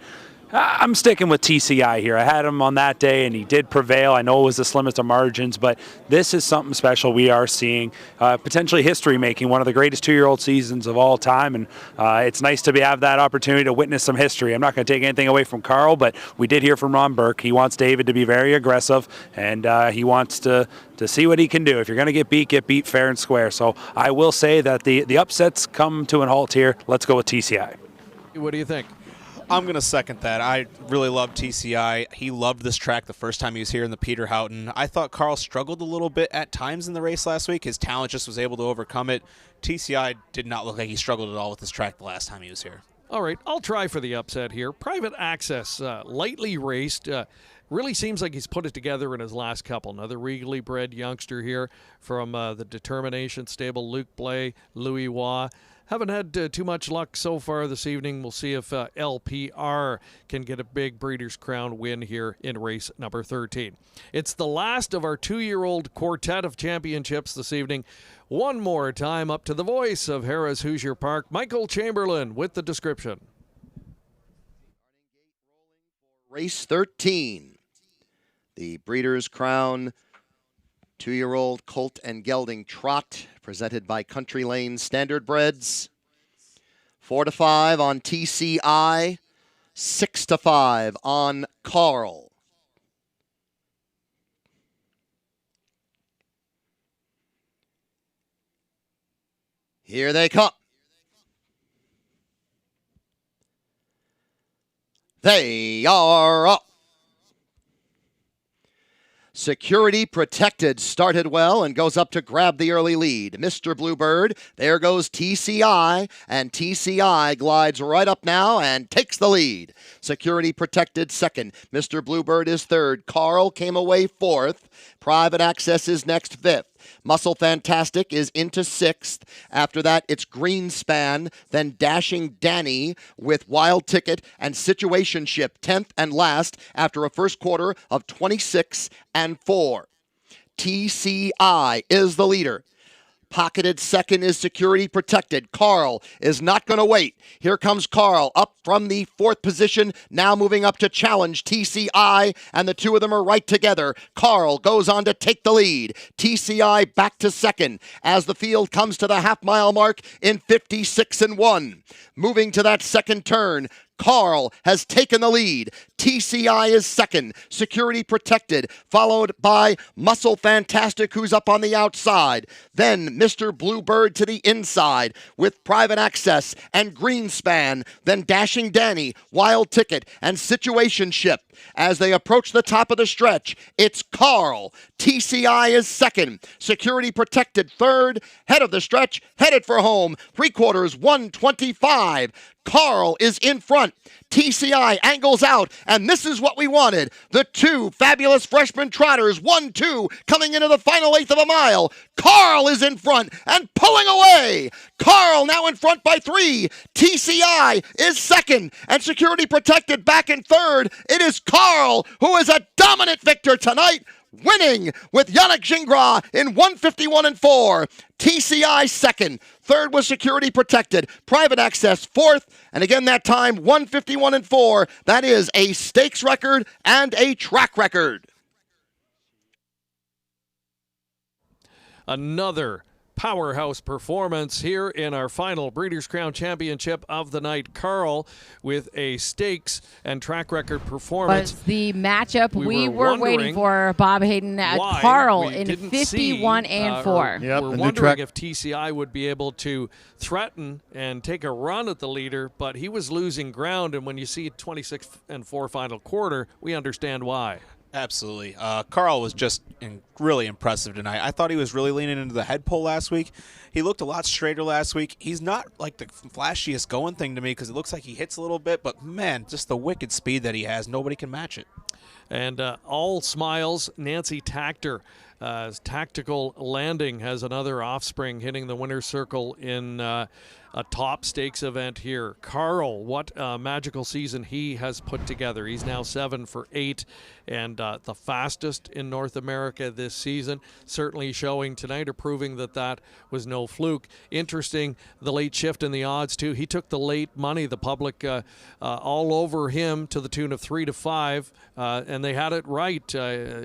I'm sticking with TCI here. I had him on that day, and he did prevail. I know it was the slimmest of margins, but this is something special we are seeing. Potentially history-making, one of the greatest two-year-old seasons of all time, and it's nice to have that opportunity to witness some history. I'm not going to take anything away from Carl, but we did hear from Ron Burke. He wants David to be very aggressive, and he wants to see what he can do. If you're going to get beat fair and square. So I will say that the upsets come to an halt here. Let's go with TCI. What do you think? I'm going to second that. I really love TCI. He loved this track the first time he was here in the Peter Houghton. I thought Carl struggled a little bit at times in the race last week. His talent just was able to overcome it. TCI did not look like he struggled at all with this track the last time he was here. All right, I'll try for the upset here. Private Access, lightly raced. Really seems like he's put it together in his last couple. Another regally bred youngster here from the Determination stable, Luke Blay, Louis Waugh. Haven't had too much luck so far this evening. We'll see if LPR can get a big Breeders' Crown win here in race number 13. It's the last of our 2-year-old quartet of championships this evening. One more time up to the voice of Harrah's Hoosier Park, Michael Chamberlain with the description. Race 13. The Breeders' Crown 2-year-old colt and gelding trot, presented by Country Lane Standardbreds. 4-5 on TCI, 6-5 on Carl. Here they come. They are up. Security Protected started well and goes up to grab the early lead. Mr. Bluebird, there goes TCI, and TCI glides right up now and takes the lead. Security Protected second. Mr. Bluebird is third. Carl came away fourth. Private Access is next, fifth. Muscle Fantastic is into sixth. After that, it's Greenspan, then Dashing Danny with Wild Ticket and Situationship 10th and last after a first quarter of 26-4. TCI is the leader. Pocketed second is Security Protected. Carl is not going to wait. Here comes Carl up from the fourth position, now moving up to challenge TCI, and the two of them are right together. Carl goes on to take the lead. TCI back to second as the field comes to the half-mile mark in 56-1. Moving to that second turn, Carl has taken the lead. TCI is second. Security Protected, followed by Muscle Fantastic, who's up on the outside. Then Mr. Bluebird to the inside with Private Access and Greenspan. Then Dashing Danny, Wild Ticket, and Situationship. As they approach the top of the stretch, it's Carl. TCI is second. Security Protected third. Head of the stretch, headed for home. 3/4, 125. Carl is in front. TCI angles out, and this is what we wanted. The two fabulous freshman trotters, 1-2, coming into the final eighth of a mile. Carl is in front and pulling away. Carl now in front by 3. TCI is second, and Security Protected back in third. It is Carl who is a dominant victor tonight, winning with Yannick Gingras in 151-4. TCI second. Third was Security Protected. Private Access fourth. And again that time, 151-4. That is a stakes record and a track record. Another powerhouse performance here in our final Breeders' Crown Championship of the night. Carl with a stakes and track record performance. Was the matchup we were waiting for, Bob Hayden, at Carl in 51-4. We're wondering if TCI would be able to threaten and take a run at the leader, but he was losing ground, and when you see 26-4 final quarter, we understand why. Absolutely. Carl was just really impressive tonight. I thought he was really leaning into the head pull last week. He looked a lot straighter last week. He's not like the flashiest going thing to me because it looks like he hits a little bit, but man, just the wicked speed that he has, nobody can match it. And all smiles, Nancy Tactor. Tactical Landing has another offspring hitting the winner's circle in a top stakes event here. Carl, what a magical season he has put together. He's now 7 for 8 and the fastest in North America this season. Certainly showing tonight or proving that that was no fluke. Interesting, the late shift in the odds too. He took the late money, the public all over him to the tune of 3-5, and they had it right.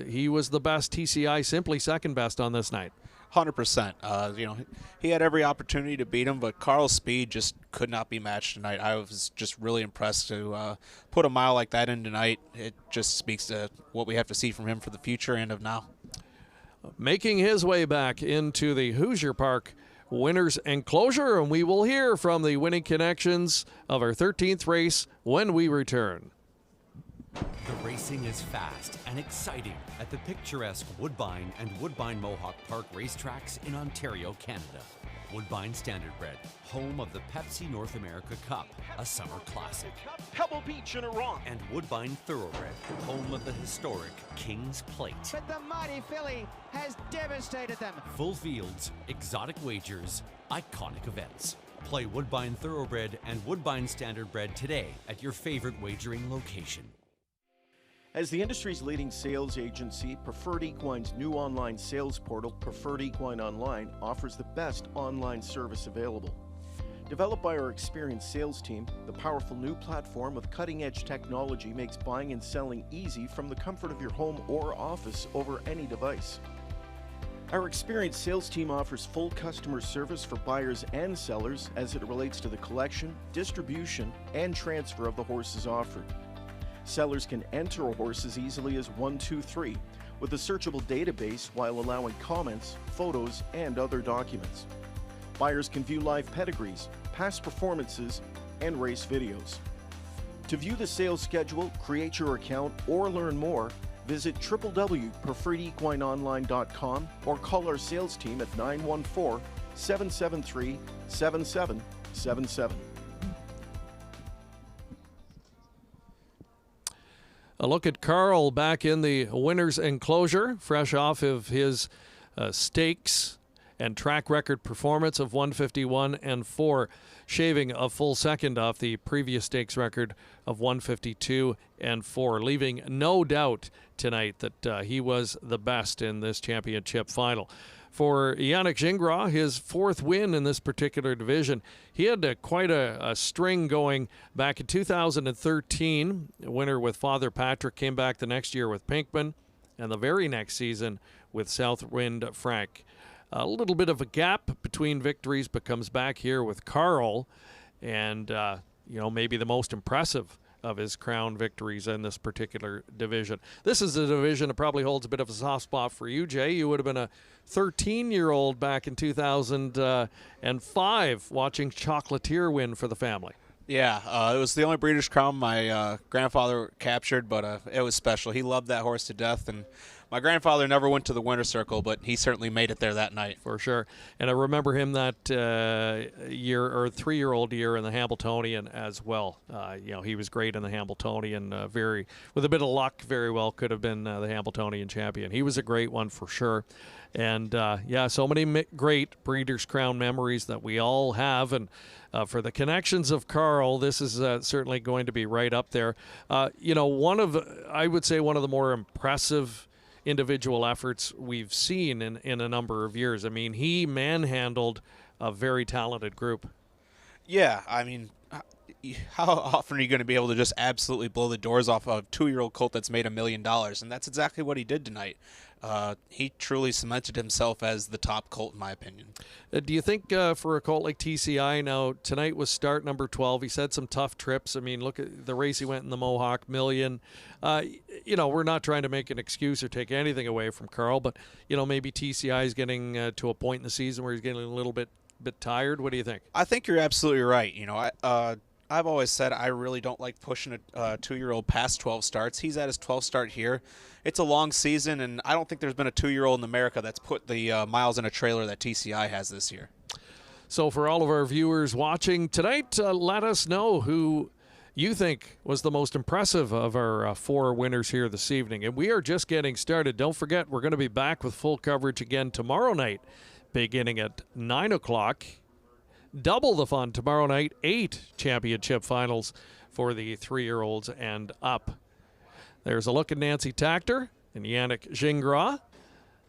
He was the best. TCI simply second best on this night. 100%. You know, he had every opportunity to beat him, but Carl's speed just could not be matched tonight. I was just really impressed to put a mile like that in tonight. It just speaks to what we have to see from him for the future and of now. Making his way back into the Hoosier Park winner's enclosure, and we will hear from the winning connections of our 13th race when we return. The racing is fast and exciting at the picturesque Woodbine and Woodbine Mohawk Park racetracks in Ontario, Canada. Woodbine Standardbred, home of the Pepsi North America Cup, a summer classic. Pebble Beach in Iran. And Woodbine Thoroughbred, home of the historic King's Plate. But the mighty filly has devastated them. Full fields, exotic wagers, iconic events. Play Woodbine Thoroughbred and Woodbine Standardbred today at your favorite wagering location. As the industry's leading sales agency, Preferred Equine's new online sales portal, Preferred Equine Online, offers the best online service available. Developed by our experienced sales team, the powerful new platform with cutting-edge technology makes buying and selling easy from the comfort of your home or office over any device. Our experienced sales team offers full customer service for buyers and sellers as it relates to the collection, distribution, and transfer of the horses offered. Sellers can enter a horse as easily as 123 with a searchable database while allowing comments, photos, and other documents. Buyers can view live pedigrees, past performances, and race videos. To view the sales schedule, create your account, or learn more, visit www.preferredequineonline.com or call our sales team at 914-773-7777. A look at Carl back in the winner's enclosure, fresh off of his stakes and track record performance of 151-4, shaving a full second off the previous stakes record of 152-4, leaving no doubt tonight that he was the best in this championship final. For Yannick Gingras, his fourth win in this particular division. He had quite a string going back in 2013. Winner with Father Patrick, came back the next year with Pinkman, and the very next season with Southwind Frank. A little bit of a gap between victories, but comes back here with Carl, and maybe the most impressive of his crown victories in this particular division. This is a division that probably holds a bit of a soft spot for you, Jay. You would have been a 13-year-old back in 2005 watching Chocolatier win for the family. Yeah, it was the only Breeders' Crown my grandfather captured, but it was special. He loved that horse to death, and my grandfather never went to the winner's circle, but he certainly made it there that night. For sure. And I remember him that year, or 3-year-old year, in the Hambletonian as well. He was great in the Hambletonian, with a bit of luck, very well could have been the Hambletonian champion. He was a great one for sure. And so many great Breeders' Crown memories that we all have. And for the connections of Carl, this is certainly going to be right up there. I would say one of the more impressive individual efforts we've seen in a number of years. I mean, he manhandled a very talented group. Yeah, I mean, how often are you going to be able to just absolutely blow the doors off a 2-year-old colt that's made $1 million? And that's exactly what he did tonight. He truly cemented himself as the top colt, in my opinion. Do you think for a colt like TCI, now tonight was start number 12. He's had some tough trips. I mean, look at the race he went in the Mohawk Million. We're not trying to make an excuse or take anything away from Carl, but, maybe TCI is getting to a point in the season where he's getting a little bit tired. What do you think? I think you're absolutely right. I've always said I really don't like pushing a 2-year-old past 12 starts. He's at his 12th start here. It's a long season, and I don't think there's been a 2-year-old in America that's put the miles in a trailer that TCI has this year. So for all of our viewers watching tonight, let us know who you think was the most impressive of our 4 winners here this evening. And we are just getting started. Don't forget, we're going to be back with full coverage again tomorrow night, beginning at 9 o'clock. Double the fun tomorrow night, 8 championship finals for the 3-year-olds and up. There's a look at Nancy Tactor and Yannick Gingras.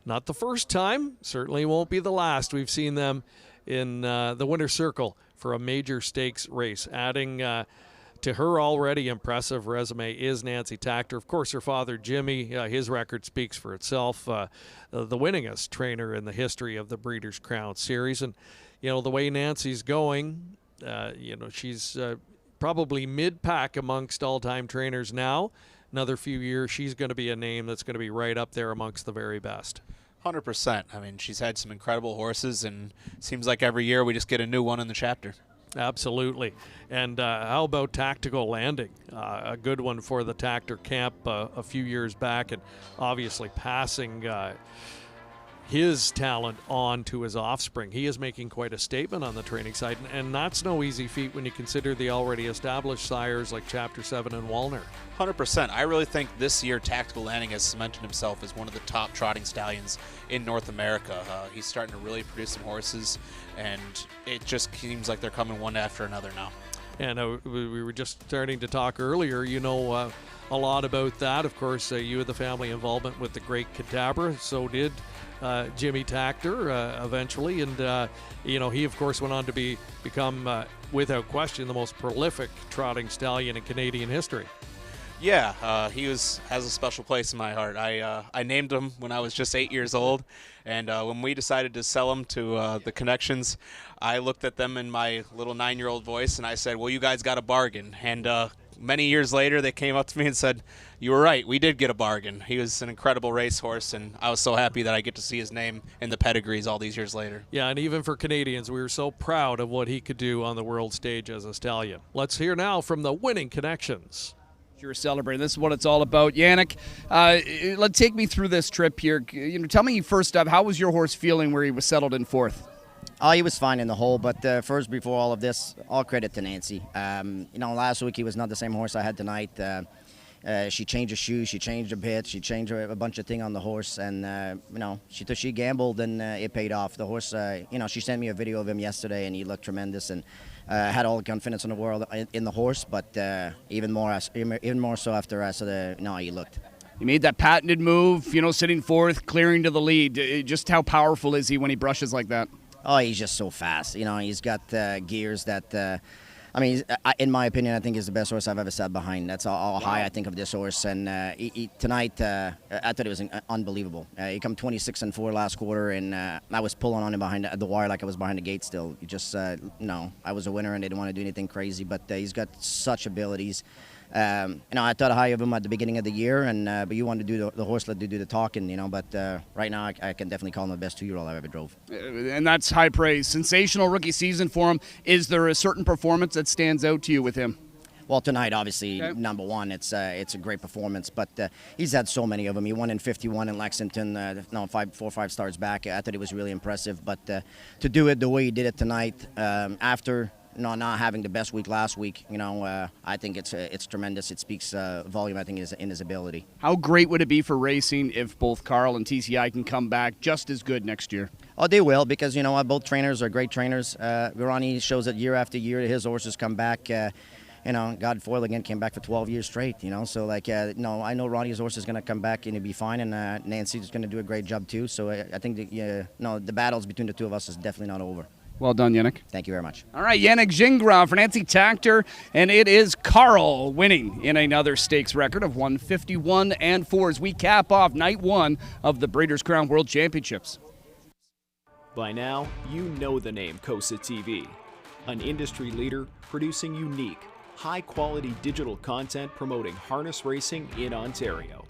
Not the first time, certainly won't be the last. We've seen them in the winner's circle for a major stakes race. Adding to her already impressive resume is Nancy Tactor. Of course, her father, Jimmy, his record speaks for itself. The winningest trainer in the history of the Breeders' Crown Series. And the way Nancy's going, she's probably mid-pack amongst all-time trainers now. Another few years, she's going to be a name that's going to be right up there amongst the very best. 100%. I mean, she's had some incredible horses, and it seems like every year we just get a new one in the chapter. Absolutely. And how about Tactical Landing? A good one for the Tactor camp a few years back, and obviously passing his talent on to his offspring. He is making quite a statement on the training side, and that's no easy feat when you consider the already established sires like Chapter 7 and Walner. 100%. I really think this year Tactical Landing has cemented himself as one of the top trotting stallions in North America. He's starting to really produce some horses, and it just seems like they're coming one after another now. And we were just starting to talk earlier, you know, a lot about that. Of course, you had the family involvement with the Great Cadabra, so did Jimmy Tactor eventually, and you know, he of course went on to become without question the most prolific trotting stallion in Canadian history. Yeah, he has a special place in my heart. I named him when I was just 8 years old, and when we decided to sell him to the Connections, I looked at them in my little 9-year-old voice and I said, well, you guys got a bargain. And many years later, they came up to me and said, you were right, we did get a bargain. He was an incredible racehorse, and I was so happy that I get to see his name in the pedigrees all these years later. Yeah, and even for Canadians, we were so proud of what he could do on the world stage as a stallion. Let's hear now from the winning Connections. You're celebrating. This is what it's all about. Yannick, take me through this trip here. You know, tell me first up, how was your horse feeling where he was settled in fourth? Oh, he was fine in the hole, but first, before all of this, all credit to Nancy. You know, last week he was not the same horse I had tonight. She changed her shoes, she changed her bit, she changed a bunch of things on the horse, and you know, she gambled, and it paid off. The horse, you know, she sent me a video of him yesterday, and he looked tremendous, and had all the confidence in the world in the horse, but even more so after I saw how he looked. He made that patented move, you know, sitting fourth, clearing to the lead. Just how powerful is he when he brushes like that? Oh, he's just so fast. You know, he's got gears that, I mean, in my opinion, I think he's the best horse I've ever sat behind. That's how high I think of this horse. And tonight, I thought it was unbelievable. He come 26-4 last quarter, and I was pulling on him behind the wire like I was behind the gate still. Just, no, I was a winner, and they didn't want to do anything crazy. But he's got such abilities. You know, I thought high of him at the beginning of the year, and but you want to do the horse, let do the talking, you know. But right now, I can definitely call him the best 2-year-old I've ever drove. And that's high praise. Sensational rookie season for him. Is there a certain performance that stands out to you with him? Well, tonight, obviously, number one, it's a great performance. But he's had so many of them. He won in 51 in Lexington, 4 or 5 starts back. I thought it was really impressive. But to do it the way he did it tonight, after not having the best week last week, you know, I think it's tremendous. It speaks volume, I think, in his ability. How great would it be for racing if both Carl and TCI can come back just as good next year? Oh, they will, because, you know, both trainers are great trainers. Ronnie shows it year after year. His horses come back. You know, God Foyle again came back for 12 years straight, you know. So, like, no, I know Ronnie's horse is going to come back and he'll be fine, and Nancy's going to do a great job too. So I think the battles between the two of us is definitely not over. Well done, Yannick. Thank you very much. All right, Yannick Gingras for Nancy Tactor, and it is Carl winning in another stakes record of 151-4 as we cap off night one of the Breeders' Crown World Championships. By now, you know the name COSA-TV, an industry leader producing unique, high-quality digital content promoting harness racing in Ontario.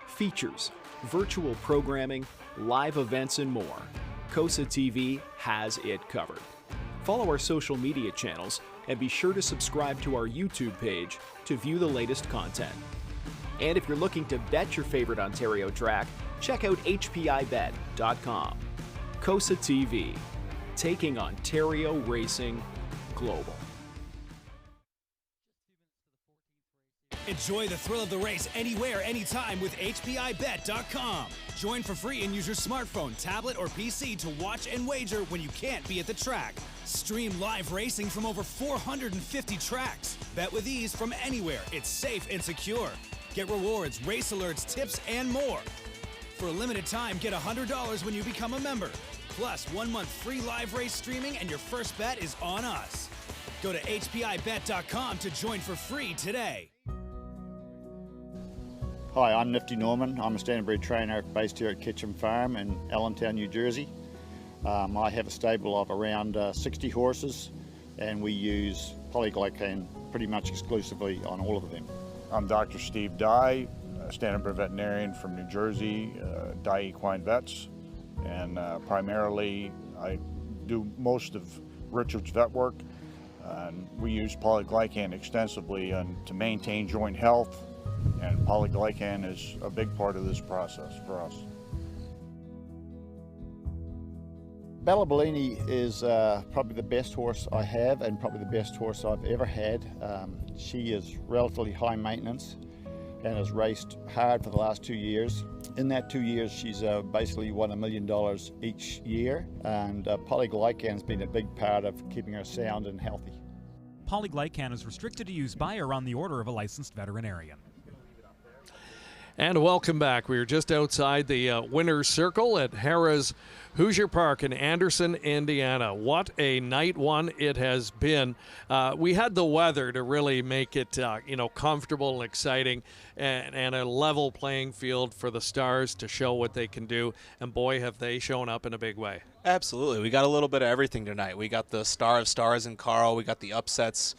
Features, virtual programming, live events, and more. COSA-TV has it covered. Follow our social media channels and be sure to subscribe to our YouTube page to view the latest content. And if you're looking to bet your favorite Ontario track, check out hpibet.com. COSA-TV, taking Ontario racing global. Enjoy the thrill of the race anywhere, anytime with hpibet.com. Join for free and use your smartphone, tablet, or PC to watch and wager when you can't be at the track. Stream live racing from over 450 tracks. Bet with ease from anywhere. It's safe and secure. Get rewards, race alerts, tips, and more. For a limited time, get $100 when you become a member. Plus, 1 month free live race streaming, and your first bet is on us. Go to hpibet.com to join for free today. Hi, I'm Nifty Norman. I'm a standardbred trainer based here at Ketchum Farm in Allentown, New Jersey. I have a stable of around 60 horses, and we use polyglycan pretty much exclusively on all of them. I'm Dr. Steve Dye, a standardbred veterinarian from New Jersey, Dye Equine Vets. and primarily I do most of Richard's vet work. And we use polyglycan extensively to maintain joint health, and polyglycan is a big part of this process for us. Bella Bellini is probably the best horse I have and probably the best horse I've ever had. She is relatively high maintenance and has raced hard for the last 2 years. In that 2 years, she's basically won $1 million each year, and polyglycan's been a big part of keeping her sound and healthy. Polyglycan is restricted to use by or on the order of a licensed veterinarian. And welcome back. We are just outside the winner's circle at Harrah's Hoosier Park in Anderson, Indiana. What a night one it has been. We had the weather to really make it comfortable and exciting, and a level playing field for the Stars to show what they can do. And boy, have they shown up in a big way. Absolutely. We got a little bit of everything tonight. We got the star of stars in Carl. We got the upsets.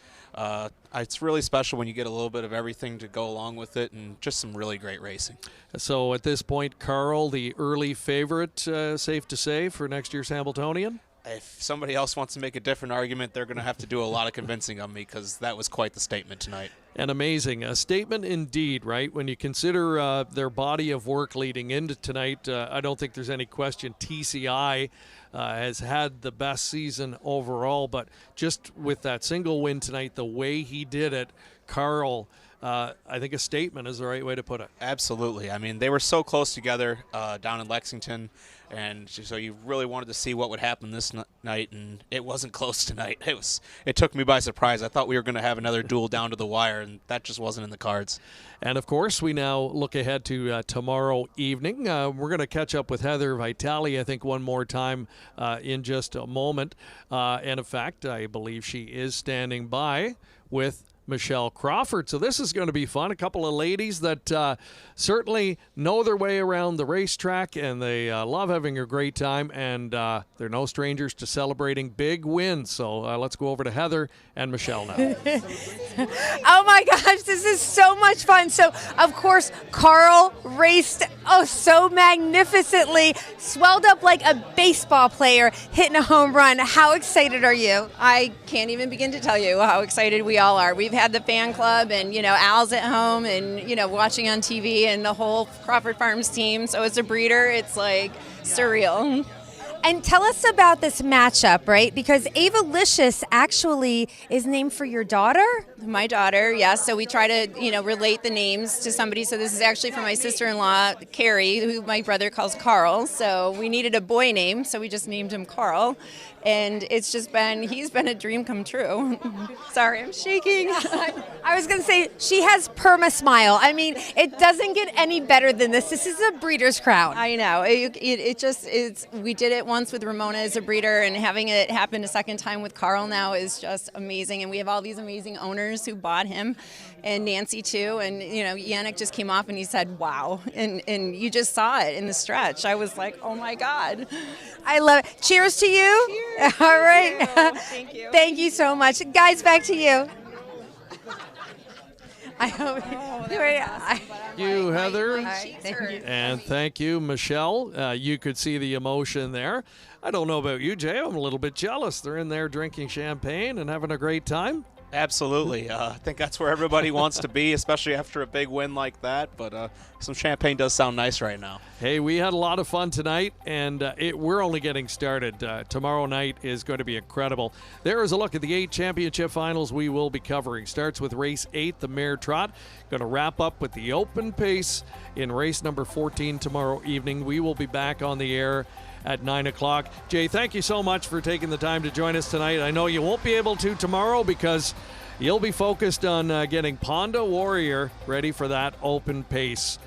It's really special when you get a little bit of everything to go along with it, and just some really great racing. So at this point, Carl, the early favorite, safe to say, for next year's Hambletonian? If somebody else wants to make a different argument, they're going to have to do a lot of convincing on me, because that was quite the statement tonight. And amazing. A statement indeed, right? When you consider their body of work leading into tonight, I don't think there's any question TCI has had the best season overall, but just with that single win tonight, the way he did it, Carl, I think a statement is the right way to put it. Absolutely. I mean, they were so close together down in Lexington, and so you really wanted to see what would happen this night, and it wasn't close tonight. It took me by surprise. I thought we were going to have another duel down to the wire, and that just wasn't in the cards. And, of course, we now look ahead to tomorrow evening. We're going to catch up with Heather Vitale, I think, one more time in just a moment. And, in fact, I believe she is standing by with Michelle Crawford. So this is going to be fun. A couple of ladies that certainly know their way around the racetrack, and they love having a great time, and they're no strangers to celebrating big wins. So let's go over to Heather and Michelle now. Oh my gosh, this is so much fun. So, of course, Carl raced so magnificently, swelled up like a baseball player hitting a home run. How excited are you? I can't even begin to tell you how excited we all are. We've had the fan club, and Al's at home, and watching on TV, and the whole Crawford Farms team. So as a breeder, it's like surreal. And tell us about this matchup, right? Because Ava Licious actually is named for your daughter? My daughter, yes. So we try to, relate the names to somebody. So this is actually for my sister-in-law, Carrie, who my brother calls Carl. So we needed a boy name, so we just named him Carl. And it's just he's been a dream come true. Sorry, I'm shaking. I was going to say, she has perma smile. I mean, it doesn't get any better than this. This is a breeder's crown. I know. It just is. We did it once with Ramona as a breeder, and having it happen a second time with Carl now is just amazing. And we have all these amazing owners who bought him, and Nancy too. And Yannick just came off and he said, "Wow!" And you just saw it in the stretch. I was like, "Oh my God!" I love it. Cheers to you. Cheers. All right. Thank you. Thank you so much, guys. Back to you. I hope you, Heather. Thank you. And thank you, Michelle. You could see the emotion there. I don't know about you, Jay. I'm a little bit jealous. They're in there drinking champagne and having a great time. Absolutely. I think that's where everybody wants to be, especially after a big win like that. But some champagne does sound nice right now. Hey, we had a lot of fun tonight, and we're only getting started. Tomorrow night is going to be incredible. There is a look at the 8 championship finals we will be covering. Starts with race 8, the Mare Trot. Going to wrap up with the open pace in race number 14 tomorrow evening. We will be back on the air at 9 o'clock. Jay, thank you so much for taking the time to join us tonight. I know you won't be able to tomorrow because you'll be focused on getting Ponda Warrior ready for that open pace.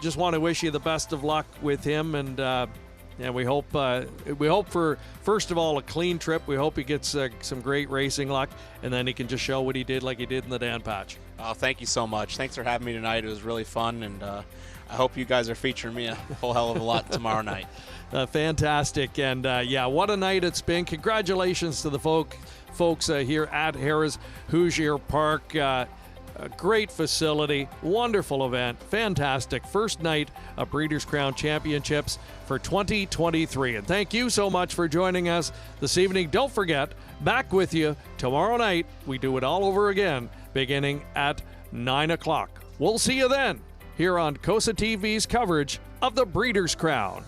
Just want to wish you the best of luck with him, and we hope for, first of all, a clean trip. We hope he gets some great racing luck, and then he can just show what he did like he did in the Dan Patch. Thank you so much. Thanks for having me tonight. It was really fun, and I hope you guys are featuring me a whole hell of a lot tomorrow night. Fantastic. And, what a night it's been. Congratulations to the folks here at Harrah's Hoosier Park. A great facility, wonderful event, fantastic. First night of Breeders' Crown Championships for 2023. And thank you so much for joining us this evening. Don't forget, back with you tomorrow night. We do it all over again, beginning at 9 o'clock. We'll see you then here on COSA-TV's coverage of the Breeders' Crown.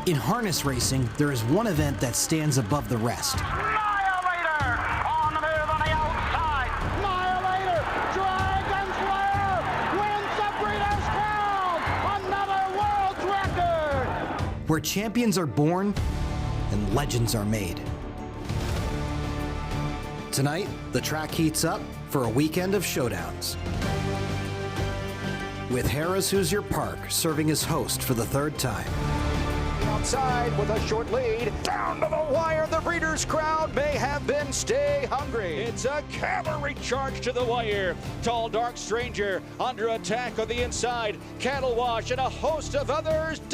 In harness racing, there is one event that stands above the rest. Where champions are born and legends are made. Tonight, the track heats up for a weekend of showdowns. With Harrah's Hoosier Park serving as host for the third time. Outside with a short lead, down to the wire, the Breeders' Crown may have been stay hungry. It's a cavalry charge to the wire. Tall, dark stranger under attack on the inside, Cattle Wash and a host of others.